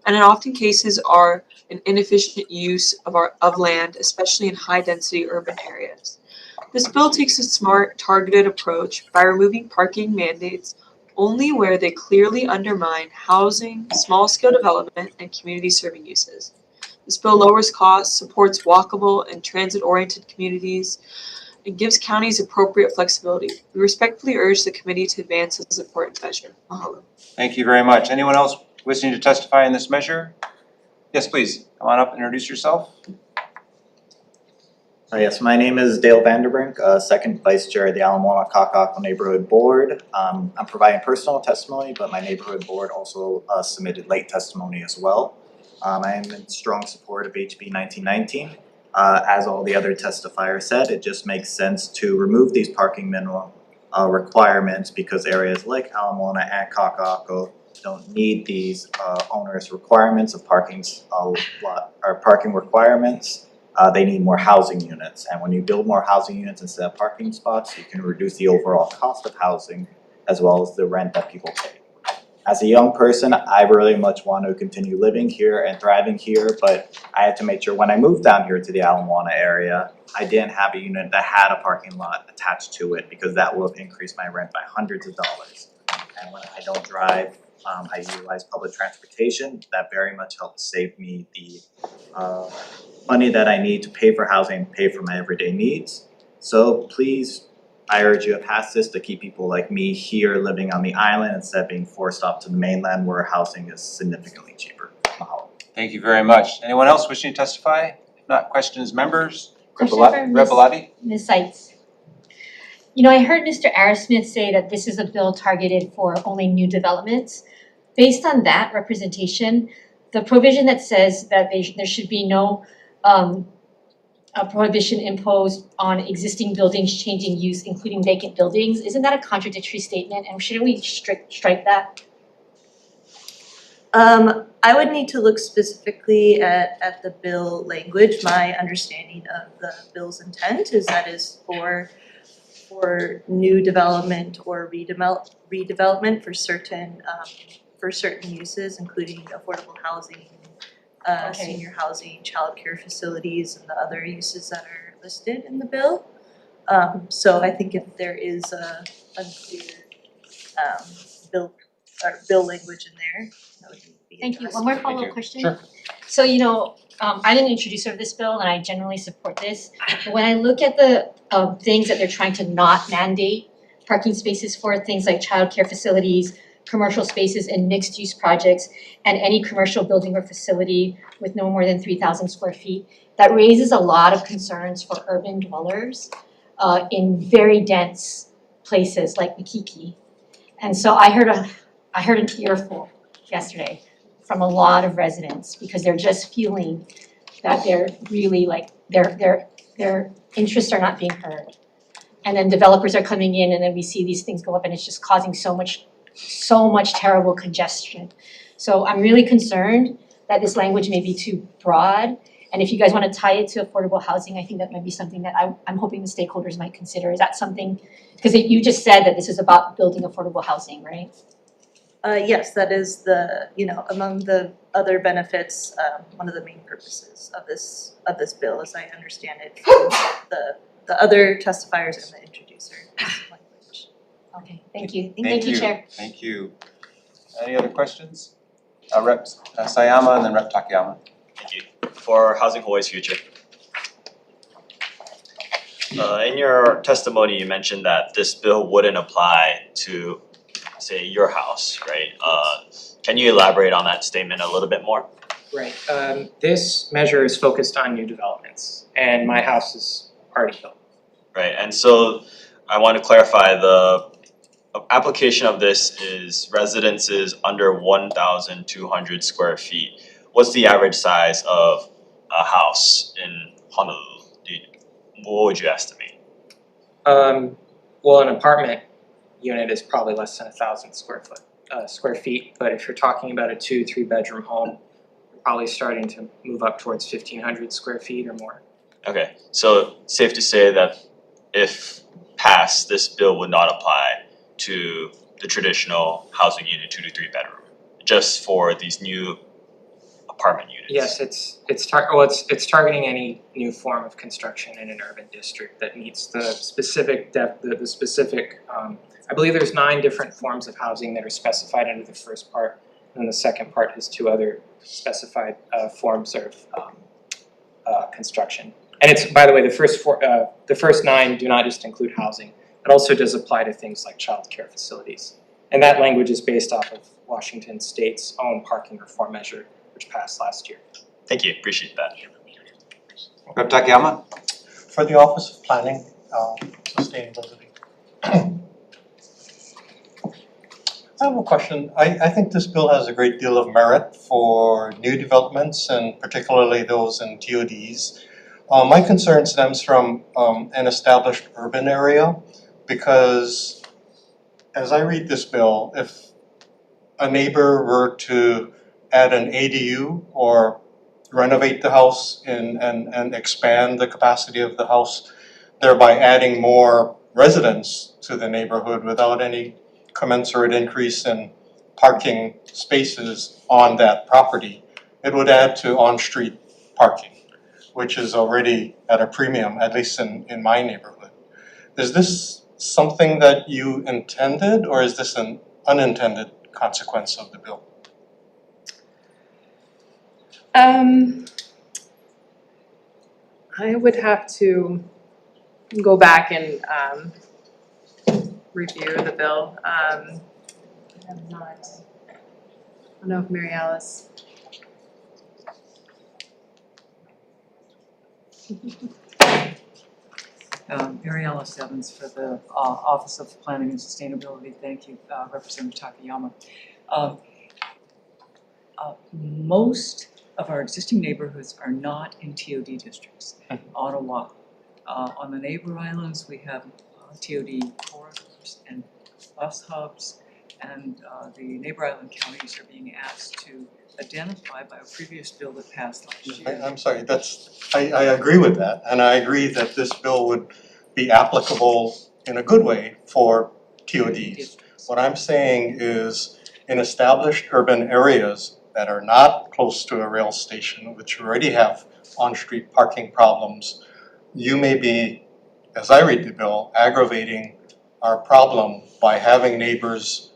and in often cases are an inefficient use of land, especially in high-density urban areas. This bill takes a smart, targeted approach by removing parking mandates only where they clearly undermine housing, small-scale development, and community-serving uses. This bill lowers costs, supports walkable and transit-oriented communities, and gives counties appropriate flexibility. We respectfully urge the committee to advance this important measure. Mahalo. Thank you very much. Anyone else wishing to testify in this measure? Yes, please. Come on up and introduce yourself. Yes, my name is Dale Vanderbrink, second vice chair of the Ala Moana Kaka'ako Neighborhood Board. I'm providing personal testimony, but my neighborhood board also submitted late testimony as well. I am in strong support of HB 1919. As all the other testifiers said, it just makes sense to remove these parking minimum requirements because areas like Alamona and Kaka'ako don't need these onerous requirements of parking requirements. They need more housing units, and when you build more housing units instead of parking spots, you can reduce the overall cost of housing as well as the rent that people pay. As a young person, I really much want to continue living here and thriving here, but I had to make sure when I moved down here to the Alamona area, I didn't have a unit that had a parking lot attached to it because that would have increased my rent by hundreds of dollars. And when I don't drive, I utilize public transportation. That very much helps save me the money that I need to pay for housing, pay for my everyday needs. So please, I urge you to pass this to keep people like me here living on the island instead of being forced off to the mainland where housing is significantly cheaper. Mahalo. Thank you very much. Anyone else wishing to testify? If not, questions, members? Question for Ms. Repelati? Ms. Seitz. You know, I heard Mr. Arrowsmith say that this is a bill targeted for only new developments. Based on that representation, the provision that says that there should be no a prohibition imposed on existing buildings changing use, including vacant buildings, isn't that a contradictory statement, and shouldn't we strike that? I would need to look specifically at the bill language. My understanding of the bill's intent is that is for new development or redevelopment for certain uses, including affordable housing, senior housing, childcare facilities, and the other uses that are listed in the bill. So I think if there is a unclear bill language in there, that would be Thank you. addressed. One more follow-up question. Sure. So, you know, I'm an introducer of this bill and I generally support this. But when I look at the things that they're trying to not mandate parking spaces for, things like childcare facilities, commercial spaces and mixed-use projects, and any commercial building or facility with no more than 3,000 square feet, that raises a lot of concerns for urban dwellers in very dense places like Makiki. And so I heard an earful yesterday from a lot of residents because they're just feeling that they're really like their interests are not being heard. And then developers are coming in and then we see these things go up and it's just causing so much terrible congestion. So I'm really concerned that this language may be too broad. And if you guys want to tie it to affordable housing, I think that might be something that I'm hoping the stakeholders might consider. Is that something, because you just said that this is about building affordable housing, right? Yes, that is among the other benefits, one of the main purposes of this bill, as I understand it, from the other testifiers and the introducer language. Okay, thank you. Thank you, Chair. Thank you. Any other questions? Rep. Sayama and then Rep. Takayama. Thank you. For Housing Hawaii's future. In your testimony, you mentioned that this bill wouldn't apply to, say, your house, right? Can you elaborate on that statement a little bit more? Right, this measure is focused on new developments, and my house is already built. Right, and so I want to clarify the application of this is residences under 1,200 square feet. What's the average size of a house in Honolulu? What would you estimate? Well, an apartment unit is probably less than 1,000 square feet, but if you're talking about a 2-3 bedroom home, you're probably starting to move up towards 1,500 square feet or more. Okay, so safe to say that if passed, this bill would not apply to the traditional housing unit 2 to 3 bedroom, just for these new apartment units. Yes, it's targeting any new form of construction in an urban district that meets the specific I believe there's 9 different forms of housing that are specified under the first part, and the second part has 2 other specified forms of construction. And it's, by the way, the first 9 do not just include housing. It also does apply to things like childcare facilities. And that language is based off of Washington State's own parking reform measure, which passed last year. Thank you, appreciate that. Rep. Takayama? For the Office of Planning, Sustainability. I have a question. I think this bill has a great deal of merit for new developments and particularly those in TODs. My concern stems from an established urban area because as I read this bill, if a neighbor were to add an ADU or renovate the house and expand the capacity of the house, thereby adding more residents to the neighborhood without any commensurate increase in parking spaces on that property, it would add to on-street parking, which is already at a premium, at least in my neighborhood. Is this something that you intended, or is this an unintended consequence of the bill? I would have to go back and review the bill. I'm not, I don't know if Mary Alice. Mary Alice Evans for the Office of Planning and Sustainability. Thank you, Representative Takayama. Most of our existing neighborhoods are not in TOD districts on Ottawa. On the neighbor islands, we have TOD corridors and bus hubs, and the neighbor island counties are being asked to identify by a previous bill that passed last year. I'm sorry, I agree with that, and I agree that this bill would be applicable in a good way for TODs. What I'm saying is, in established urban areas that are not close to a rail station, which already have on-street parking problems, you may be, as I read the bill, aggravating our problem by having neighbors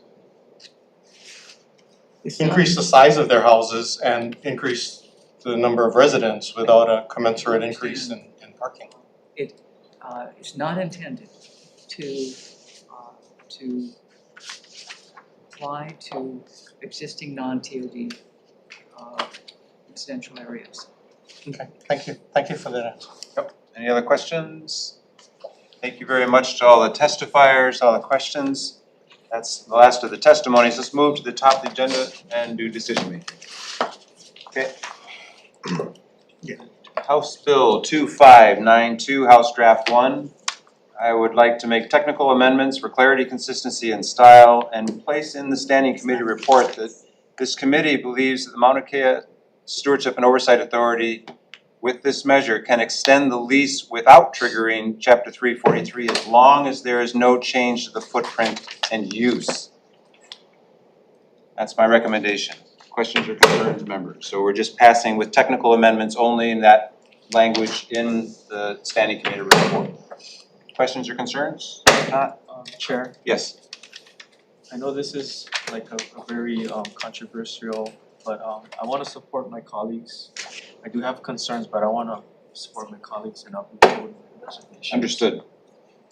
increase the size of their houses and increase the number of residents without a commensurate increase in parking. It is not intended to apply to existing non-TOD residential areas. Okay, thank you for that answer. Yep. Any other questions? Thank you very much to all the testifiers, all the questions. That's the last of the testimonies. Let's move to the top of the agenda and do decision making. Okay. House Bill 2592, House Draft 1. I would like to make technical amendments for clarity, consistency, and style, and place in the standing committee report that this committee believes that the Mauna Kea Stewardship and Oversight Authority with this measure can extend the lease without triggering Chapter 343 as long as there is no change to the footprint and use. That's my recommendation. Questions or concerns, members? So we're just passing with technical amendments only in that language in the standing committee report. Questions or concerns? If not? Chair, Yes. I know this is like a very controversial, but I wanna support my colleagues. I do have concerns, but I wanna support my colleagues and I'll be voting for the resignation. Understood.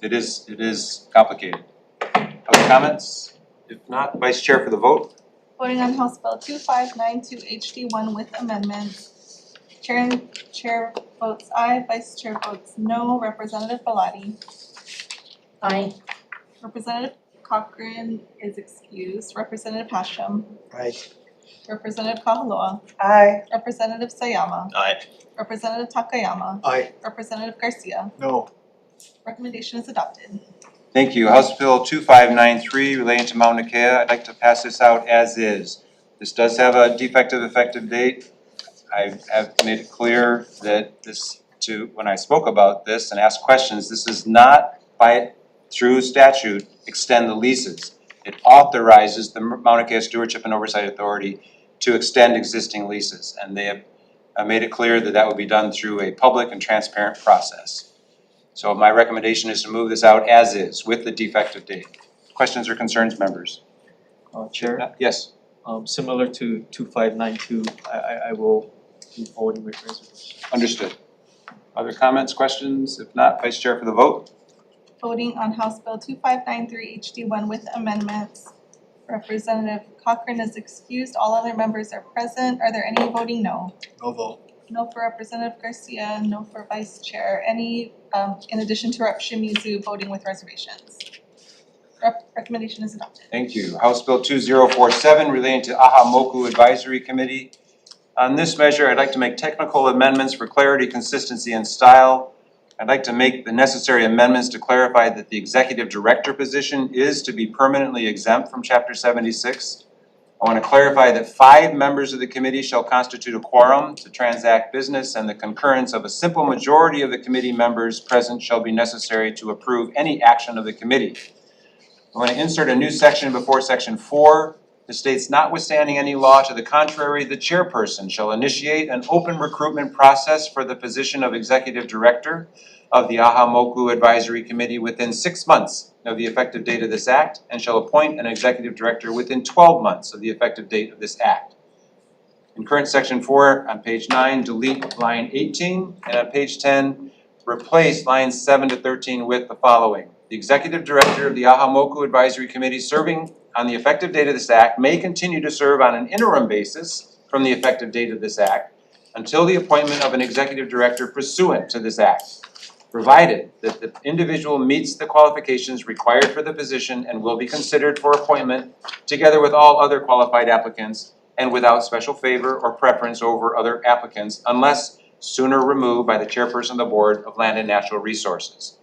It is complicated. Other comments? If not, Vice Chair for the vote. Voting on House Bill 2592 HD1 with amendments. Chair votes aye, Vice Chair votes no. Representative Belatti. Aye. Representative Cochran is excused. Representative Hashem. Aye. Representative Kahaloa. Aye. Representative Sayama. Aye. Representative Takayama. Aye. Representative Garcia. No. Recommendation is adopted. Thank you. House Bill 2593 relating to Mauna Kea. I'd like to pass this out as is. This does have a defective effective date. I have made it clear that when I spoke about this and asked questions, this is not through statute extend the leases. It authorizes the Mauna Kea Stewardship and Oversight Authority to extend existing leases. And they have made it clear that that would be done through a public and transparent process. So my recommendation is to move this out as is with the defective date. Questions or concerns, members? Chair, Yes. similar to 2592, I will be voting with reservation. Understood. Other comments, questions? If not, Vice Chair for the vote. Voting on House Bill 2593 HD1 with amendments. Representative Cochran is excused. All other members are present. Are there any voting no? No vote. No for Representative Garcia, no for Vice Chair. Any, in addition to Rep. Shimizu voting with reservations? Recommendation is adopted. Thank you. House Bill 2047 relating to Aha Moku Advisory Committee. On this measure, I'd like to make technical amendments for clarity, consistency, and style. I'd like to make the necessary amendments to clarify that the executive director position is to be permanently exempt from Chapter 76. I want to clarify that 5 members of the committee shall constitute a quorum to transact business, and the concurrence of a simple majority of the committee members present shall be necessary to approve any action of the committee. I want to insert a new section before section 4. It states, notwithstanding any law to the contrary, the chairperson shall initiate an open recruitment process for the position of executive director of the Ahamoku Advisory Committee within 6 months of the effective date of this act, and shall appoint an executive director within 12 months of the effective date of this act. In current section 4 on page 9, delete line 18, and on page 10, replace lines 7 to 13 with the following. The executive director of the Ahamoku Advisory Committee serving on the effective date of this act may continue to serve on an interim basis from the effective date of this act until the appointment of an executive director pursuant to this act, provided that the individual meets the qualifications required for the position and will be considered for appointment together with all other qualified applicants and without special favor or preference over other applicants unless sooner removed by the chairperson of the Board of Land and Natural Resources.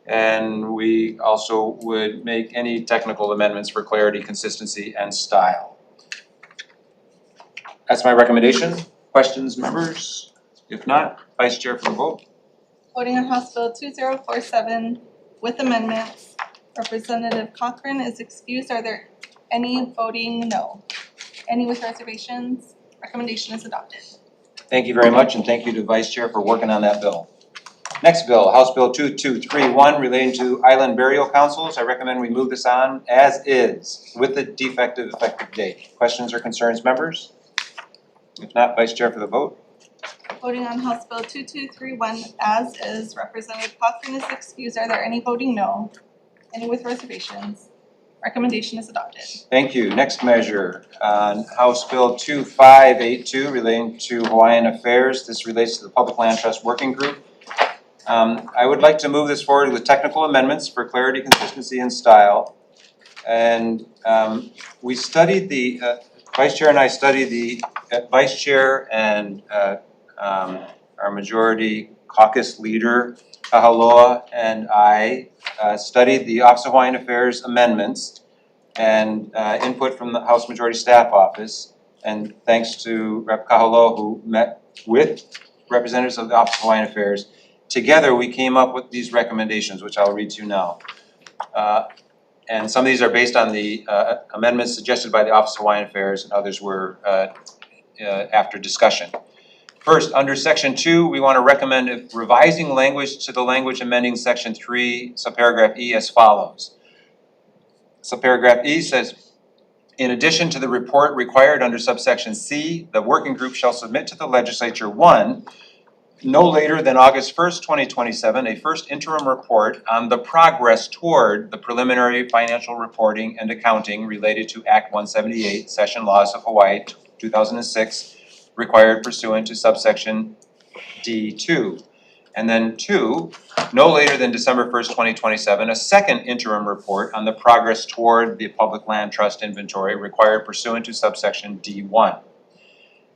And we also would make any technical amendments for clarity, consistency, and style. That's my recommendation. Questions, members? If not, Vice Chair for the vote. Voting on House Bill 2047 with amendments. Representative Cochran is excused. Are there any voting no? Any with reservations? Recommendation is adopted. Thank you very much, and thank you to Vice Chair for working on that bill. Next bill, House Bill 2231 relating to island burial councils. I recommend we move this on as is with the defective effective date. Questions or concerns, members? If not, Vice Chair for the vote. Voting on House Bill 2231 as is. Representative Cochran is excused. Are there any voting no? Any with reservations? Recommendation is adopted. Thank you. Next measure on House Bill 2582 relating to Hawaiian Affairs. This relates to the Public Land Trust Working Group. I would like to move this forward with technical amendments for clarity, consistency, and style. And we studied the, Vice Chair and I studied the, Vice Chair and our majority caucus leader, Kahaloa, and I studied the Office of Hawaiian Affairs amendments and input from the House Majority Staff Office. And thanks to Rep. Kahaloa, who met with representatives of the Office of Hawaiian Affairs, together we came up with these recommendations, which I'll read to you now. And some of these are based on the amendments suggested by the Office of Hawaiian Affairs, and others were after discussion. First, under Section 2, we want to recommend revising language to the language amending Section 3, subparagraph E as follows. Subparagraph E says, in addition to the report required under subsection C, the working group shall submit to the legislature 1, no later than August 1st, 2027, a first interim report on the progress toward the preliminary financial reporting and accounting related to Act 178, Session Laws of Hawaii 2006, required pursuant to subsection D2. And then 2, no later than December 1st, 2027, a second interim report on the progress toward the Public Land Trust Inventory required pursuant to subsection D1.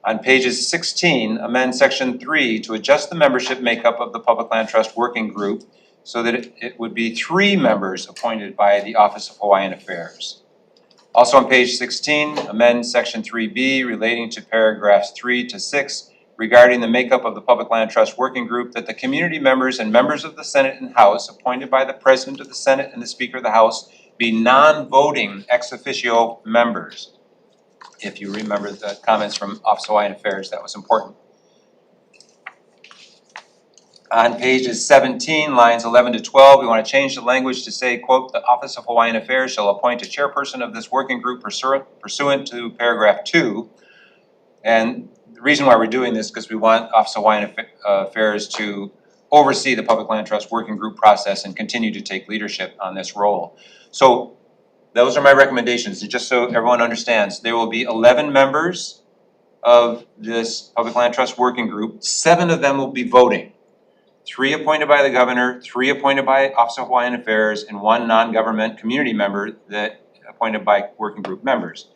On pages 16, amend section 3 to adjust the membership makeup of the Public Land Trust Working Group so that it would be 3 members appointed by the Office of Hawaiian Affairs. Also on page 16, amend section 3B relating to paragraphs 3 to 6 regarding the makeup of the Public Land Trust Working Group, that the community members and members of the Senate and House appointed by the President of the Senate and the Speaker of the House be non-voting ex officio members. If you remember the comments from Office of Hawaiian Affairs, that was important. On pages 17, lines 11 to 12, we want to change the language to say, quote, the Office of Hawaiian Affairs shall appoint a chairperson of this working group pursuant to paragraph 2. And the reason why we're doing this is because we want Office of Hawaiian Affairs to oversee the Public Land Trust Working Group process and continue to take leadership on this role. So those are my recommendations, and just so everyone understands, there will be 11 members of this Public Land Trust Working Group. 7 of them will be voting. 3 appointed by the governor, 3 appointed by Office of Hawaiian Affairs, and 1 non-government community member that appointed by working group members.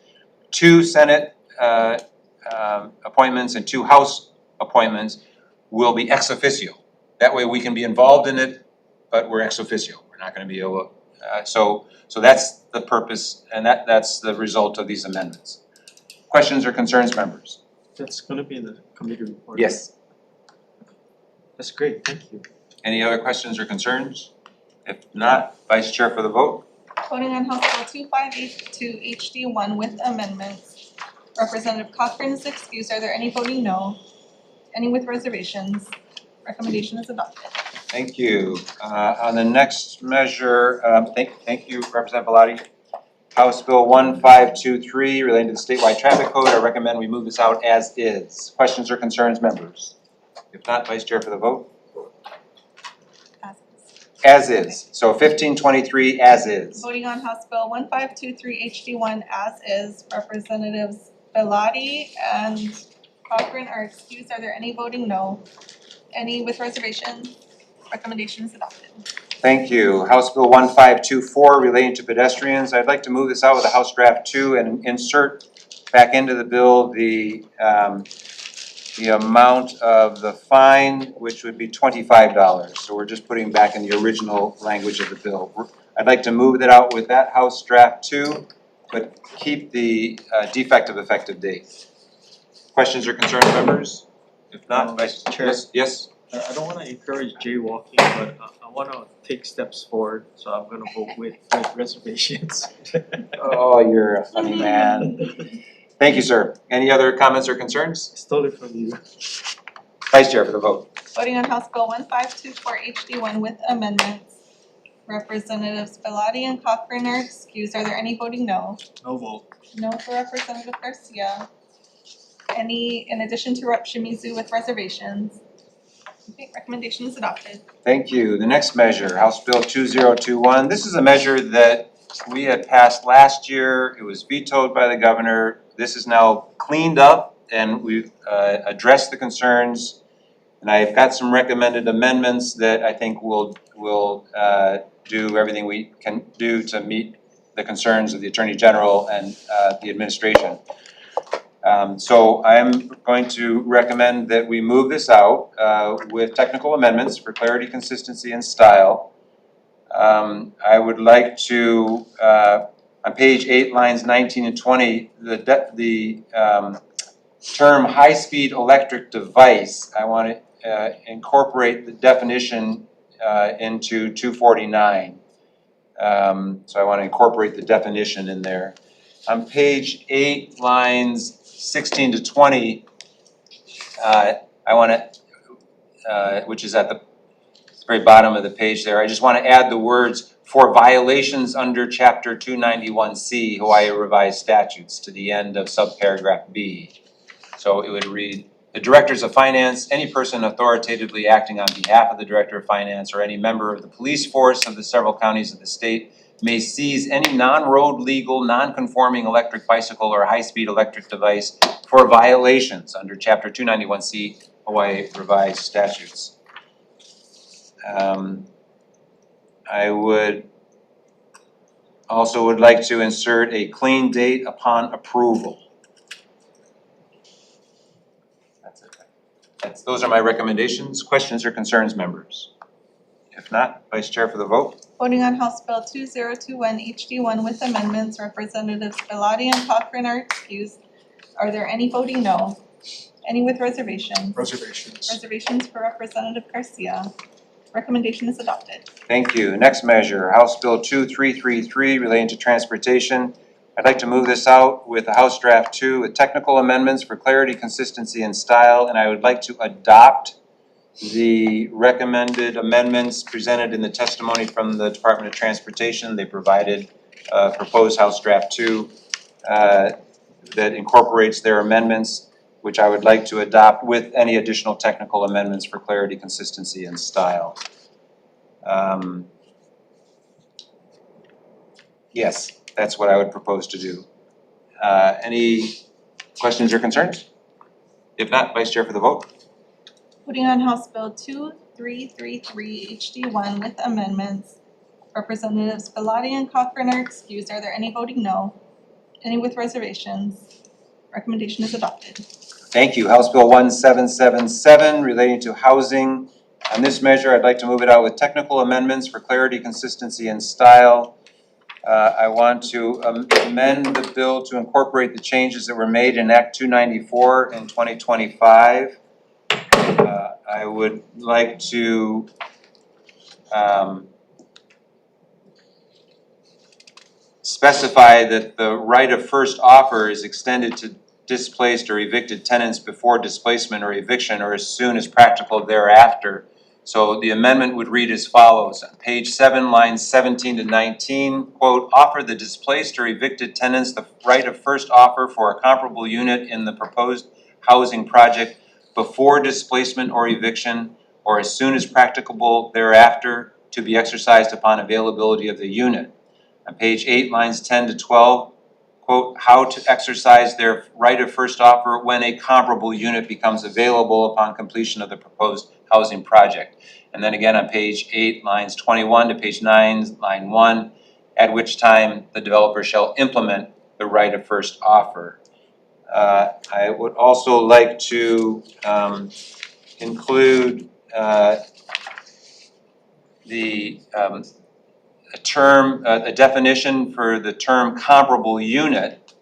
2 Senate appointments and 2 House appointments will be ex officio. That way we can be involved in it, but we're ex officio. We're not gonna be able, so that's the purpose, and that's the result of these amendments. Questions or concerns, members? That's gonna be in the committee report. Yes. That's great, thank you. Any other questions or concerns? If not, Vice Chair for the vote. Voting on House Bill 2582 HD1 with amendments. Representative Cochran is excused. Are there any voting no? Any with reservations? Recommendation is adopted. Thank you. On the next measure, thank you, Representative Bellotti. House Bill 1523 relating to the statewide traffic code. I recommend we move this out as is. Questions or concerns, members? If not, Vice Chair for the vote. As is. So 1523 as is. Voting on House Bill 1523 HD1 as is. Representatives Bellotti and Cochran are excused. Are there any voting no? Any with reservations? Recommendation is adopted. Thank you. House Bill 1524 relating to pedestrians. I'd like to move this out with a House Draft 2 and insert back into the bill the amount of the fine, which would be $25. So we're just putting back in the original language of the bill. I'd like to move that out with that House Draft 2, but keep the defective effective date. Questions or concerns, members? If not, Vice Chair. Yes? I don't wanna encourage jaywalking, but I wanna take steps forward, so I'm gonna vote with reservations. Oh, you're a funny man. Thank you, sir. Any other comments or concerns? Stole it from you. Vice Chair for the vote. Voting on House Bill 1524 HD1 with amendments. Representatives Bellotti and Cochran are excused. Are there any voting no? No vote. No for Representative Garcia. Any in addition to Rep. Shimizu with reservations? Okay, recommendation is adopted. Thank you. The next measure, House Bill 2021. This is a measure that we had passed last year. It was vetoed by the governor. This is now cleaned up and we've addressed the concerns. And I've got some recommended amendments that I think will do everything we can do to meet the concerns of the Attorney General and the administration. So I'm going to recommend that we move this out with technical amendments for clarity, consistency, and style. I would like to, on page 8, lines 19 and 20, the term high-speed electric device, I want to incorporate the definition into 249. So I want to incorporate the definition in there. On page 8, lines 16 to 20, I want to, which is at the very bottom of the page there, I just want to add the words "for violations under Chapter 291C Hawaii Revised Statutes" to the end of subparagraph B. So it would read, "The Directors of Finance, any person authoritatively acting on behalf of the Director of Finance or any member of the police force of the several counties of the state may seize any non-road legal, non-conforming electric bicycle or high-speed electric device for violations under Chapter 291C Hawaii Revised Statutes." I would like to insert a clean date upon approval. That's it. Those are my recommendations. Questions or concerns, members? If not, Vice Chair for the vote. Voting on House Bill 2021 HD1 with amendments, Representatives Bellotti and Cochran are excused. Are there any voting no? Any with reservations? Reservations. Reservations for Representative Garcia. Recommendation is adopted. Thank you. Next measure, House Bill 2333 relating to transportation. I'd like to move this out with the House Draft 2 with technical amendments for clarity, consistency, and style, and I would like to adopt the recommended amendments presented in the testimony from the Department of Transportation. They provided proposed House Draft 2 that incorporates their amendments, which I would like to adopt with any additional technical amendments for clarity, consistency, and style. Yes, that's what I would propose to do. Any questions or concerns? If not, Vice Chair for the vote. Voting on House Bill 2333 HD1 with amendments, Representatives Bellotti and Cochran are excused. Are there any voting no? Any with reservations? Recommendation is adopted. Thank you. House Bill 1777 relating to housing. On this measure, I'd like to move it out with technical amendments for clarity, consistency, and style. I want to amend the bill to incorporate the changes that were made in Act 294 in 2025. I would like to specify that the right of first offer is extended to displaced or evicted tenants before displacement or eviction or as soon as practical thereafter. So the amendment would read as follows. On page 7, lines 17 to 19, quote, offer the displaced or evicted tenants the right of first offer for a comparable unit in the proposed housing project before displacement or eviction or as soon as practicable thereafter to be exercised upon availability of the unit. On page 8, lines 10 to 12, quote, how to exercise their right of first offer when a comparable unit becomes available upon completion of the proposed housing project. And then again on page 8, lines 21 to page 9, line 1, at which time the developer shall implement the right of first offer. I would also like to include a definition for the term comparable unit.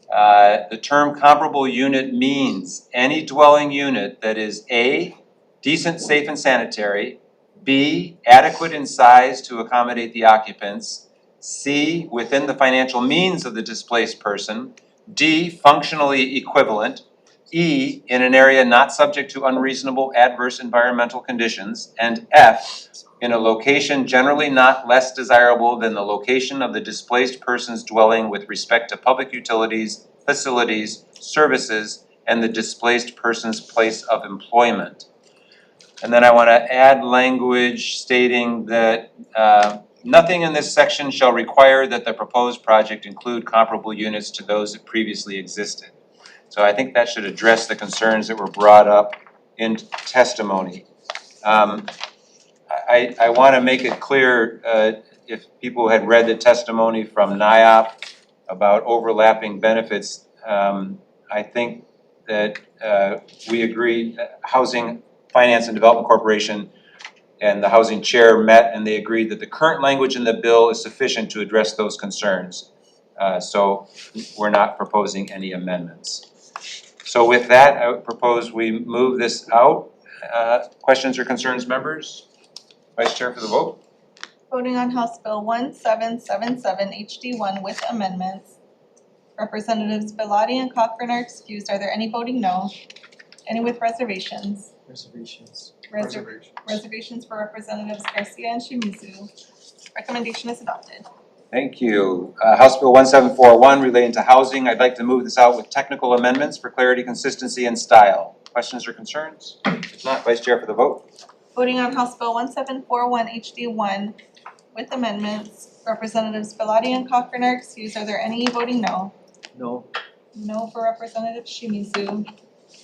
The term comparable unit means any dwelling unit that is A, decent, safe, and sanitary, B, adequate in size to accommodate the occupants, C, within the financial means of the displaced person, D, functionally equivalent, E, in an area not subject to unreasonable adverse environmental conditions, and F, in a location generally not less desirable than the location of the displaced person's dwelling with respect to public utilities, facilities, services, and the displaced person's place of employment. And then I want to add language stating that nothing in this section shall require that the proposed project include comparable units to those that previously existed. So I think that should address the concerns that were brought up in testimony. I want to make it clear, if people had read the testimony from NIOP about overlapping benefits, I think that we agreed, Housing Finance and Development Corporation and the Housing Chair met and they agreed that the current language in the bill is sufficient to address those concerns. So we're not proposing any amendments. So with that, I would propose we move this out. Questions or concerns, members? Vice Chair for the vote. Voting on House Bill 1777 HD1 with amendments. Representatives Bellotti and Cochran are excused. Are there any voting no? Any with reservations? Reservations. Reservations for Representatives Garcia and Shimizu. Recommendation is adopted. Thank you. House Bill 1741 relating to housing. I'd like to move this out with technical amendments for clarity, consistency, and style. Questions or concerns? If not, Vice Chair for the vote. Voting on House Bill 1741 HD1 with amendments. Representatives Bellotti and Cochran are excused. Are there any voting no? No. No for Representative Shimizu.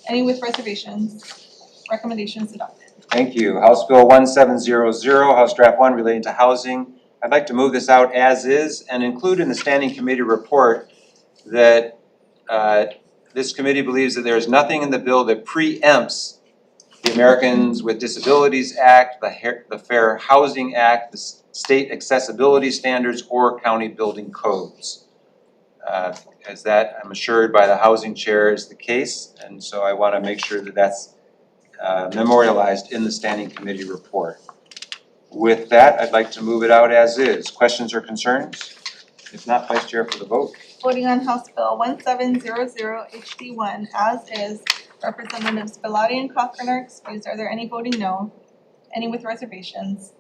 Any with reservations? Recommendation is adopted. Thank you. House Bill 1700, House Draft 1 relating to housing. I'd like to move this out as is and include in the Standing Committee report that this committee believes that there is nothing in the bill that preempts the Americans with Disabilities Act, the Fair Housing Act, the state accessibility standards, or county building codes. As that, I'm assured by the Housing Chair, is the case, and so I want to make sure that that's memorialized in the Standing Committee report. With that, I'd like to move it out as is. Questions or concerns? If not, Vice Chair for the vote. Voting on House Bill 1700 HD1 as is. Representatives Bellotti and Cochran are excused. Are there any voting no? Any with reservations?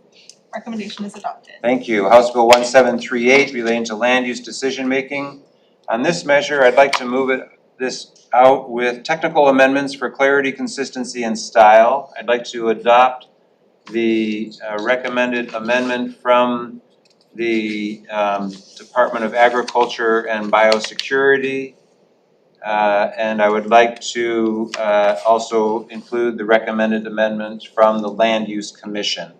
Recommendation is adopted. Thank you. House Bill 1738 relating to land use decision making. On this measure, I'd like to move this out with technical amendments for clarity, consistency, and style. I'd like to adopt the recommended amendment from the Department of Agriculture and Biosecurity. And I would like to also include the recommended amendment from the Land Use Commission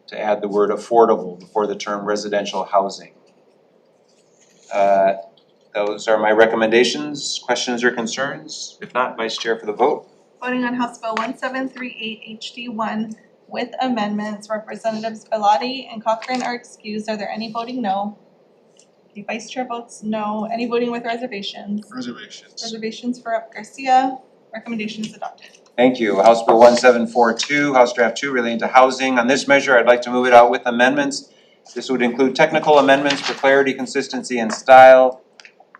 to add the word affordable before the term residential housing. those are my recommendations. Questions or concerns? If not, Vice Chair for the vote. Voting on House Bill 1738 HD1 with amendments, Representatives Bellotti and Cochran are excused. Are there any voting no? Okay, Vice Chair votes no. Any voting with reservations? Reservations. Reservations for Rep. Garcia. Recommendation is adopted. Thank you. House Bill 1742, House Draft 2 relating to housing. On this measure, I'd like to move it out with amendments. This would include technical amendments for clarity, consistency, and style.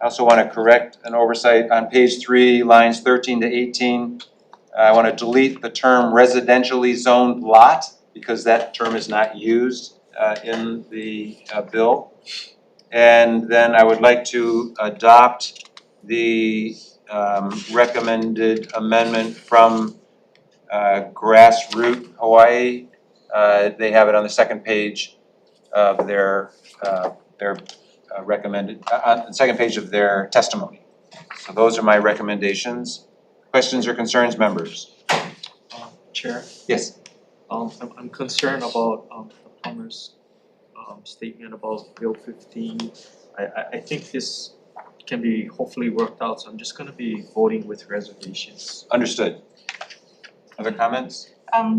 I also want to correct an oversight on page 3, lines 13 to 18. I want to delete the term residentially zoned lot because that term is not used in the bill. And then I would like to adopt the recommended amendment from Grassroot Hawaii. They have it on the second page of their recommended, on the second page of their testimony. So those are my recommendations. Questions or concerns, members? Chair, Yes. I'm concerned about the plumber's statement about Bill 15. I think this can be hopefully worked out, so I'm just gonna be voting with reservations. Understood. Other comments?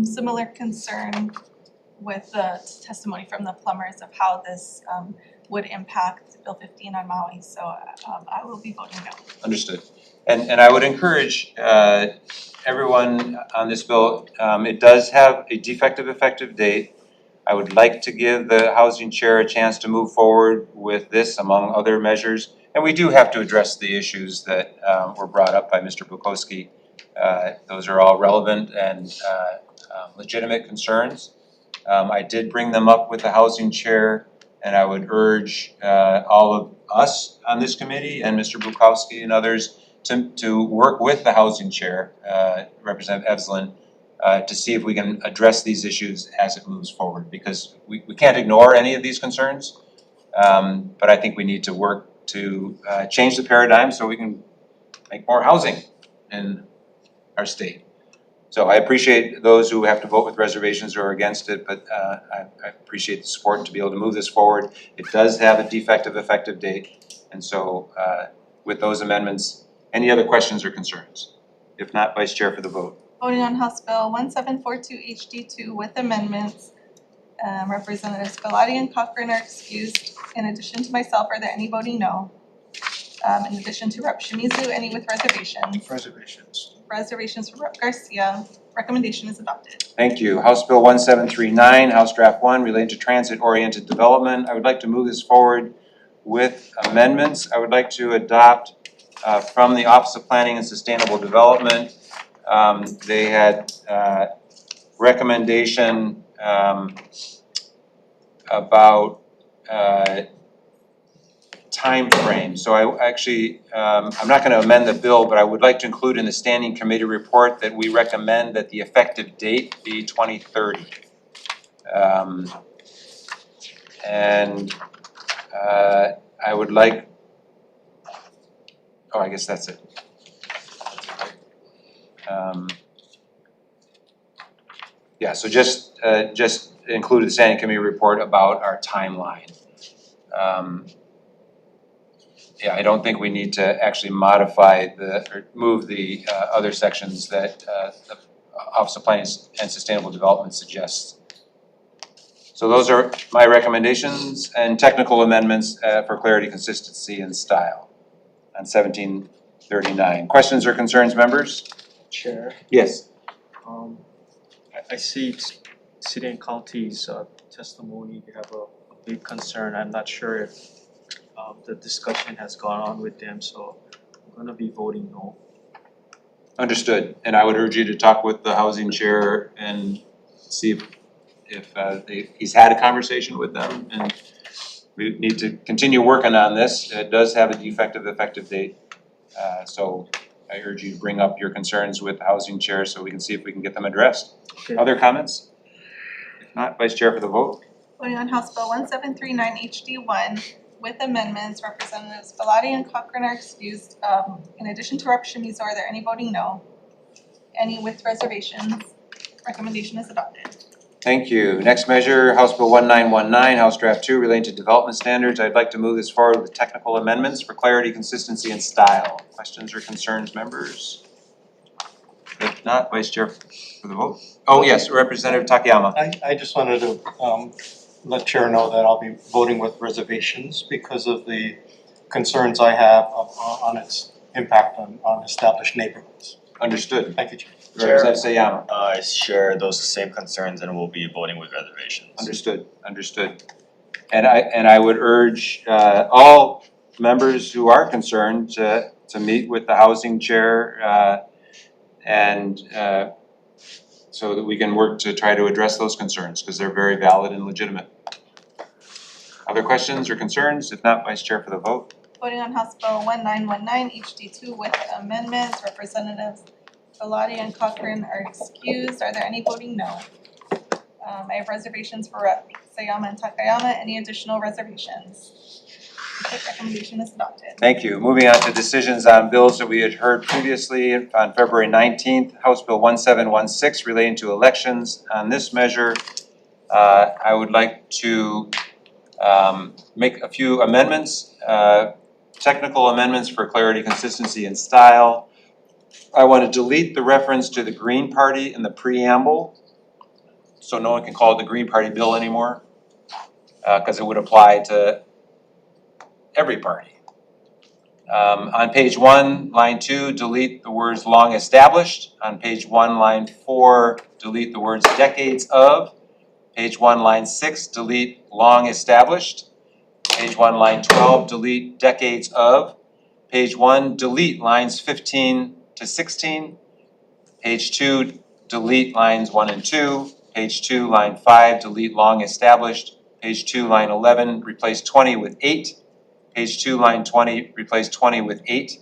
Similar concern with the testimony from the plumbers of how this would impact Bill 15 on Maui, so I will be voting no. Understood. And I would encourage everyone on this bill, it does have a defective effective date. I would like to give the housing chair a chance to move forward with this among other measures. And we do have to address the issues that were brought up by Mr. Bukowski. Those are all relevant and legitimate concerns. I did bring them up with the housing chair, and I would urge all of us on this committee and Mr. Bukowski and others to work with the housing chair, Representative Evslin, to see if we can address these issues as it moves forward, because we can't ignore any of these concerns. But I think we need to work to change the paradigm so we can make more housing in our state. So I appreciate those who have to vote with reservations or are against it, but I appreciate the support to be able to move this forward. It does have a defective effective date, and so with those amendments, any other questions or concerns? If not, Vice Chair for the vote. Voting on House Bill 1742 HD2 with amendments, Representatives Bellotti and Cochran are excused. In addition to myself, are there any voting no? In addition to Rep. Shimizu, any with reservations? Reservations. Reservations for Rep. Garcia. Recommendation is adopted. Thank you. House Bill 1739, House Draft 1 relating to transit-oriented development. I would like to move this forward with amendments. I would like to adopt from the Office of Planning and Sustainable Development. They had recommendation about time frame. So I actually, I'm not gonna amend the bill, but I would like to include in the standing committee report that we recommend that the effective date be 2030. And I would like, oh, I guess that's it. Yeah, so just include the standing committee report about our timeline. Yeah, I don't think we need to actually modify or move the other sections that the Office of Planning and Sustainable Development suggests. So those are my recommendations and technical amendments for clarity, consistency, and style on 1739. Questions or concerns, members? Chair, Yes. I see city and county's testimony, they have a big concern. I'm not sure if the discussion has gone on with them, so I'm gonna be voting no. Understood, and I would urge you to talk with the housing chair and see if he's had a conversation with them, and we need to continue working on this. It does have a defective effective date, so I urge you to bring up your concerns with the housing chair so we can see if we can get them addressed. Okay. Other comments? If not, Vice Chair for the vote. Voting on House Bill 1739 HD1 with amendments, Representatives Bellotti and Cochran are excused. In addition to Rep. Shimizu, are there any voting no? Any with reservations? Recommendation is adopted. Thank you. Next measure, House Bill 1919, House Draft 2 relating to development standards. I'd like to move this forward with technical amendments for clarity, consistency, and style. Questions or concerns, members? If not, Vice Chair for the vote. Oh, yes, Representative Takayama. I just wanted to let Chair know that I'll be voting with reservations because of the concerns I have on its impact on established neighborhoods. Understood. Thank you, Chair. Representative Sayama. I share those same concerns and will be voting with reservations. Understood, understood. And I would urge all members who are concerned to meet with the housing chair and so that we can work to try to address those concerns, because they're very valid and legitimate. Other questions or concerns? If not, Vice Chair for the vote. Voting on House Bill 1919 HD2 with amendments, Representatives Bellotti and Cochran are excused. Are there any voting no? I have reservations for Rep. Sayama and Takayama. Any additional reservations? Okay, recommendation is adopted. Thank you. Moving on to decisions on bills that we had heard previously on February 19th, House Bill 1716 relating to elections. On this measure, I would like to make a few amendments, technical amendments for clarity, consistency, and style. I want to delete the reference to the Green Party in the preamble, so no one can call it the Green Party bill anymore, because it would apply to every party. On page 1, line 2, delete the words long established. On page 1, line 4, delete the words decades of. Page 1, line 6, delete long established. Page 1, line 12, delete decades of. Page 1, delete lines 15 to 16. Page 2, delete lines 1 and 2. Page 2, line 5, delete long established. Page 2, line 11, replace 20 with 8. Page 2, line 20, replace 20 with 8.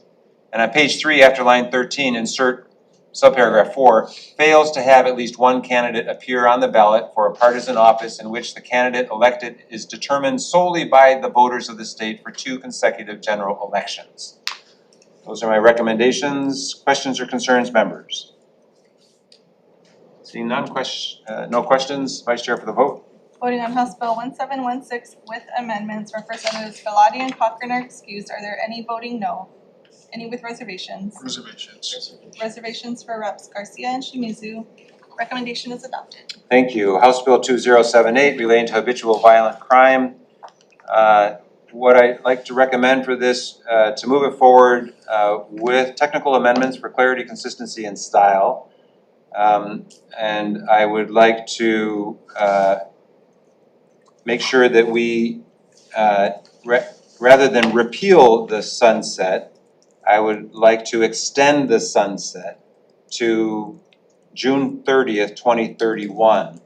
And on page 3, after line 13, insert subparagraph 4, fails to have at least one candidate appear on the ballot for a partisan office in which the candidate elected is determined solely by the voters of the state for 2 consecutive general elections. Those are my recommendations. Questions or concerns, members? Seeing none, no questions, Vice Chair for the vote. Voting on House Bill 1716 with amendments, Representatives Bellotti and Cochran are excused. Are there any voting no? Any with reservations? Reservations. Reservations for Reps. Garcia and Shimizu. Recommendation is adopted. Thank you. House Bill 2078 relating to habitual violent crime. What I'd like to recommend for this, to move it forward with technical amendments for clarity, consistency, and style. And I would like to make sure that we, rather than repeal the sunset, I would like to extend the sunset to June 30th, 2031.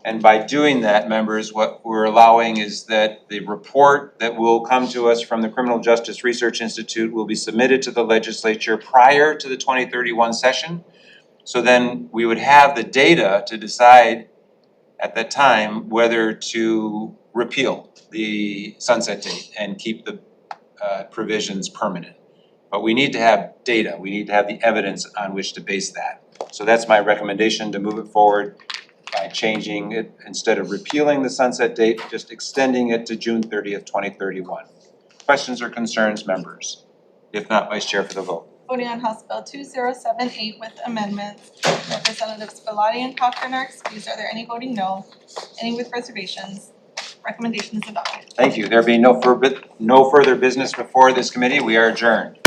And by doing that, members, what we're allowing is that the report that will come to us from the Criminal Justice Research Institute will be submitted to the legislature prior to the 2031 session. So then we would have the data to decide at that time whether to repeal the sunset date and keep the provisions permanent. But we need to have data, we need to have the evidence on which to base that. So that's my recommendation, to move it forward by changing it, instead of repealing the sunset date, just extending it to June 30th, 2031. Questions or concerns, members? If not, Vice Chair for the vote. Voting on House Bill 2078 with amendments, Representatives Bellotti and Cochran are excused. Are there any voting no? Any with reservations? Recommendation is adopted. Thank you. There being no further business before this committee, we are adjourned.